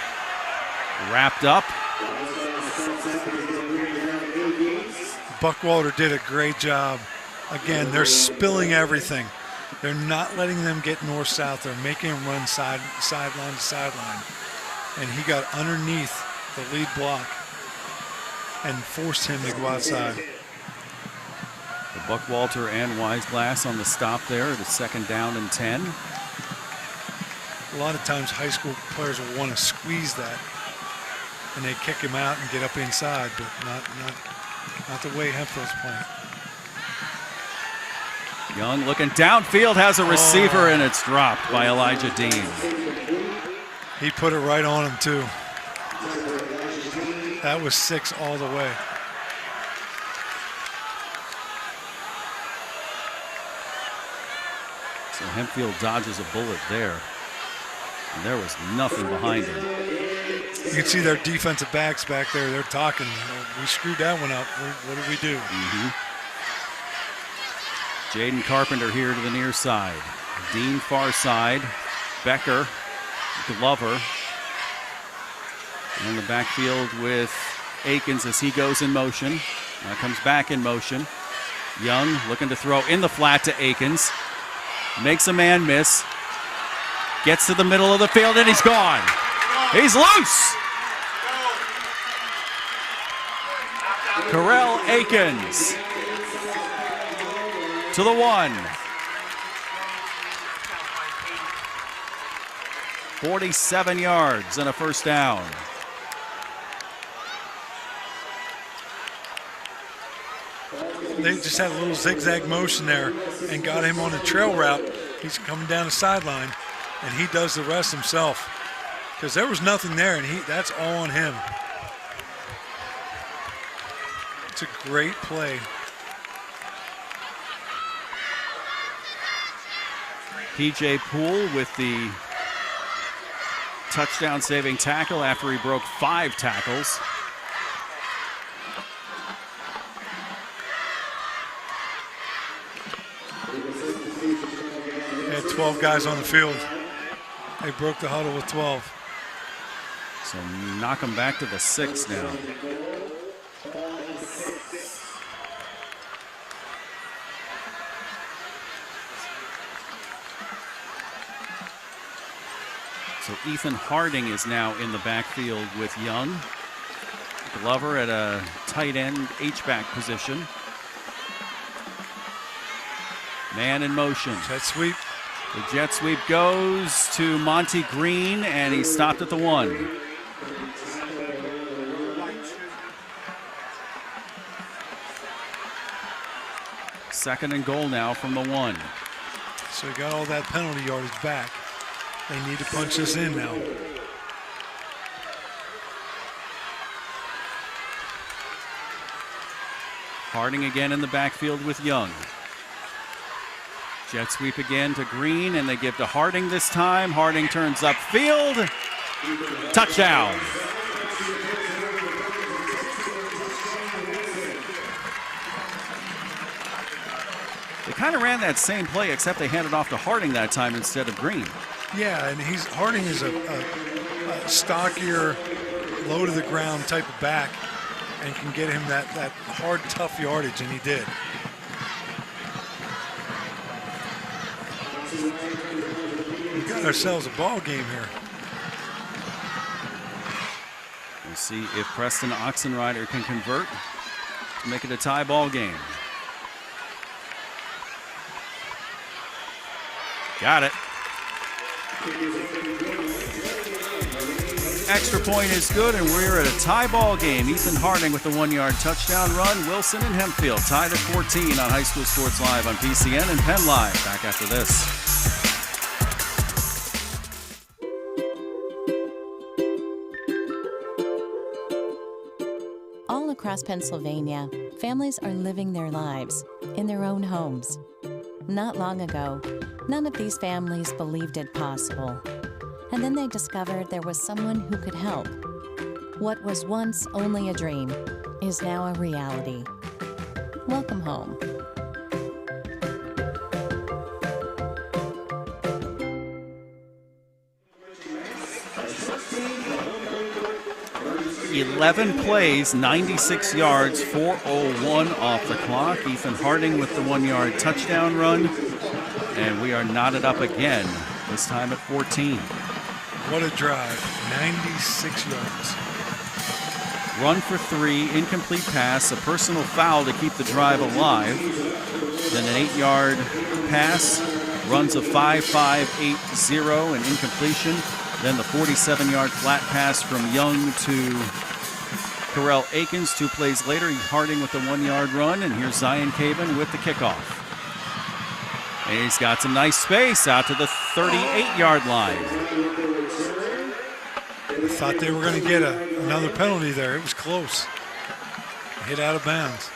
Speaker 11: Wrapped up.
Speaker 2: Buckwalter did a great job. Again, they're spilling everything. They're not letting them get north-south. They're making them run sideline to sideline. And he got underneath the lead block and forced him to go outside.
Speaker 11: The Buckwalter and Weisglass on the stop there. The second down and 10.
Speaker 2: A lot of times high school players will want to squeeze that, and they kick him out and get up inside, but not the way Hempfield's playing.
Speaker 11: Young looking downfield, has a receiver, and it's dropped by Elijah Dean.
Speaker 2: He put it right on him, too. That was 6 all the way.
Speaker 11: So Hempfield dodges a bullet there. And there was nothing behind him.
Speaker 2: You can see their defensive backs back there. They're talking. We screwed that one up. What did we do?
Speaker 11: Jaden Carpenter here to the near side. Dean far side. Becker, Glover. In the backfield with Akins as he goes in motion. Now comes back in motion. Young looking to throw in the flat to Akins. Makes a man miss. Gets to the middle of the field, and he's gone. He's loose. Carell Akins to the 1. 47 yards and a first down.
Speaker 2: They just had a little zigzag motion there and got him on the trail route. He's coming down the sideline, and he does the rest himself because there was nothing there, and that's all on him. It's a great play.
Speaker 11: PJ Poole with the touchdown-saving tackle after he broke 5 tackles.
Speaker 2: They had 12 guys on the field. They broke the huddle with 12.
Speaker 11: So knock them back to the 6 now. So Ethan Harding is now in the backfield with Young. Glover at a tight end H-back position. Man in motion.
Speaker 2: Jet sweep.
Speaker 11: The jet sweep goes to Monty Green, and he stopped at the 1. Second and goal now from the 1.
Speaker 2: So he got all that penalty yardage back. They need to punch this in now.
Speaker 11: Harding again in the backfield with Young. Jet sweep again to Green, and they give to Harding this time. Harding turns upfield. Touchdown. They kind of ran that same play, except they handed off to Harding that time instead of Green.
Speaker 2: Yeah, and Harding is a stockier, low to the ground type of back, and can get him that hard, tough yardage, and he did. We got ourselves a ball game here.
Speaker 11: We'll see if Preston Oxenrider can convert to make it a tie ball game. Got it. Extra point is good, and we're at a tie ball game. Ethan Harding with the 1-yard touchdown run. Wilson and Hempfield tied at 14 on High School Sports Live on PCN and PennLive. Back after this.
Speaker 10: All across Pennsylvania, families are living their lives in their own homes. Not long ago, none of these families believed it possible. And then they discovered there was someone who could help. What was once only a dream is now a reality. Welcome home.
Speaker 11: "11 plays, 96 yards, 4:01 off the clock." Ethan Harding with the 1-yard touchdown run. And we are knotted up again, this time at 14.
Speaker 2: What a drive, 96 yards.
Speaker 11: Run for 3, incomplete pass, a personal foul to keep the drive alive. Then an 8-yard pass, runs a 5.580, an incompletion. Then the 47-yard flat pass from Young to Carell Akins. 2 plays later, Harding with the 1-yard run, and here's Zion Caven with the kickoff. And he's got some nice space out to the 38-yard line.
Speaker 2: I thought they were going to get another penalty there. It was close. Hit out of bounds.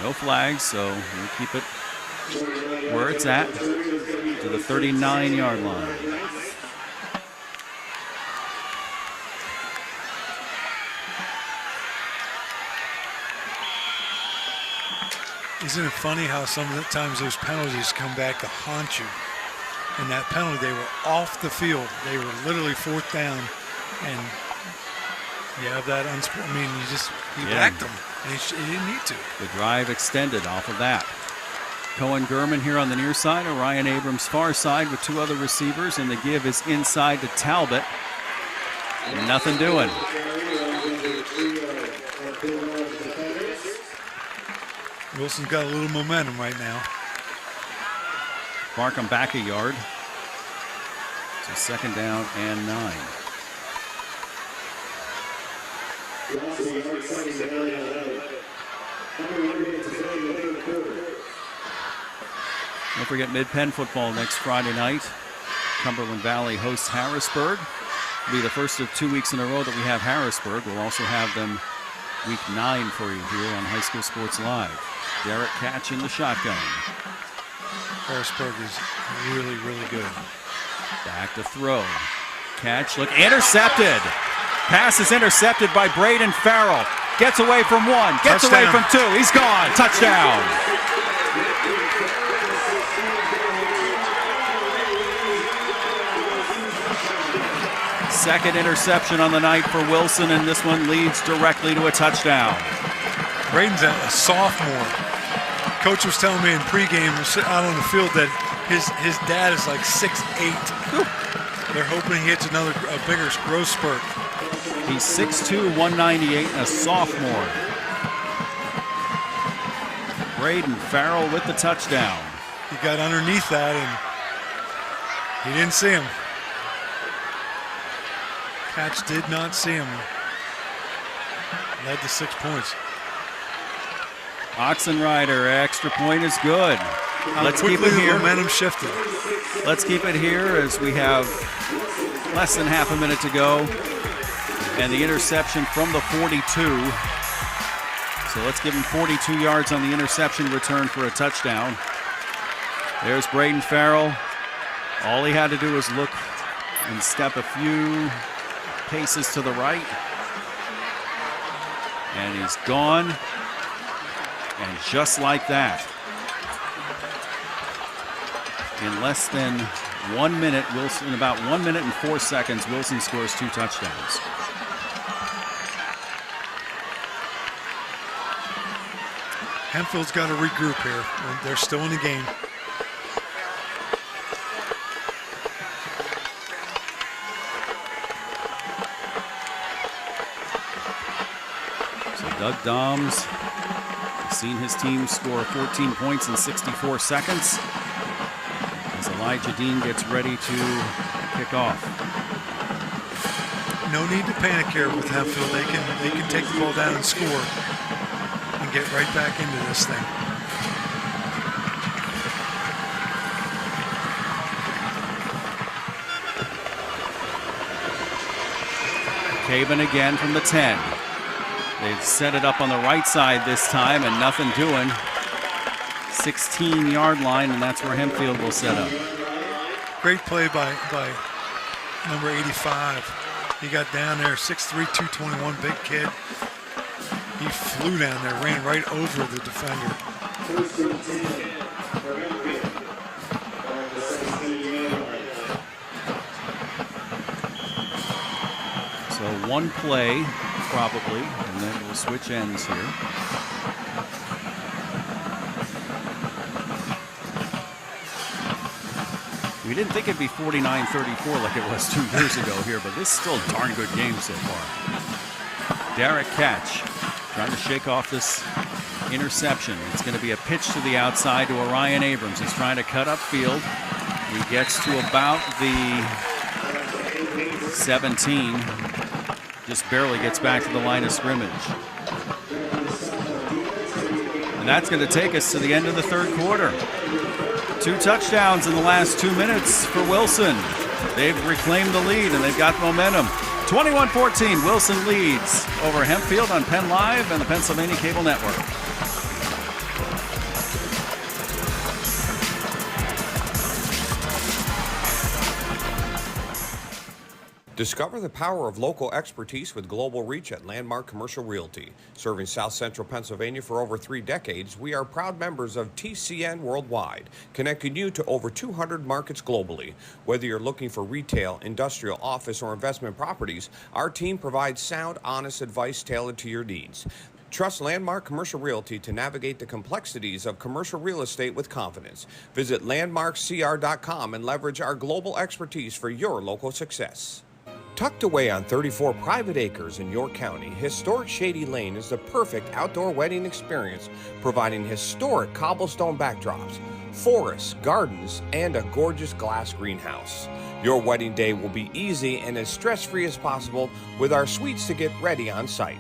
Speaker 11: No flags, so we'll keep it where it's at, to the 39-yard line.
Speaker 2: Isn't it funny how sometimes those penalties come back to haunt you? And that penalty, they were off the field. They were literally 4th down, and you have that you whacked them, and you didn't need to.
Speaker 11: The drive extended off of that. Cohen Gurman here on the near side, Orion Abrams far side with 2 other receivers, and the give is inside to Talbot. Nothing doing.
Speaker 2: Wilson's got a little momentum right now.
Speaker 11: Barkham back a yard. So second down and 9. Don't forget Mid-Penn football next Friday night. Cumberland Valley hosts Harrisburg. It'll be the first of 2 weeks in a row that we have Harrisburg. We'll also have them week 9 for you here on High School Sports Live. Derek Catch in the shotgun.
Speaker 2: Harrisburg is really, really good.
Speaker 11: Back to throw. Catch, look, intercepted. Pass is intercepted by Braden Farrell. Gets away from 1, gets away from 2. He's gone. Touchdown. Second interception on the night for Wilson, and this one leads directly to a touchdown.
Speaker 2: Braden's a sophomore. Coach was telling me in pregame, we're sitting out on the field, that his dad is like 6'8". They're hoping he hits a bigger growth spurt.
Speaker 11: He's 6'2", 198, and a sophomore. Braden Farrell with the touchdown.
Speaker 2: He got underneath that, and he didn't see him. Catch did not see him. Led to 6 points.
Speaker 11: Oxenrider, extra point is good. Let's keep it here.
Speaker 2: Momentum shifted.
Speaker 11: Let's keep it here as we have less than half a minute to go. And the interception from the 42. So let's give him 42 yards on the interception return for a touchdown. There's Braden Farrell. All he had to do was look and step a few paces to the right. And he's gone. And just like that, in less than 1 minute, Wilson, in about 1 minute and 4 seconds, Wilson scores 2 touchdowns.
Speaker 2: Hempfield's got to regroup here. They're still in the game.
Speaker 11: So Doug Doms has seen his team score 14 points in 64 seconds as Elijah Dean gets ready to kick off.
Speaker 2: No need to panic here with Hempfield. They can take the ball down and score and get right back into this thing.
Speaker 11: Caban again from the 10. They've set it up on the right side this time and nothing doing. 16-yard line, and that's where Hempfield will set up.
Speaker 2: Great play by number 85. He got down there, 6'3", 221, big kid. He flew down there, ran right over the defender.
Speaker 11: So one play, probably, and then we'll switch ends here. We didn't think it'd be 49-34 like it was 2 years ago here, but this is still a darn good game so far. Derek Catch trying to shake off this interception. It's going to be a pitch to the outside to Orion Abrams. He's trying to cut upfield. He gets to about the 17. Just barely gets back to the line of scrimmage. And that's going to take us to the end of the third quarter. 2 touchdowns in the last 2 minutes for Wilson. They've reclaimed the lead and they've got momentum. 21-14, Wilson leads over Hempfield on Penn Live and the Pennsylvania Cable Network.
Speaker 9: Discover the power of local expertise with global reach at Landmark Commercial Realty. Serving South Central Pennsylvania for over 3 decades, we are proud members of TCN Worldwide, connecting you to over 200 markets globally. Whether you're looking for retail, industrial, office, or investment properties, our team provides sound, honest advice tailored to your needs. Trust Landmark Commercial Realty to navigate the complexities of commercial real estate with confidence. Visit landmarkcr.com and leverage our global expertise for your local success. Tucked away on 34 private acres in York County, historic Shady Lane is the perfect outdoor wedding experience, providing historic cobblestone backdrops, forests, gardens, and a gorgeous glass greenhouse. Your wedding day will be easy and as stress-free as possible with our suites to get ready on site.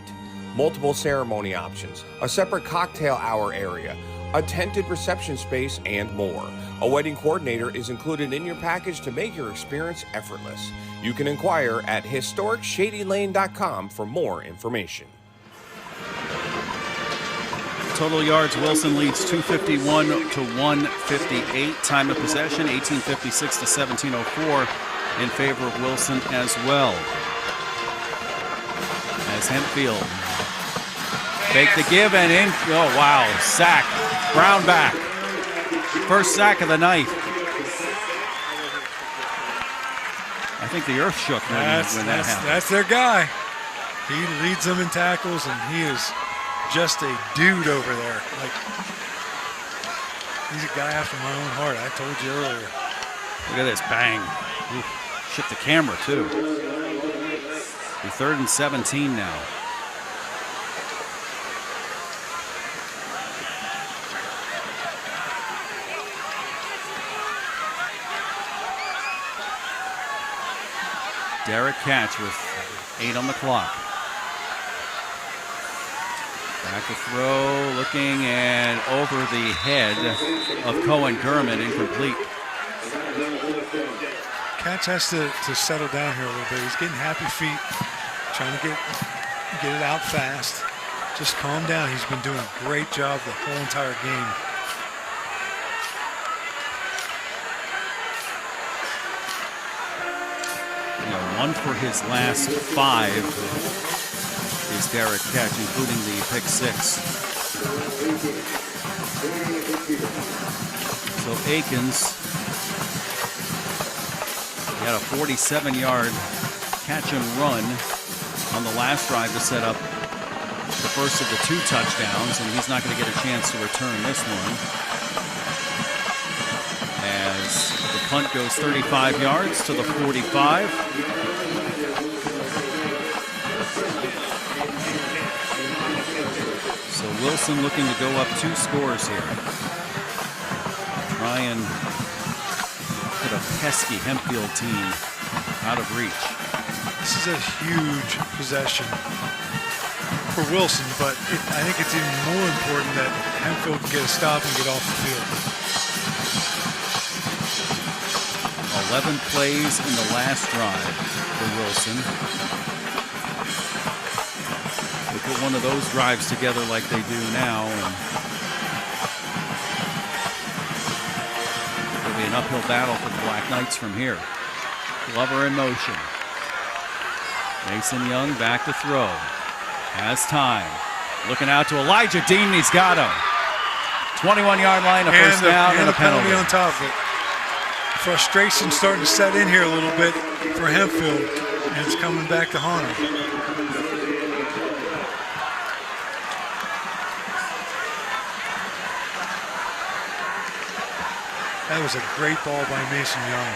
Speaker 9: Multiple ceremony options, a separate cocktail hour area, a tented reception space, and more. A wedding coordinator is included in your package to make your experience effortless. You can inquire at historicshadylane.com for more information.
Speaker 11: Total yards, Wilson leads 251 to 158. Time of possession, 1856 to 1704 in favor of Wilson as well. As Hempfield fake the give and in. Oh, wow. Sack. Brown back. First sack of the night. I think the earth shook when that happened.
Speaker 2: That's their guy. He leads them in tackles, and he is just a dude over there. Like, he's a guy after my own heart. I told you earlier.
Speaker 11: Look at this. Bang. Oof. Shit the camera, too. Be 3rd and 17 now. Derek Catch with 8 on the clock. Back to throw, looking, and over the head of Cohen Gurman, incomplete.
Speaker 2: Catch has to settle down here a little bit. He's getting happy feet, trying to get it out fast. Just calm down. He's been doing a great job the whole entire game.
Speaker 11: One for his last 5 is Derek Catch, including the pick 6. So Akins, he had a 47-yard catch and run on the last drive to set up the first of the 2 touchdowns, and he's not going to get a chance to return this one. As the punt goes 35 yards to the 45. So Wilson looking to go up 2 scores here. Try and put a pesky Hempfield team out of reach.
Speaker 2: This is a huge possession for Wilson, but I think it's even more important that Hempfield can get a stop and get off the field.
Speaker 11: 11 plays in the last drive for Wilson. They put one of those drives together like they do now, and it'll be an uphill battle for the Black Knights from here. Glover in motion. Mason Young back to throw. Has time. Looking out to Elijah Dean, he's got him. 21-yard line, a first down, and a penalty
Speaker 2: on top of it. Frustration starting to set in here a little bit for Hempfield, and it's coming back to haunt him. That was a great ball by Mason Young.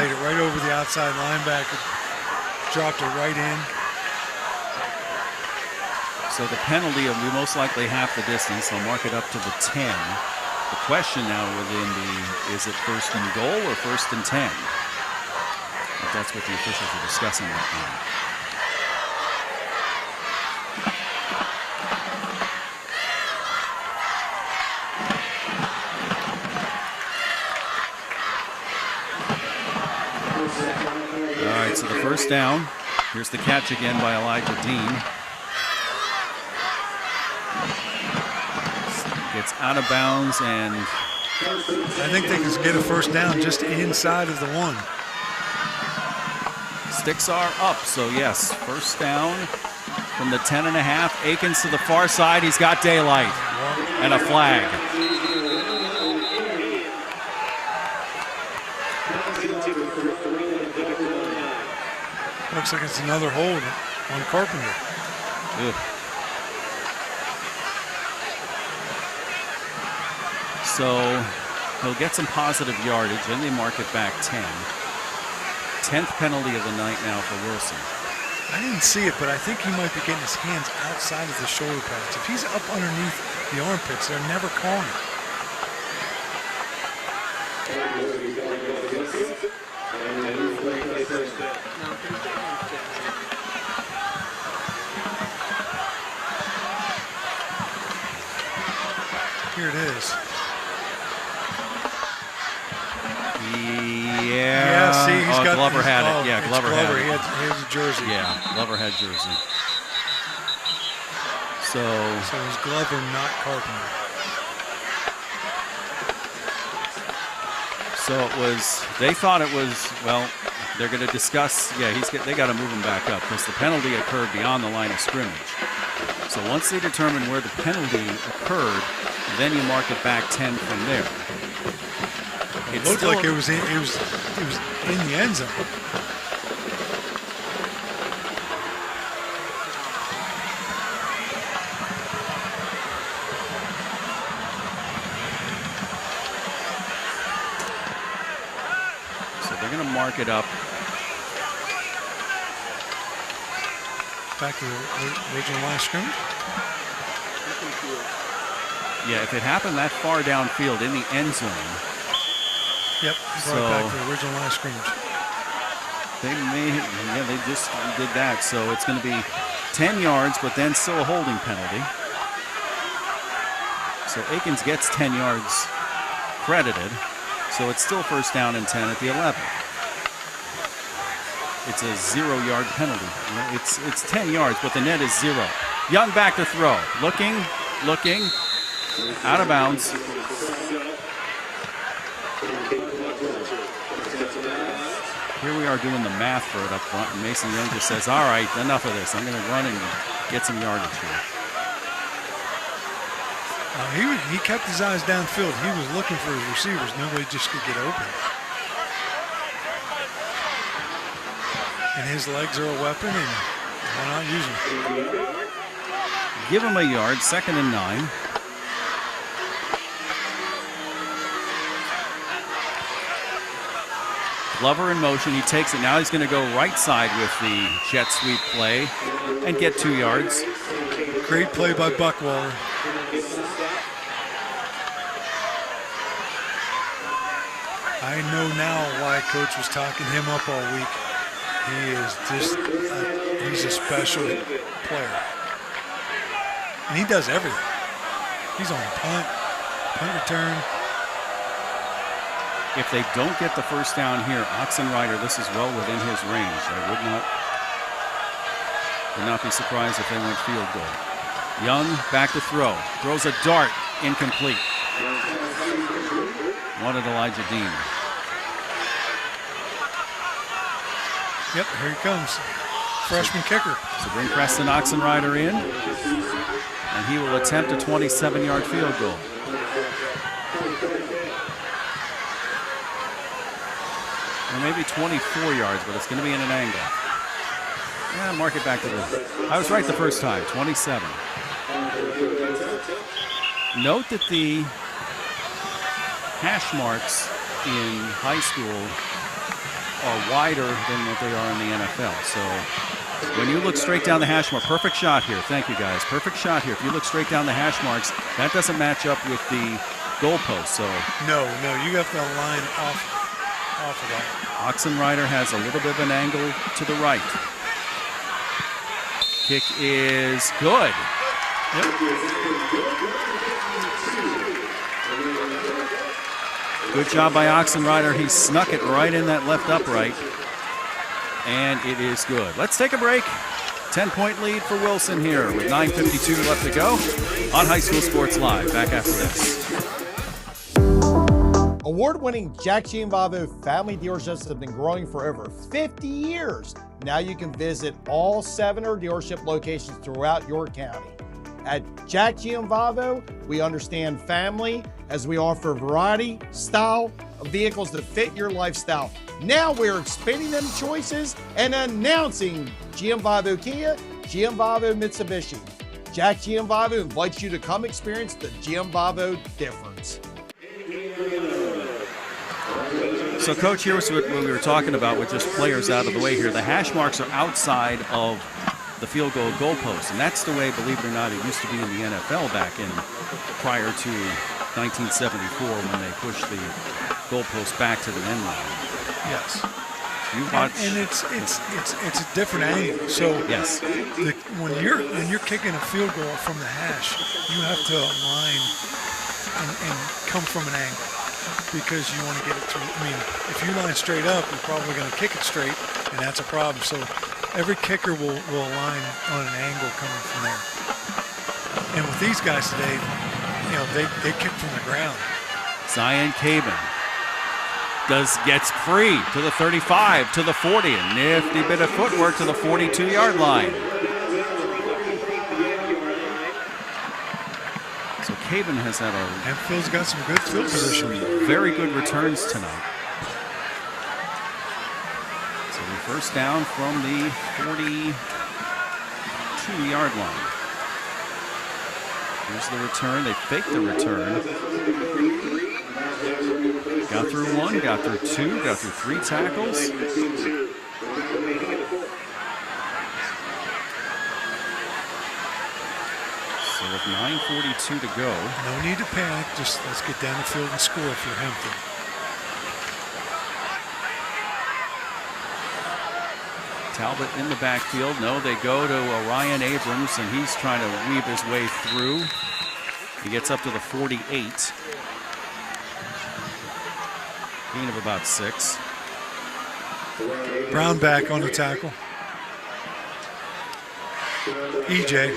Speaker 2: Laid it right over the outside linebacker, dropped it right in.
Speaker 11: So the penalty will be most likely half the distance. They'll mark it up to the 10. The question now within is it 1st and goal or 1st and 10? But that's what the officials are discussing right now. All right, so the first down. Here's the catch again by Elijah Dean. Gets out of bounds, and
Speaker 2: I think they can get a first down just inside of the 1.
Speaker 11: Sticks are up, so yes, first down from the 10.5. Akins to the far side. He's got daylight and a flag.
Speaker 2: Looks like it's another hold on Carpenter.
Speaker 11: Ugh. So he'll get some positive yardage, and they mark it back 10. 10th penalty of the night now for Wilson.
Speaker 2: I didn't see it, but I think he might be getting his hands outside of the shoulder pads. If he's up underneath the armpits, they're never calling it. Here it is.
Speaker 11: Yeah,
Speaker 2: see, he's got
Speaker 11: Glover had it. Yeah, Glover had
Speaker 2: Glover.
Speaker 11: it.
Speaker 2: He had his jersey.
Speaker 11: Yeah, Glover had jersey. So
Speaker 2: it was Glover, not Carpenter.
Speaker 11: So it was. They thought it was. Well, they're going to discuss. Yeah, they got to move him back up because the penalty occurred beyond the line of scrimmage. So once they determine where the penalty occurred, then you mark it back 10 from there.
Speaker 2: It looked like it was in the end zone.
Speaker 11: So they're going to mark it up.
Speaker 2: Back to the original line of scrimmage?
Speaker 11: Yeah, if it happened that far downfield in the end zone.
Speaker 2: Yep, brought it back to the original line of scrimmage.
Speaker 11: They just did that. So it's going to be 10 yards, but then still a holding penalty. So Akins gets 10 yards credited. So it's still first down and 10 at the 11. It's a 0-yard penalty. It's 10 yards, but the net is 0. Young back to throw. Looking, out of bounds. Here we are doing the math for it up front, and Mason Young just says, all right, enough of this. I'm going to run and get some yardage here.
Speaker 2: He kept his eyes downfield. He was looking for his receivers. Nobody just could get open. And his legs are a weapon, and why not use them?
Speaker 11: Give him a yard, 2nd and 9. Glover in motion, he takes it. Now he's going to go right side with the jet sweep play and get 2 yards.
Speaker 2: Great play by Buckwaller. I know now why Coach was talking him up all week. He is just, he's a special player. And he does everything. He's on punt return.
Speaker 11: If they don't get the first down here, Oxenrider, this is well within his range. I would not be surprised if they went field goal. Young back to throw. Throws a dart, incomplete. Wanted Elijah Dean.
Speaker 2: Yep, here he comes. Freshman kicker.
Speaker 11: So bring Preston Oxenrider in, and he will attempt a 27-yard field goal. Or maybe 24 yards, but it's going to be in an angle. Yeah, mark it back to the... I was right the first time, 27. Note that the hash marks in high school are wider than what they are in the NFL. So when you look straight down the hash mark, perfect shot here. Thank you, guys. Perfect shot here. If you look straight down the hash marks, that doesn't match up with the goalpost. So
Speaker 2: no, you have to line off of that.
Speaker 11: Oxenrider has a little bit of an angle to the right. Kick is good. Good job by Oxenrider. He snuck it right in that left upright. And it is good. Let's take a break. 10-point lead for Wilson here with 9:52 left to go on High School Sports Live. Back after this.
Speaker 3: Award-winning Jack Gianvavo family dealerships have been growing for over 50 years. Now you can visit all 7 dealership locations throughout your county. At Jack Gianvavo, we understand family as we offer variety, style of vehicles that fit your lifestyle. Now we're expanding them choices and announcing Gianvavo Kia, Gianvavo Mitsubishi. Jack Gianvavo invites you to come experience the Gianvavo difference.
Speaker 11: So, Coach, here's what we were talking about with just players out of the way here. The hash marks are outside of the field goal goalpost, and that's the way, believe it or not, it used to be in the NFL back in prior to 1974 when they pushed the goalpost back to the end line.
Speaker 2: Yes.
Speaker 11: You watch,
Speaker 2: and it's a different angle. So
Speaker 11: yes,
Speaker 2: when you're kicking a field goal from the hash, you have to align and come from an angle because you want to get it to. I mean, if you line straight up, you're probably going to kick it straight, and that's a problem. So every kicker will align on an angle coming from there. And with these guys today, you know, they kick from the ground.
Speaker 11: Zion Caban gets free to the 35, to the 40, a nifty bit of footwork to the 42-yard line. So Caban has had
Speaker 2: Hempfield's got some good field position.
Speaker 11: Very good returns tonight. So the first down from the 42-yard line. Here's the return. They faked the return. Got through one, got through two, got through three tackles. So with 9:42 to go.
Speaker 2: No need to panic. Just let's get down the field and score for Hempfield.
Speaker 11: Talbot in the backfield. No, they go to Ryan Abrams, and he's trying to weave his way through. He gets up to the 48. Gain of about 6.
Speaker 2: Brown back on the tackle. EJ.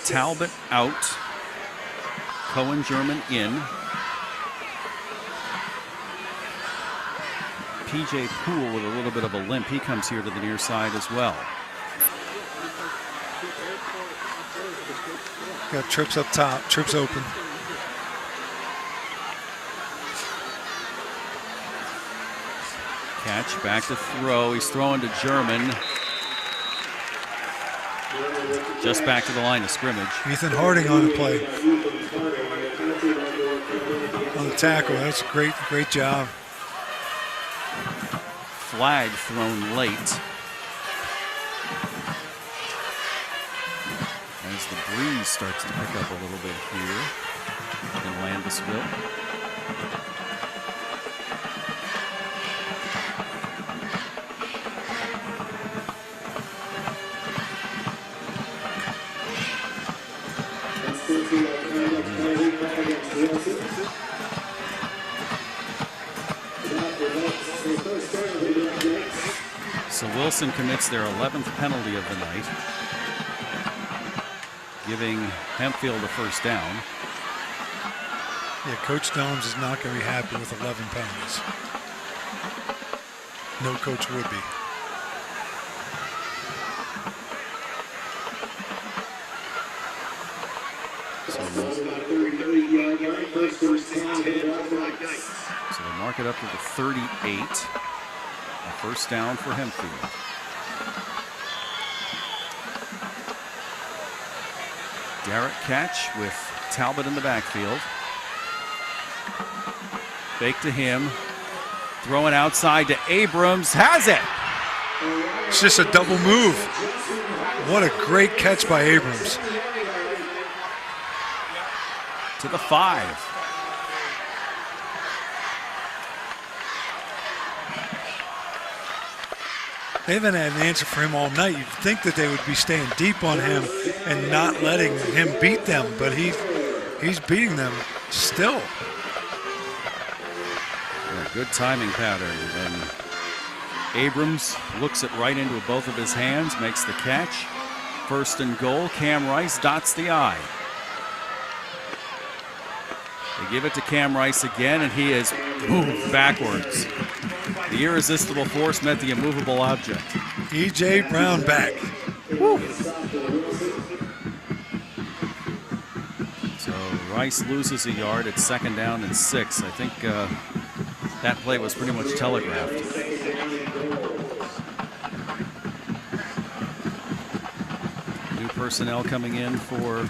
Speaker 11: Talbot out. Cohen German in. PJ Poole with a little bit of a limp. He comes here to the near side as well.
Speaker 2: Got trips up top, trips open.
Speaker 11: Catch, back to throw. He's throwing to German. Just back to the line of scrimmage.
Speaker 2: Ethan Harding on the play. On the tackle, that's a great job.
Speaker 11: Flag thrown late. As the breeze starts to pick up a little bit here in Landisville. So Wilson commits their 11th penalty of the night, giving Hempfield a first down.
Speaker 2: Yeah, Coach Domes is not going to be happy with 11 penalties. No coach would be.
Speaker 11: So they mark it up to the 38. A first down for Hempfield. Garrett catch with Talbot in the backfield. Fake to him. Throwing outside to Abrams. Has it!
Speaker 2: It's just a double move. What a great catch by Abrams.
Speaker 11: To the 5.
Speaker 2: They haven't had an answer for him all night. You'd think that they would be staying deep on him and not letting him beat them, but he's beating them still.
Speaker 11: Yeah, good timing pattern. And Abrams looks it right into both of his hands, makes the catch. First and goal. Cam Rice dots the I. They give it to Cam Rice again, and he is moved backwards. The irresistible force met the immovable object.
Speaker 2: E.J. Brown back.
Speaker 11: Woo. So Rice loses a yard at second down and 6. I think that play was pretty much telegraphed. New personnel coming in for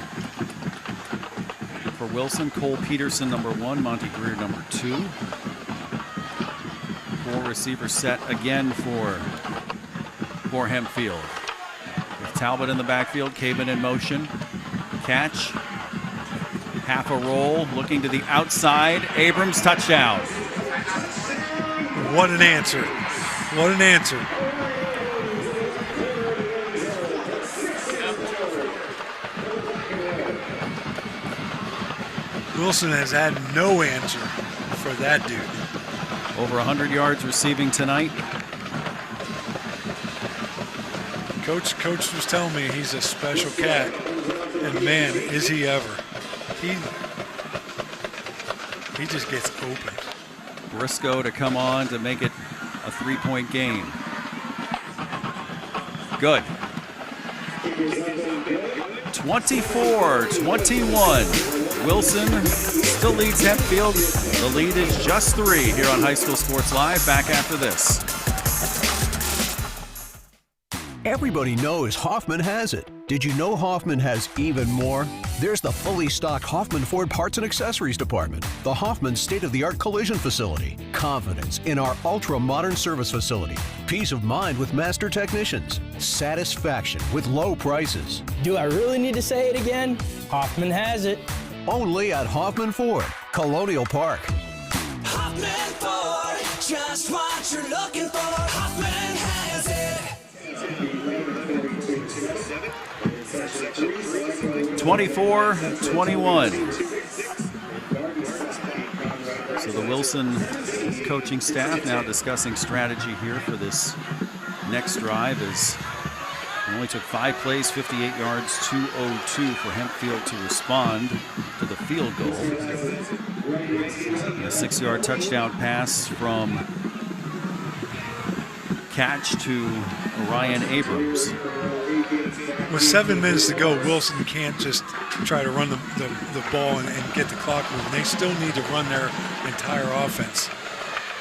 Speaker 11: for Wilson. Cole Peterson, number 1. Monty Greer, number 2. 4 receiver set again for Hempfield. With Talbot in the backfield, Caban in motion. Catch. Half a roll, looking to the outside. Abrams, touchdown.
Speaker 2: What an answer. What an answer. Wilson has had no answer for that dude.
Speaker 11: Over 100 yards receiving tonight.
Speaker 2: Coach was telling me he's a special cat, and man, is he ever. He just gets open.
Speaker 11: Briscoe to come on to make it a 3-point game. Good. 24-21. Wilson still leads Hempfield. The lead is just 3 here on High School Sports Live. Back after this.
Speaker 7: Everybody knows Hoffman has it. Did you know Hoffman has even more? There's the fully stocked Hoffman Ford Parts and Accessories Department, the Hoffman state-of-the-art collision facility, confidence in our ultra-modern service facility, peace of mind with master technicians, satisfaction with low prices.
Speaker 6: Do I really need to say it again? Hoffman has it.
Speaker 7: Only at Hoffman Ford, Colonial Park.
Speaker 8: Hoffman Ford, just what you're looking for. Hoffman has it.
Speaker 11: 24-21. So the Wilson coaching staff now discussing strategy here for this next drive as it only took 5 plays, 58 yards, 2:02 for Hempfield to respond to the field goal. A 6-yard touchdown pass from Catch to Ryan Abrams.
Speaker 2: With 7 minutes to go, Wilson can't just try to run the ball and get the clock moving. They still need to run their entire offense.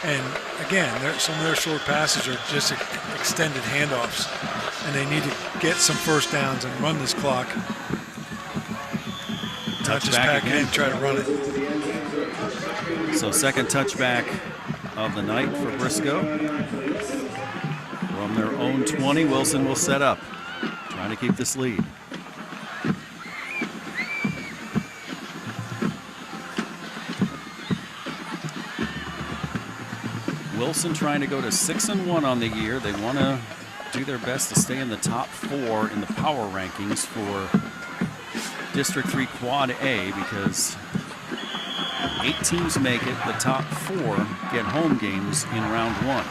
Speaker 2: And again, some of their short passes are just extended handoffs, and they need to get some first downs and run this clock. Not just pack it in and try to run it.
Speaker 11: So second touchback of the night for Briscoe. From their own 20, Wilson will set up, trying to keep this lead. Wilson trying to go to 6-1 on the year. They want to do their best to stay in the top 4 in the power rankings for District 3 Quad A, because 8 teams make it. The top 4 get home games in round 1.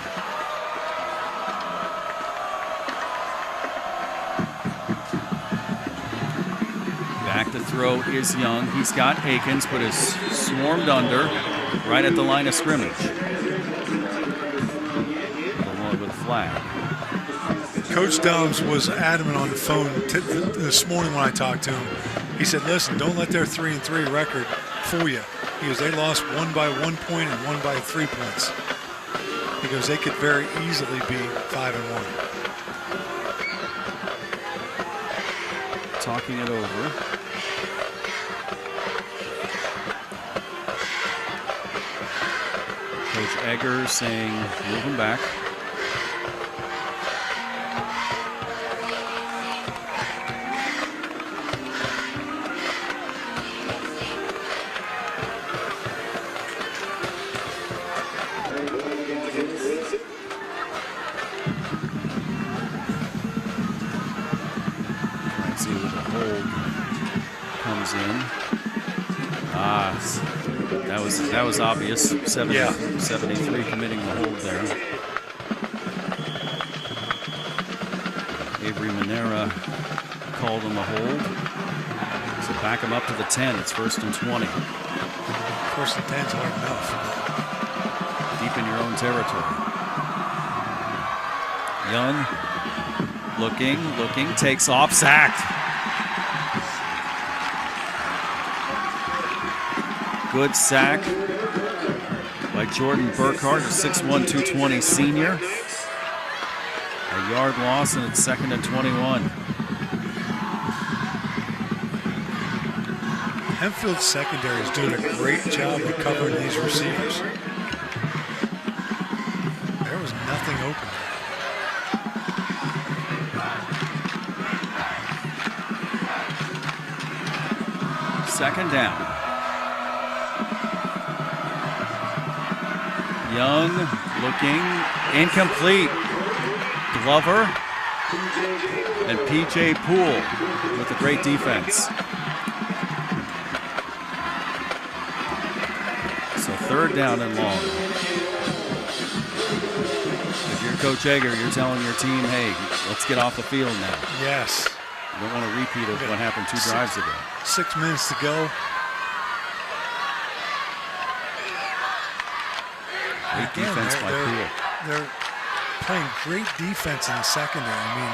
Speaker 11: Back to throw is Young. He's got Akins, but is swarmed under right at the line of scrimmage. With a flag.
Speaker 2: Coach Downs was adamant on the phone this morning when I talked to him. He said, listen, don't let their 3-3 record fool you. He goes, they lost 1 by 1 point and 1 by 3 points. He goes, they could very easily be 5-1.
Speaker 11: Talking it over. Coach Egger saying, move him back. Let's see where the hold comes in. That was obvious. 73 committing the hold there. Avery Manera called on the hold. So back him up to the 10. It's 1st and 20.
Speaker 2: 1st and 10's hard enough.
Speaker 11: Deep in your own territory. Young looking, takes off, sacked. Good sack by Jordan Burkhart, a 6'1", 220 senior. A yard loss, and it's 2nd and 21.
Speaker 2: Hempfield's secondary is doing a great job of covering these receivers. There was nothing open.
Speaker 11: Second down. Young looking incomplete. Glover and P.J. Poole with a great defense. So third down and long. If you're Coach Egger, you're telling your team, hey, let's get off the field now.
Speaker 2: Yes.
Speaker 11: You don't want a repeat of what happened 2 drives ago.
Speaker 2: 6 minutes to go.
Speaker 11: Great defense by Poole.
Speaker 2: They're playing great defense in the secondary. I mean,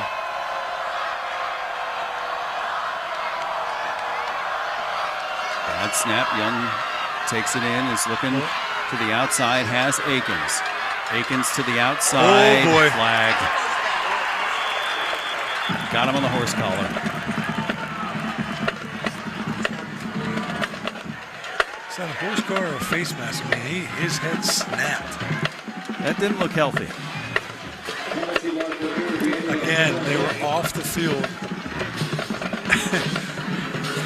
Speaker 11: bad snap. Young takes it in, is looking to the outside, has Akins. Akins to the outside.
Speaker 2: Oh, boy.
Speaker 11: Flag. Got him on the horse collar.
Speaker 2: Is that a horse collar or a face mask? I mean, his head snapped.
Speaker 11: That didn't look healthy.
Speaker 2: Again, they were off the field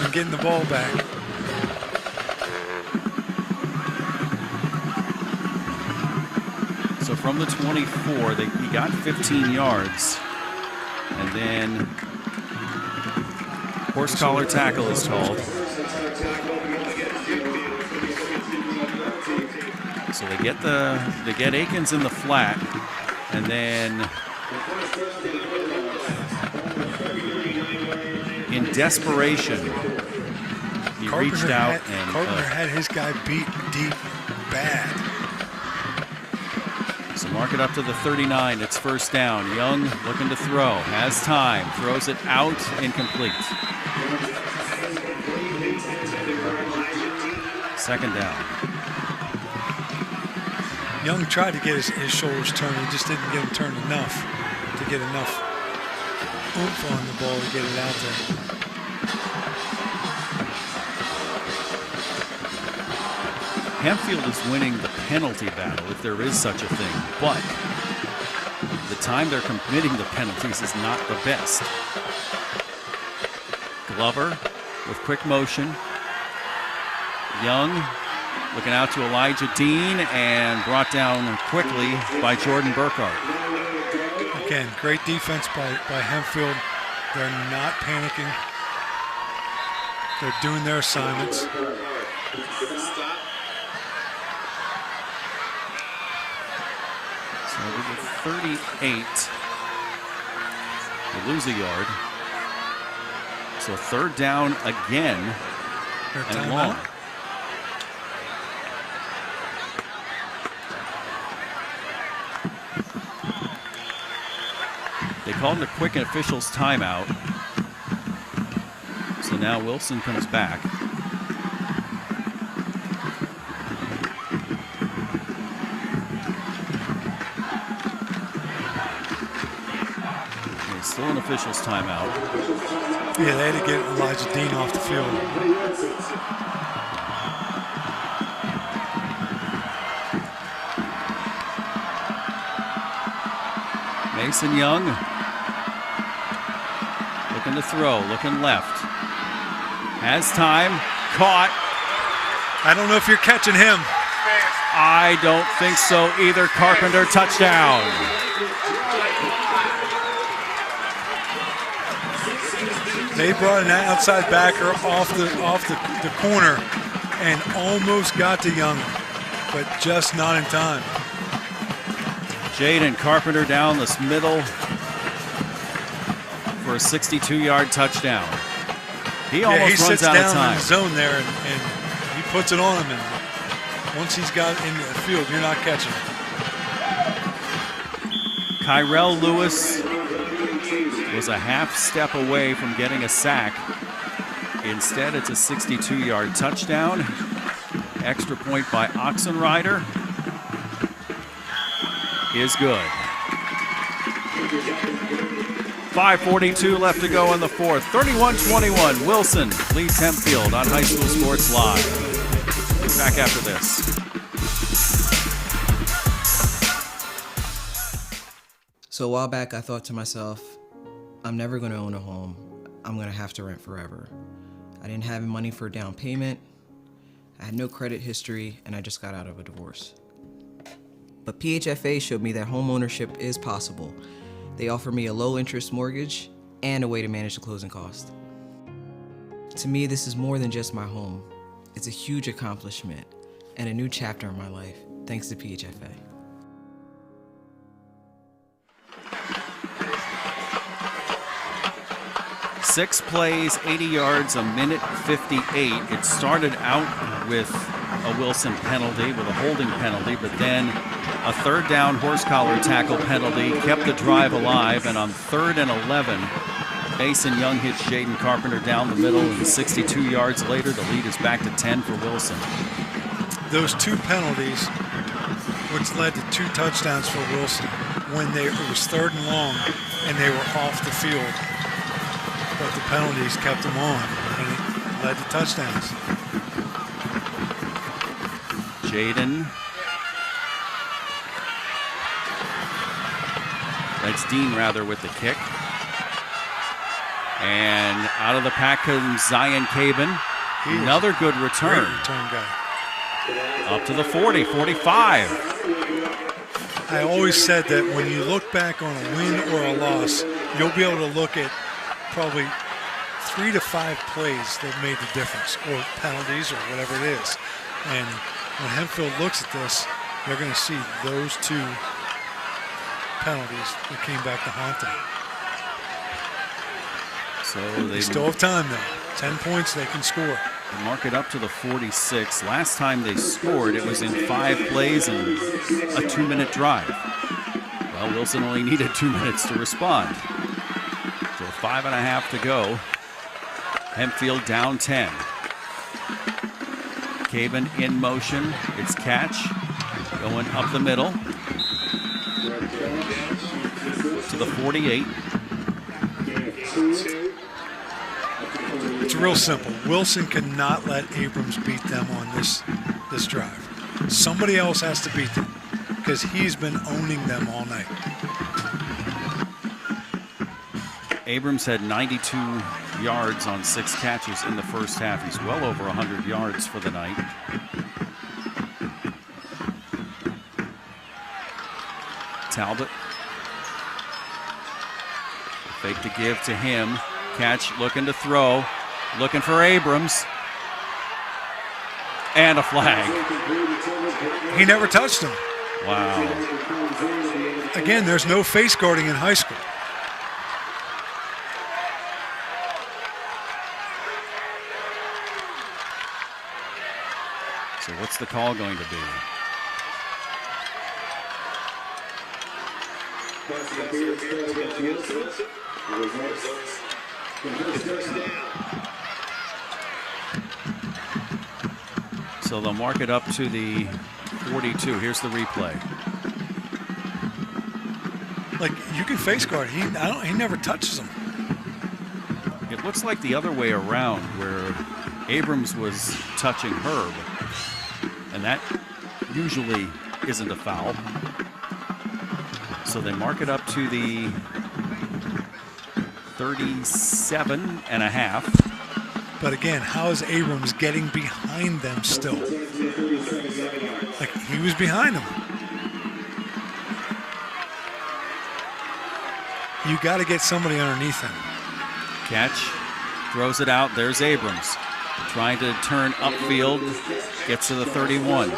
Speaker 2: and getting the ball back.
Speaker 11: So from the 24, he got 15 yards. And then horse collar tackle is called. So they get Akins in the flat, and then in desperation, he reached out and
Speaker 2: Carpenter had his guy beat deep bad.
Speaker 11: So mark it up to the 39. It's first down. Young looking to throw. Has time. Throws it out. Incomplete. Second down.
Speaker 2: Young tried to get his shoulders turned. He just didn't get them turned enough to get enough oomph on the ball to get it out there.
Speaker 11: Hempfield is winning the penalty battle, if there is such a thing, but the time they're committing the penalties is not the best. Glover with quick motion. Young looking out to Elijah Dean and brought down quickly by Jordan Burkhart.
Speaker 2: Again, great defense by Hempfield. They're not panicking. They're doing their assignments.
Speaker 11: So with the 38, they lose a yard. So third down again and long. They called the quick officials timeout. So now Wilson comes back. Still an officials timeout.
Speaker 2: Yeah, they had to get Elijah Dean off the field.
Speaker 11: Mason Young looking to throw, looking left. Has time, caught.
Speaker 2: I don't know if you're catching him.
Speaker 11: I don't think so either. Carpenter, touchdown.
Speaker 2: They brought an outside backer off the corner and almost got to Young, but just not in time.
Speaker 11: Jaden Carpenter down this middle for a 62-yard touchdown. He almost runs out of time.
Speaker 2: He sits down in the zone there and he puts it on him. And once he's got in the field, you're not catching him.
Speaker 11: Kyrell Lewis was a half step away from getting a sack. Instead, it's a 62-yard touchdown. Extra point by Oxenrider is good. 5:42 left to go in the fourth. 31-21. Wilson leads Hempfield on High School Sports Live. Back after this.
Speaker 4: So a while back, I thought to myself, I'm never going to own a home. I'm going to have to rent forever. I didn't have money for a down payment. I had no credit history, and I just got out of a divorce. But PHFA showed me that home ownership is possible. They offer me a low-interest mortgage and a way to manage the closing cost. To me, this is more than just my home. It's a huge accomplishment and a new chapter in my life, thanks to PHFA.
Speaker 11: Six plays, 80 yards, a minute 58. It started out with a Wilson penalty, with a holding penalty, but then a third down horse collar tackle penalty kept the drive alive, and on 3rd and 11, Mason Young hits Jaden Carpenter down the middle, and 62 yards later, the lead is back to 10 for Wilson.
Speaker 2: Those two penalties, which led to 2 touchdowns for Wilson, when it was 3rd and long, and they were off the field. But the penalties kept them on, and it led to touchdowns.
Speaker 11: Jaden. That's Dean rather with the kick. And out of the pack comes Zion Caban. Another good return.
Speaker 2: Great return guy.
Speaker 11: Up to the 40, 45.
Speaker 2: I always said that when you look back on a win or a loss, you'll be able to look at probably 3 to 5 plays that made the difference, or penalties, or whatever it is. And when Hempfield looks at this, they're going to see those 2 penalties that came back to haunt them.
Speaker 11: So
Speaker 2: they still have time, though. 10 points, they can score.
Speaker 11: They mark it up to the 46. Last time they scored, it was in 5 plays and a 2-minute drive. Well, Wilson only needed 2 minutes to respond. So 5.5 to go. Hempfield down 10. Caban in motion. It's catch. Going up the middle. To the 48.
Speaker 2: It's real simple. Wilson cannot let Abrams beat them on this drive. Somebody else has to beat them because he's been owning them all night.
Speaker 11: Abrams had 92 yards on 6 catches in the first half. He's well over 100 yards for the night. Talbot. Fake to give to him. Catch looking to throw. Looking for Abrams. And a flag.
Speaker 2: He never touched him.
Speaker 11: Wow.
Speaker 2: Again, there's no face guarding in high school.
Speaker 11: So what's the call going to be? So they'll mark it up to the 42. Here's the replay.
Speaker 2: Like, you can face guard. He never touches him.
Speaker 11: It looks like the other way around, where Abrams was touching Herb, and that usually isn't a foul. So they mark it up to the 37.5.
Speaker 2: But again, how is Abrams getting behind them still? Like, he was behind them. You got to get somebody underneath him.
Speaker 11: Catch, throws it out. There's Abrams trying to turn upfield. Gets to the 31.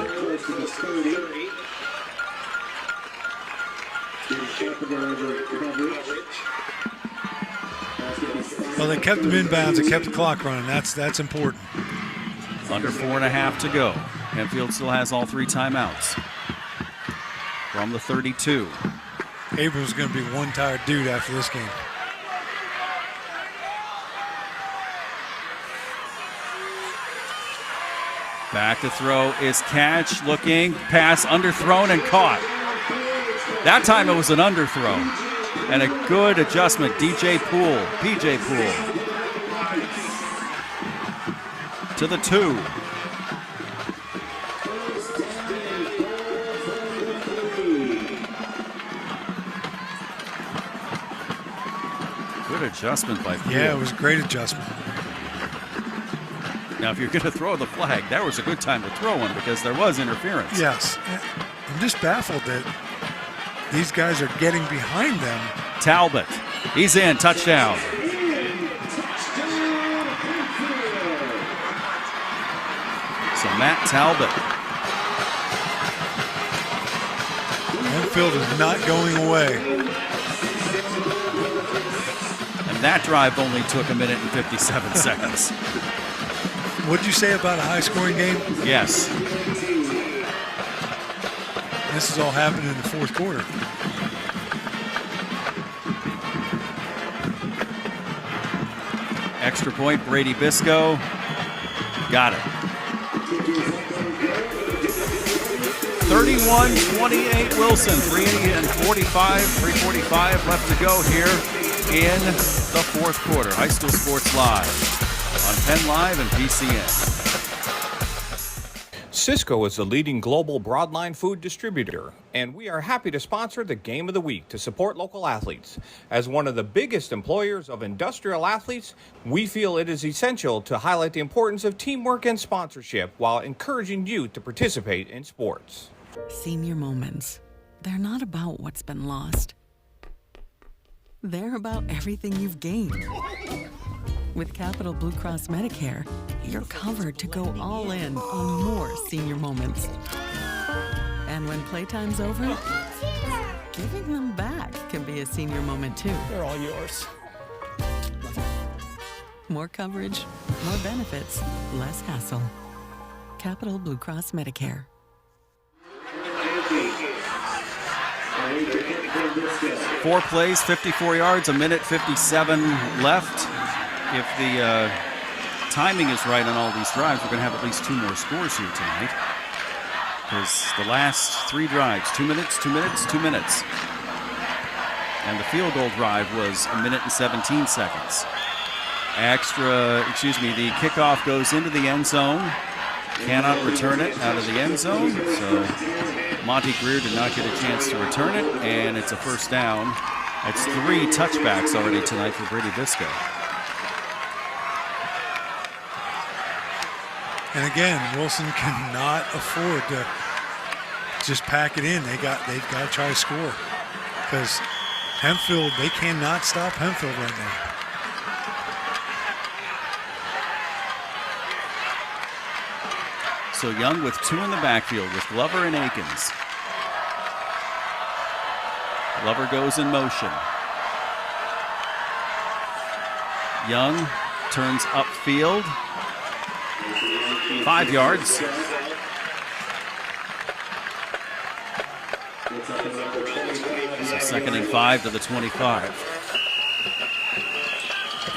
Speaker 2: Well, they kept him inbounds. They kept the clock running. That's important.
Speaker 11: Under 4.5 to go. Hempfield still has all 3 timeouts. From the 32.
Speaker 2: Abrams is going to be one tired dude after this game.
Speaker 11: Back to throw is catch. Looking, pass, underthrown and caught. That time it was an underthrow. And a good adjustment, PJ Poole. To the 2. Good adjustment by Poole.
Speaker 2: Yeah, it was a great adjustment.
Speaker 11: Now, if you're going to throw the flag, that was a good time to throw one because there was interference.
Speaker 2: Yes. I'm just baffled that these guys are getting behind them.
Speaker 11: Talbot, he's in, touchdown. So Matt Talbot.
Speaker 2: Hempfield is not going away.
Speaker 11: And that drive only took 1 minute and 57 seconds.
Speaker 2: What did you say about a high-scoring game?
Speaker 11: Yes.
Speaker 2: This is all happening in the fourth quarter.
Speaker 11: Extra point, Brady Bisco. Got it. 31-28 Wilson. 3:45 left to go here in the fourth quarter. High School Sports Live on PennLive and PCN.
Speaker 9: Cisco is the leading global broadline food distributor, and we are happy to sponsor the Game of the Week to support local athletes. As one of the biggest employers of industrial athletes, we feel it is essential to highlight the importance of teamwork and sponsorship while encouraging you to participate in sports.
Speaker 5: Senior moments. They're not about what's been lost. They're about everything you've gained. With Capital Blue Cross Medicare, you're covered to go all in on more senior moments. And when playtime's over, giving them back can be a senior moment too.
Speaker 6: They're all yours.
Speaker 5: More coverage, more benefits, less hassle. Capital Blue Cross Medicare.
Speaker 11: 4 plays, 54 yards, 1 minute 57 left. If the timing is right on all these drives, we're going to have at least 2 more scores here tonight. Because the last 3 drives, 2 minutes, 2 minutes, 2 minutes. And the field goal drive was 1 minute and 17 seconds. The kickoff goes into the end zone. Cannot return it out of the end zone. So Monty Greer did not get a chance to return it, and it's a first down. That's 3 touchbacks already tonight for Brady Bisco.
Speaker 2: And again, Wilson cannot afford to just pack it in. They've got to try to score because Hempfield, they cannot stop Hempfield right now.
Speaker 11: So Young with 2 in the backfield with Glover and Akins. Glover goes in motion. Young turns upfield. 5 yards. So 2nd and 5 to the 25.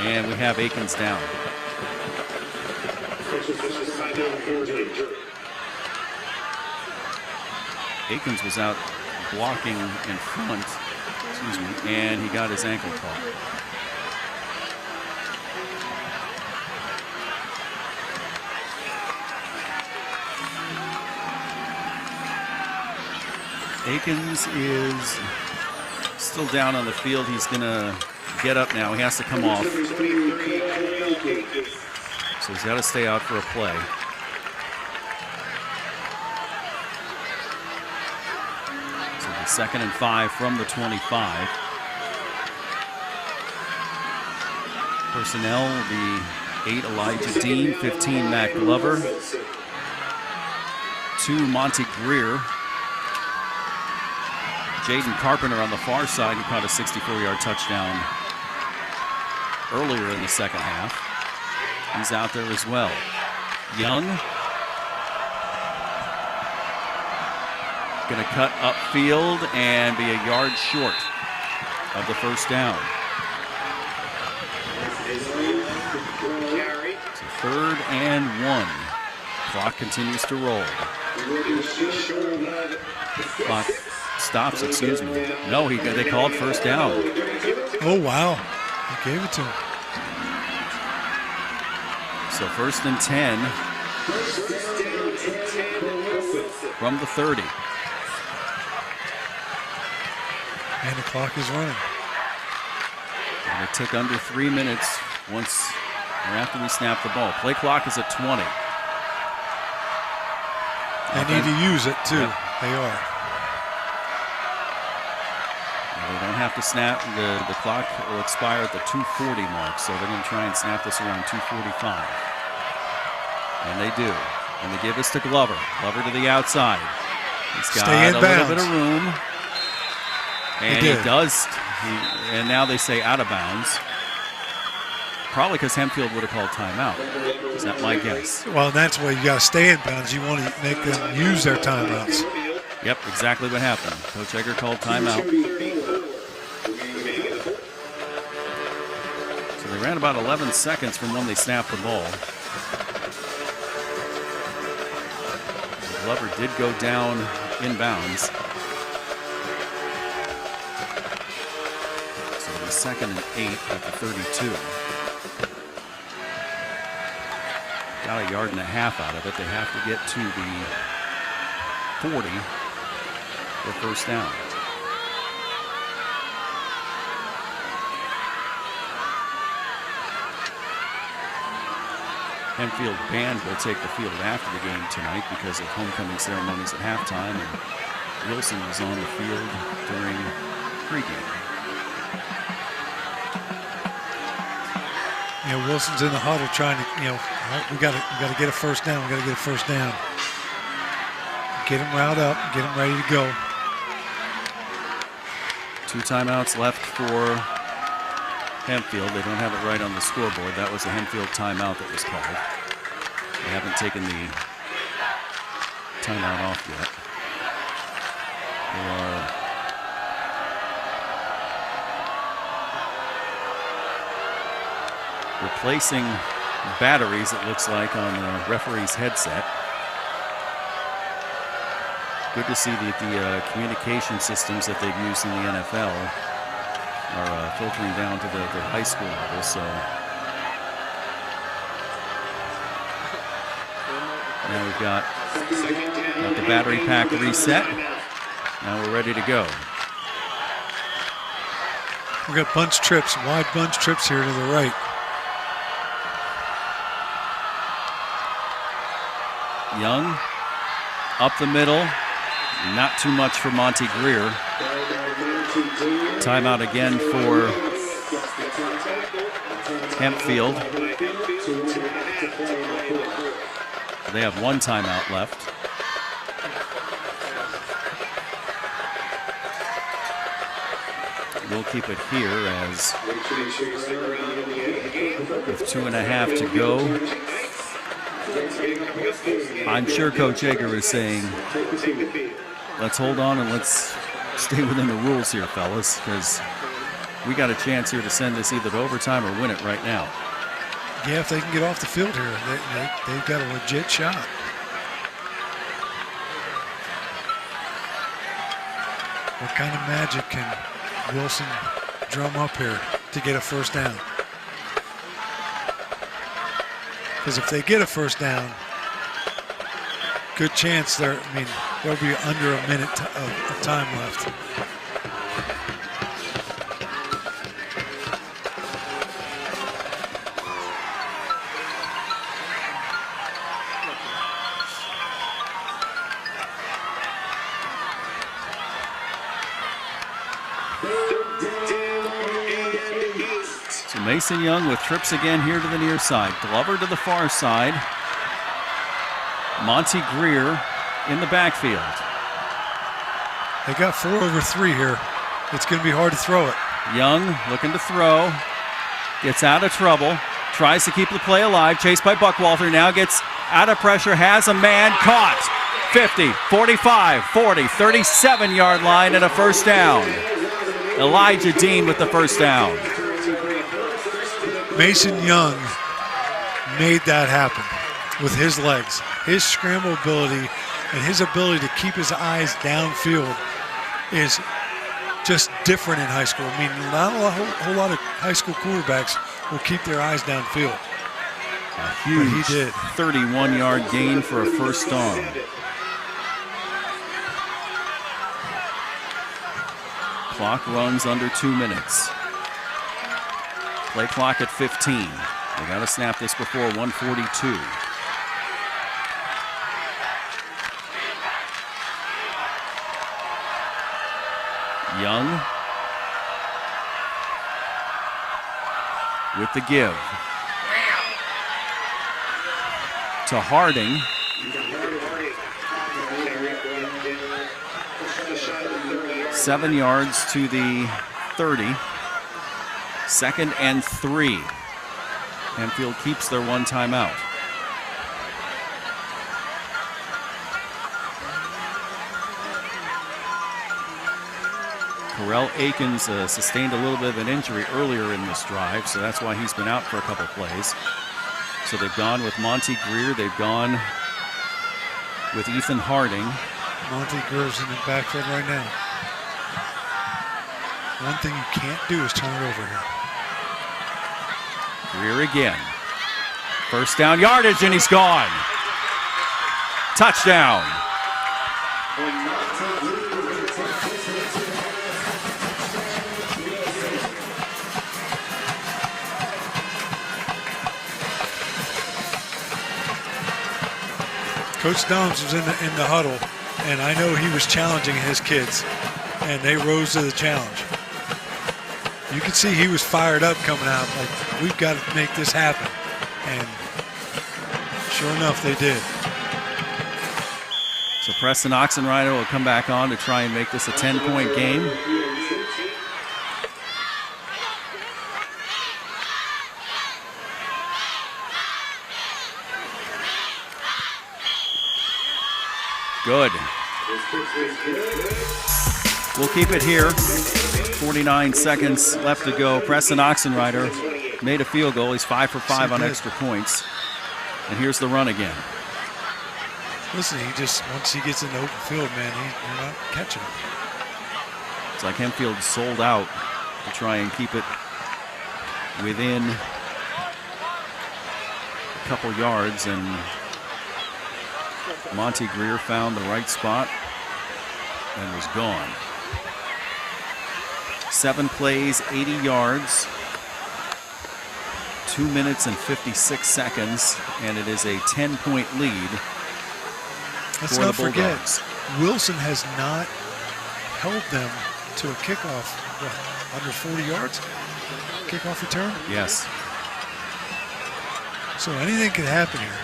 Speaker 11: And we have Akins down. Akins was out blocking in front, and he got his ankle caught. Akins is still down on the field. He's going to get up now. He has to come off. So he's got to stay out for a play. So the 2nd and 5 from the 25. Personnel will be 8 Elijah Dean, 15 Matt Glover, 2 Monty Greer. Jaden Carpenter on the far side, who caught a 64-yard touchdown earlier in the second half. He's out there as well. Young going to cut upfield and be a yard short of the first down. So 3rd and 1. Clock continues to roll. Clock stops, excuse me. No, they called first down.
Speaker 2: Oh, wow. He gave it to him.
Speaker 11: So 1st and 10 from the 30.
Speaker 2: And the clock is running.
Speaker 11: And it took under 3 minutes after we snapped the ball. Play clock is at 20.
Speaker 2: They need to use it, too.
Speaker 11: Yep.
Speaker 2: They are.
Speaker 11: They don't have to snap. The clock will expire at the 2:40 mark, so they're going to try and snap this around 2:45. And they do. And they give this to Glover. Glover to the outside. He's got a little bit of room. And he does. And now they say out of bounds. Probably because Hempfield would have called timeout. Is that my guess?
Speaker 2: Well, that's why you got to stay in bounds. You want to make them use their timeouts.
Speaker 11: Yep, exactly what happened. Coach Egger called timeout. So they ran about 11 seconds from when they snapped the ball. Glover did go down in bounds. So it'll be 2nd and 8 at the 32. Got a yard and a half out of it. They have to get to the 40 for first down. Hempfield band will take the field after the game tonight because of homecoming ceremonies at halftime, and Wilson was on the field during pregame.
Speaker 2: Wilson's in the huddle trying to, all right, we got to get a first down. We got to get a first down. Get him riled up. Get him ready to go.
Speaker 11: 2 timeouts left for Hempfield. They don't have it right on the scoreboard. That was a Hempfield timeout that was called. They haven't taken the timeout off yet. They are replacing batteries, it looks like, on the referee's headset. Good to see that the communication systems that they've used in the NFL are filtering down to the high school level. So now we've got the battery pack reset. Now we're ready to go.
Speaker 2: We've got bunch trips, wide bunch trips here to the right.
Speaker 11: Young up the middle. Not too much for Monty Greer. Timeout again for Hempfield. They have 1 timeout left. We'll keep it here as with 2.5 to go. I'm sure Coach Egger is saying, let's hold on and let's stay within the rules here, fellas, because we got a chance here to send this either to overtime or win it right now.
Speaker 2: Yeah, if they can get off the field here, they've got a legit shot. What kind of magic can Wilson drum up here to get a first down? Because if they get a first down, good chance there'll be under a minute of time left.
Speaker 11: So Mason Young with trips again here to the near side. Glover to the far side. Monty Greer in the backfield.
Speaker 2: They got 4 over 3 here. It's going to be hard to throw it.
Speaker 11: Young looking to throw. Gets out of trouble. Tries to keep the play alive. Chased by Buckwalter. Now gets out of pressure. Has a man caught. 50, 45, 40, 37-yard line and a first down. Elijah Dean with the first down.
Speaker 2: Mason Young made that happen with his legs, his scramble ability, and his ability to keep his eyes downfield. is just different in high school. I mean, not a whole lot of high school quarterbacks will keep their eyes downfield.
Speaker 11: A huge 31-yard gain for a first down. Clock runs under 2 minutes. Play clock at 15. They got to snap this before 1:42. Young with the give to Harding. Seven yards to the 30. 2nd and 3. Hempfield keeps their one timeout. Corell Akins sustained a little bit of an injury earlier in this drive, so that's why he's been out for a couple plays. So they've gone with Monty Greer. They've gone with Ethan Harding.
Speaker 2: Monty Greer's in the backfield right now. One thing you can't do is turn it over here.
Speaker 11: Greer again. First down yardage, and he's gone. Touchdown.
Speaker 2: Coach Doms was in the huddle, and I know he was challenging his kids, and they rose to the challenge. You could see he was fired up coming out, like, we've got to make this happen. And sure enough, they did.
Speaker 11: So Preston Oxenrider will come back on to try and make this a 10-point game. Good. We'll keep it here. 49 seconds left to go. Preston Oxenrider made a field goal. He's 5 for 5 on extra points. And here's the run again.
Speaker 2: Listen, once he gets in the open field, man, you're not catching him.
Speaker 11: It's like Hempfield sold out to try and keep it within a couple yards, and Monty Greer found the right spot and was gone. 7 plays, 80 yards, 2 minutes and 56 seconds, and it is a 10-point lead.
Speaker 2: Let's
Speaker 11: for
Speaker 2: not
Speaker 11: the Bulldogs.
Speaker 2: forget, Wilson has not held them to a kickoff, under 40 yards? Kickoff return?
Speaker 11: Yes.
Speaker 2: So anything could happen here.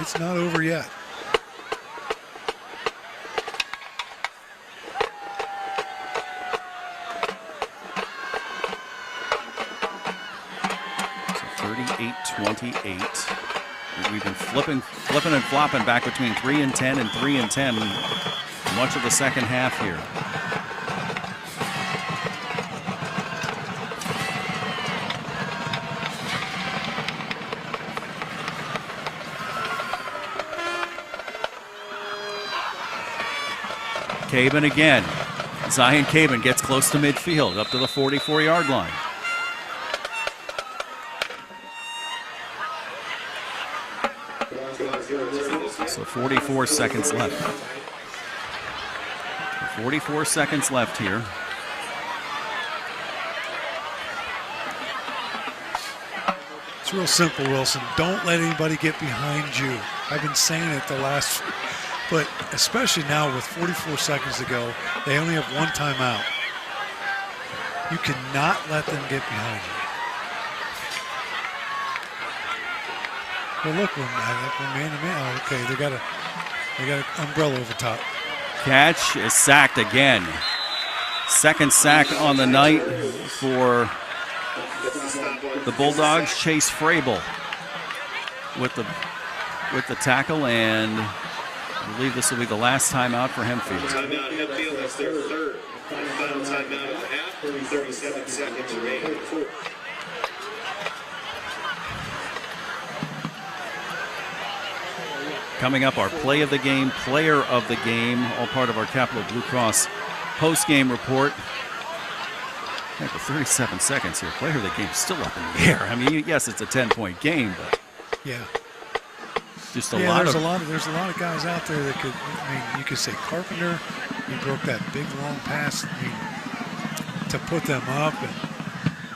Speaker 2: It's not over yet.
Speaker 11: So 38-28. We've been flipping and flopping back between 3 and 10 and 3 and 10 much of the second half here. Cabin again. Zion Cabin gets close to midfield, up to the 44-yard line. So 44 seconds left. 44 seconds left here.
Speaker 2: It's real simple, Wilson. Don't let anybody get behind you. I've been saying it the last, but especially now with 44 seconds to go, they only have one timeout. You cannot let them get behind you. Well, look, we're man to man. Oh, okay, they got an umbrella over top.
Speaker 11: Catch is sacked again. Second sack on the night for the Bulldogs. Chase Frable with the tackle, and I believe this will be the last timeout for Hempfield.
Speaker 15: Timeout Hempfield, that's their third. Final timeout of the half, 37 seconds remaining.
Speaker 11: Coming up, our play of the game, player of the game, all part of our Capital Blue Cross post-game report. Yeah, for 37 seconds here, player of the game still up in the air. I mean, yes, it's a 10-point game, but
Speaker 2: yeah,
Speaker 11: just
Speaker 2: there's a lot of guys out there that could. I mean, you could say Carpenter. He broke that big long pass. I mean, to put them up. And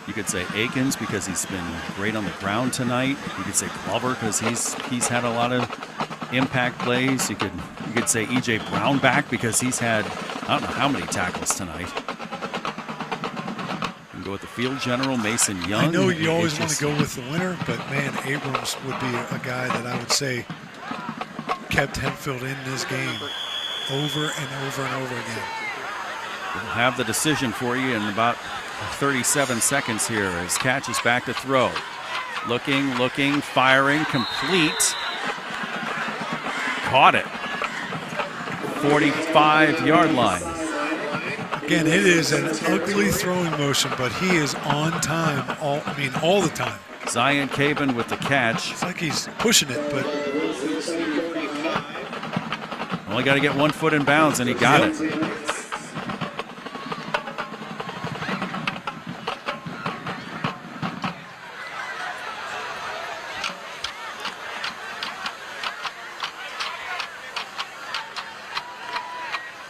Speaker 11: you could say Akins because he's been great on the ground tonight. You could say Glover because he's had a lot of impact plays. You could say E.J. Brown back because he's had I don't know how many tackles tonight. You can go with the field general, Mason Young.
Speaker 2: I know you always want to go with the winner, but man, Abrams would be a guy that I would say kept Hempfield in this game over and over and over again.
Speaker 11: We'll have the decision for you in about 37 seconds here as Catch is back to throw. Looking, firing, complete. Caught it. 45-yard line.
Speaker 2: Again, it is an ugly throwing motion, but he is on time all the time.
Speaker 11: Zion Caban with the catch.
Speaker 2: It's like he's pushing it, but
Speaker 11: only got to get 1 foot in bounds, and he got it.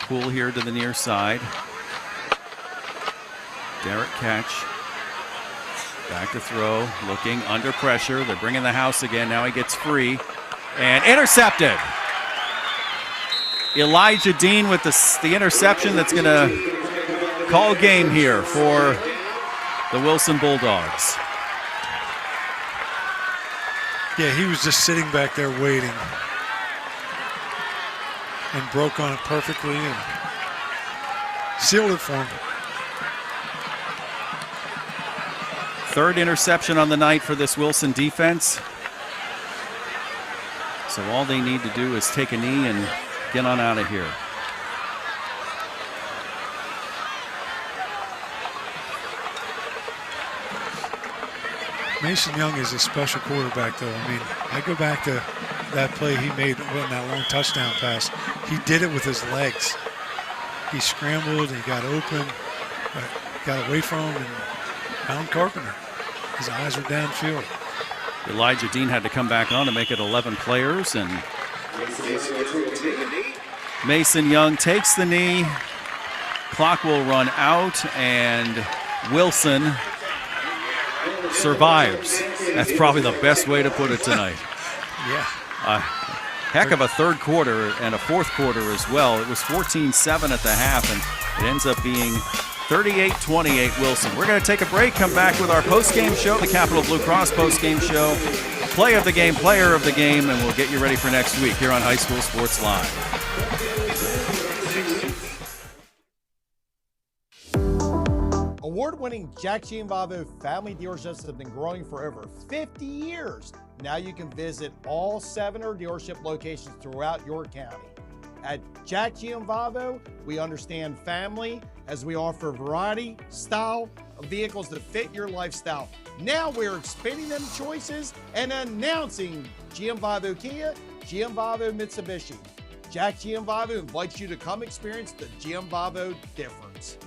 Speaker 11: Pool here to the near side. Derek Catch back to throw, looking under pressure. They're bringing the house again. Now he gets free and intercepted. Elijah Dean with the interception that's going to call game here for the Wilson Bulldogs.
Speaker 2: Yeah, he was just sitting back there waiting and broke on it perfectly and sealed it for him.
Speaker 11: Third interception on the night for this Wilson defense. So all they need to do is take a knee and get on out of here.
Speaker 2: Mason Young is a special quarterback, though. I mean, I go back to that play he made in that long touchdown pass. He did it with his legs. He scrambled, he got open, got away from him, and found Carpenter. His eyes were downfield.
Speaker 11: Elijah Dean had to come back on to make it 11 players, and Mason Young takes the knee. Clock will run out, and Wilson survives. That's probably the best way to put it tonight.
Speaker 2: Yeah.
Speaker 11: Heck of a third quarter and a fourth quarter as well. It was 14-7 at the half, and it ends up being 38-28 Wilson. We're going to take a break, come back with our post-game show, the Capital Blue Cross post-game show, play of the game, player of the game, and we'll get you ready for next week here on High School Sports Live.
Speaker 3: Award-winning Jack Gianvavo family dealerships have been growing for over 50 years. Now you can visit all 7 dealership locations throughout your county. At Jack Gianvavo, we understand family as we offer variety, style of vehicles that fit your lifestyle. Now we're expanding them choices and announcing Gianvavo Kia, Gianvavo Mitsubishi. Jack Gianvavo invites you to come experience the Gianvavo difference.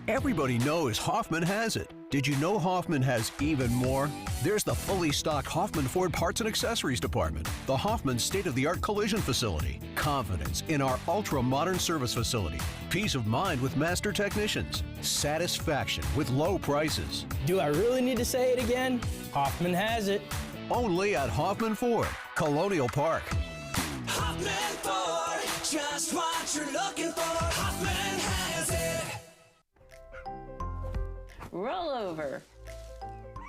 Speaker 7: Everybody knows Hoffman has it. Did you know Hoffman has even more? There's the fully stocked Hoffman Ford Parts and Accessories Department, the Hoffman state-of-the-art collision facility, confidence in our ultra-modern service facility, peace of mind with master technicians, satisfaction with low prices.
Speaker 6: Do I really need to say it again? Hoffman has it.
Speaker 7: Only at Hoffman Ford, Colonial Park.
Speaker 8: Hoffman Ford, just what you're looking for. Hoffman has it.
Speaker 12: Rollover.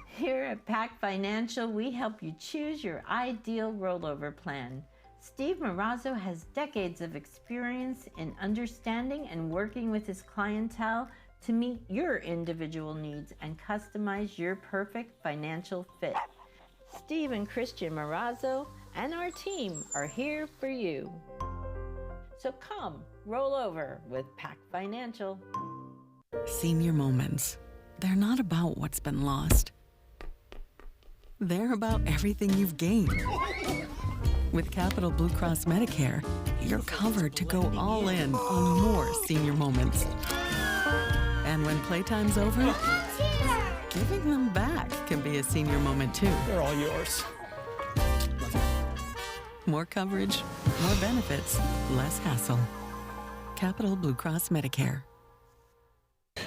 Speaker 12: Here at Pac Financial, we help you choose your ideal rollover plan. Steve Marazzo has decades of experience in understanding and working with his clientele to meet your individual needs and customize your perfect financial fit. Steve and Christian Marazzo and our team are here for you. So come, roll over with Pac Financial.
Speaker 5: Senior moments. They're not about what's been lost. They're about everything you've gained. With Capital Blue Cross Medicare, you're covered to go all in on more senior moments. And when playtime's over, giving them back can be a senior moment too.
Speaker 6: They're all yours.
Speaker 5: More coverage, more benefits, less hassle. Capital Blue Cross Medicare.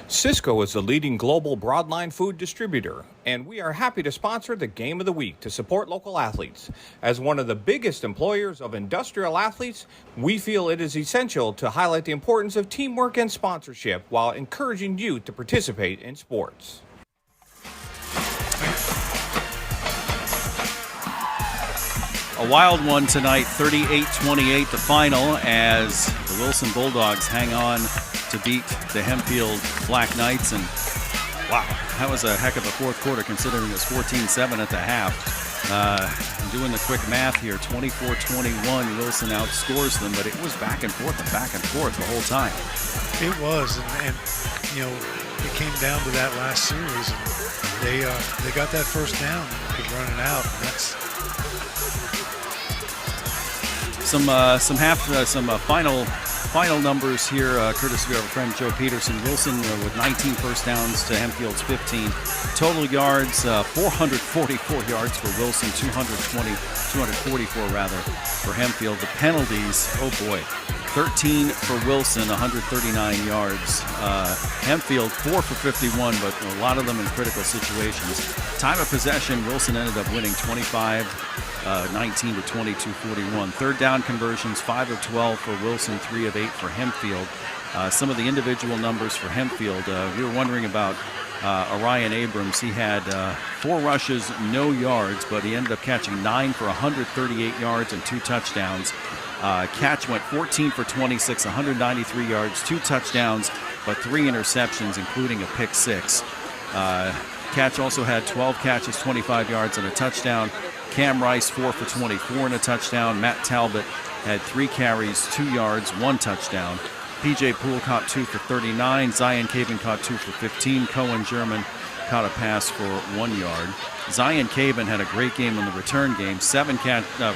Speaker 9: Cisco is the leading global broadline food distributor, and we are happy to sponsor the Game of the Week to support local athletes. As one of the biggest employers of industrial athletes, we feel it is essential to highlight the importance of teamwork and sponsorship while encouraging youth to participate in sports.
Speaker 11: A wild one tonight, 38-28 the final, as the Wilson Bulldogs hang on to beat the Hempfield Black Knights. And wow, that was a heck of a fourth quarter considering it was 14-7 at the half. I'm doing the quick math here, 24-21, Wilson outscores them, but it was back and forth the whole time.
Speaker 2: It was, and you know, it came down to that last series, and they got that first down and could run it out, and that's some final numbers here, courtesy of our friend Joe Peterson. Wilson with 19 first downs to Hempfield's 15. Total yards, 444 yards for Wilson, 244 rather for Hempfield. The penalties, oh boy, 13 for Wilson, 139 yards. Hempfield 4 for 51, but a lot of them in critical situations. Time of possession, Wilson ended up winning 19 to 22-41. Third down conversions, 5 of 12 for Wilson, 3 of 8 for Hempfield. Some of the individual numbers for Hempfield, we were wondering about Orion Abrams. He had 4 rushes, no yards, but he ended up catching 9 for 138 yards and 2 touchdowns. Catch went 14 for 26, 193 yards, 2 touchdowns, but 3 interceptions, including a pick 6. Catch also had 12 catches, 25 yards, and a touchdown. Cam Rice, 4 for 24 and a touchdown. Matt Talbot had 3 carries, 2 yards, 1 touchdown. P.J. Poole caught 2 for 39. Zion Caban caught 2 for 15. Cohen German caught a pass for 1 yard. Zion Caban had a great game in the return game. 7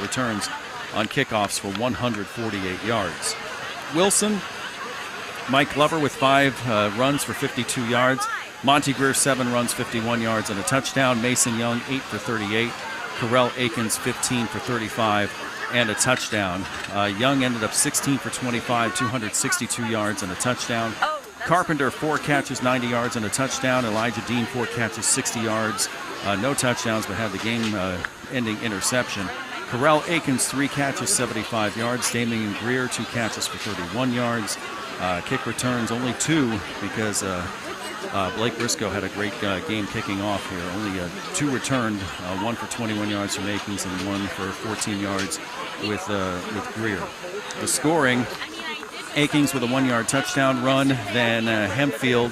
Speaker 2: returns on kickoffs for 148 yards. Wilson, Mike Glover with 5 runs for 52 yards. Monty Greer, 7 runs, 51 yards, and a touchdown. Mason Young, 8 for 38. Carell Akins, 15 for 35, and a touchdown. Young ended up 16 for 25, 262 yards, and a touchdown. Carpenter, 4 catches, 90 yards, and a touchdown. Elijah Dean, 4 catches, 60 yards. No touchdowns, but had the game-ending interception. Carell Akins, 3 catches, 75 yards. Damian Greer, 2 catches for 31 yards. Kick returns, only 2 because Blake Briscoe had a great game kicking off here. Only 2 returned, 1 for 21 yards from Akins and 1 for 14 yards with Greer. The scoring, Akins with a 1-yard touchdown run, then Hempfield,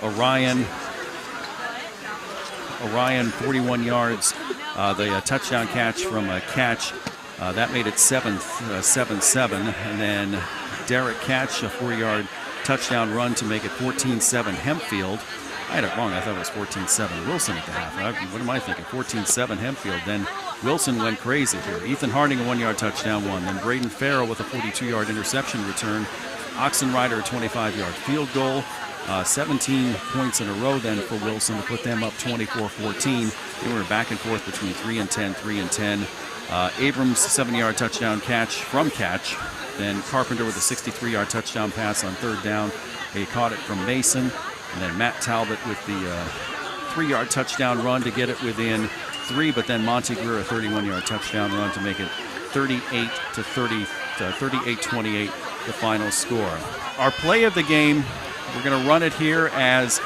Speaker 2: Orion 41 yards. The touchdown catch from Catch, that made it 7-7. And then Derek Catch, a 4-yard touchdown run to make it 14-7 Hempfield. I had it wrong. I thought it was 14-7 Wilson at the half. What am I thinking? 14-7 Hempfield. Then Wilson went crazy here. Ethan Harding, a 1-yard touchdown one. Then Braden Farrell with a 42-yard interception return. Oxenrider, a 25-yard field goal. 17 points in a row then for Wilson to put them up 24-14. They were back and forth between 3 and 10, 3 and 10. Abrams, 7-yard touchdown catch from Catch. Then Carpenter with a 63-yard touchdown pass on 3rd down. They caught it from Mason. And then Matt Talbot with the 3-yard touchdown run to get it within 3. But then Monty Greer, a 31-yard touchdown run to make it 38-28, the final score. Our play of the game, we're going to run it here as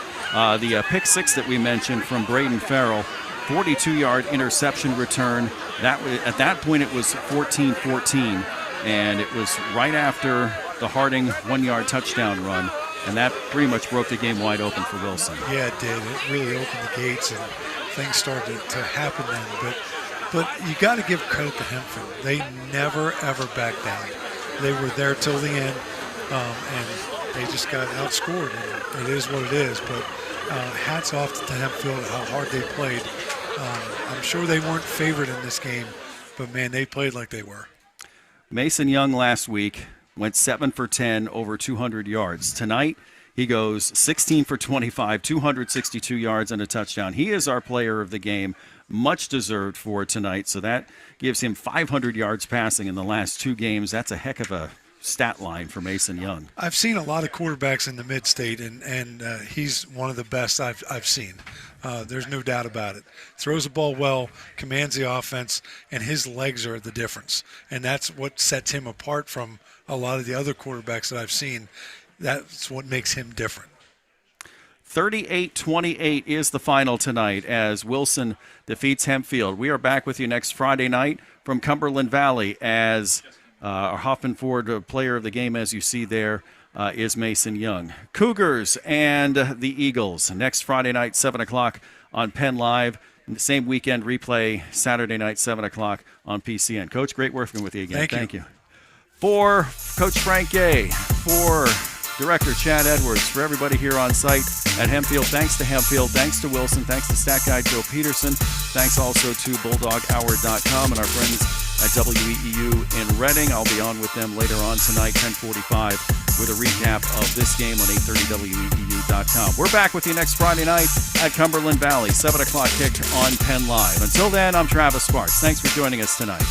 Speaker 2: the pick 6 that we mentioned from Braden Farrell. 42-yard interception return. At that point, it was 14-14. And it was right after the Harding 1-yard touchdown run, and that pretty much broke the game wide open for Wilson. Yeah, it did. It really opened the gates, and things started to happen then. But you got to give credit to Hempfield. They never, ever backed down. They were there till the end, and they just got outscored. And it is what it is. But hats off to Hempfield, how hard they played. I'm sure they weren't favored in this game, but, man, they played like they were.
Speaker 11: Mason Young last week went 7 for 10, over 200 yards. Tonight, he goes 16 for 25, 262 yards and a touchdown. He is our player of the game, much deserved for tonight. So that gives him 500 yards passing in the last 2 games. That's a heck of a stat line for Mason Young.
Speaker 2: I've seen a lot of quarterbacks in the mid-state, and he's one of the best I've seen. There's no doubt about it. Throws the ball well, commands the offense, and his legs are the difference. And that's what sets him apart from a lot of the other quarterbacks that I've seen. That's what makes him different.
Speaker 11: 38-28 is the final tonight as Wilson defeats Hempfield. We are back with you next Friday night from Cumberland Valley as our Hoffman Ford player of the game, as you see there, is Mason Young. Cougars and the Eagles next Friday night, 7 o'clock on Penn Live. And the same weekend replay Saturday night, 7 o'clock on PCN. Coach, great working with you again. Thank you. For Coach Frank Gay, for Director Chad Edwards, for everybody here on site at Hempfield, thanks to Hempfield, thanks to Wilson, thanks to stat guy Joe Peterson, thanks also to BulldogHour.com and our friends at WEEU in Reading. I'll be on with them later on tonight, 10:45, with a recap of this game on 830 WEEU.com. We're back with you next Friday night at Cumberland Valley, 7 o'clock kick on Penn Live. Until then, I'm Travis Sparks. Thanks for joining us tonight.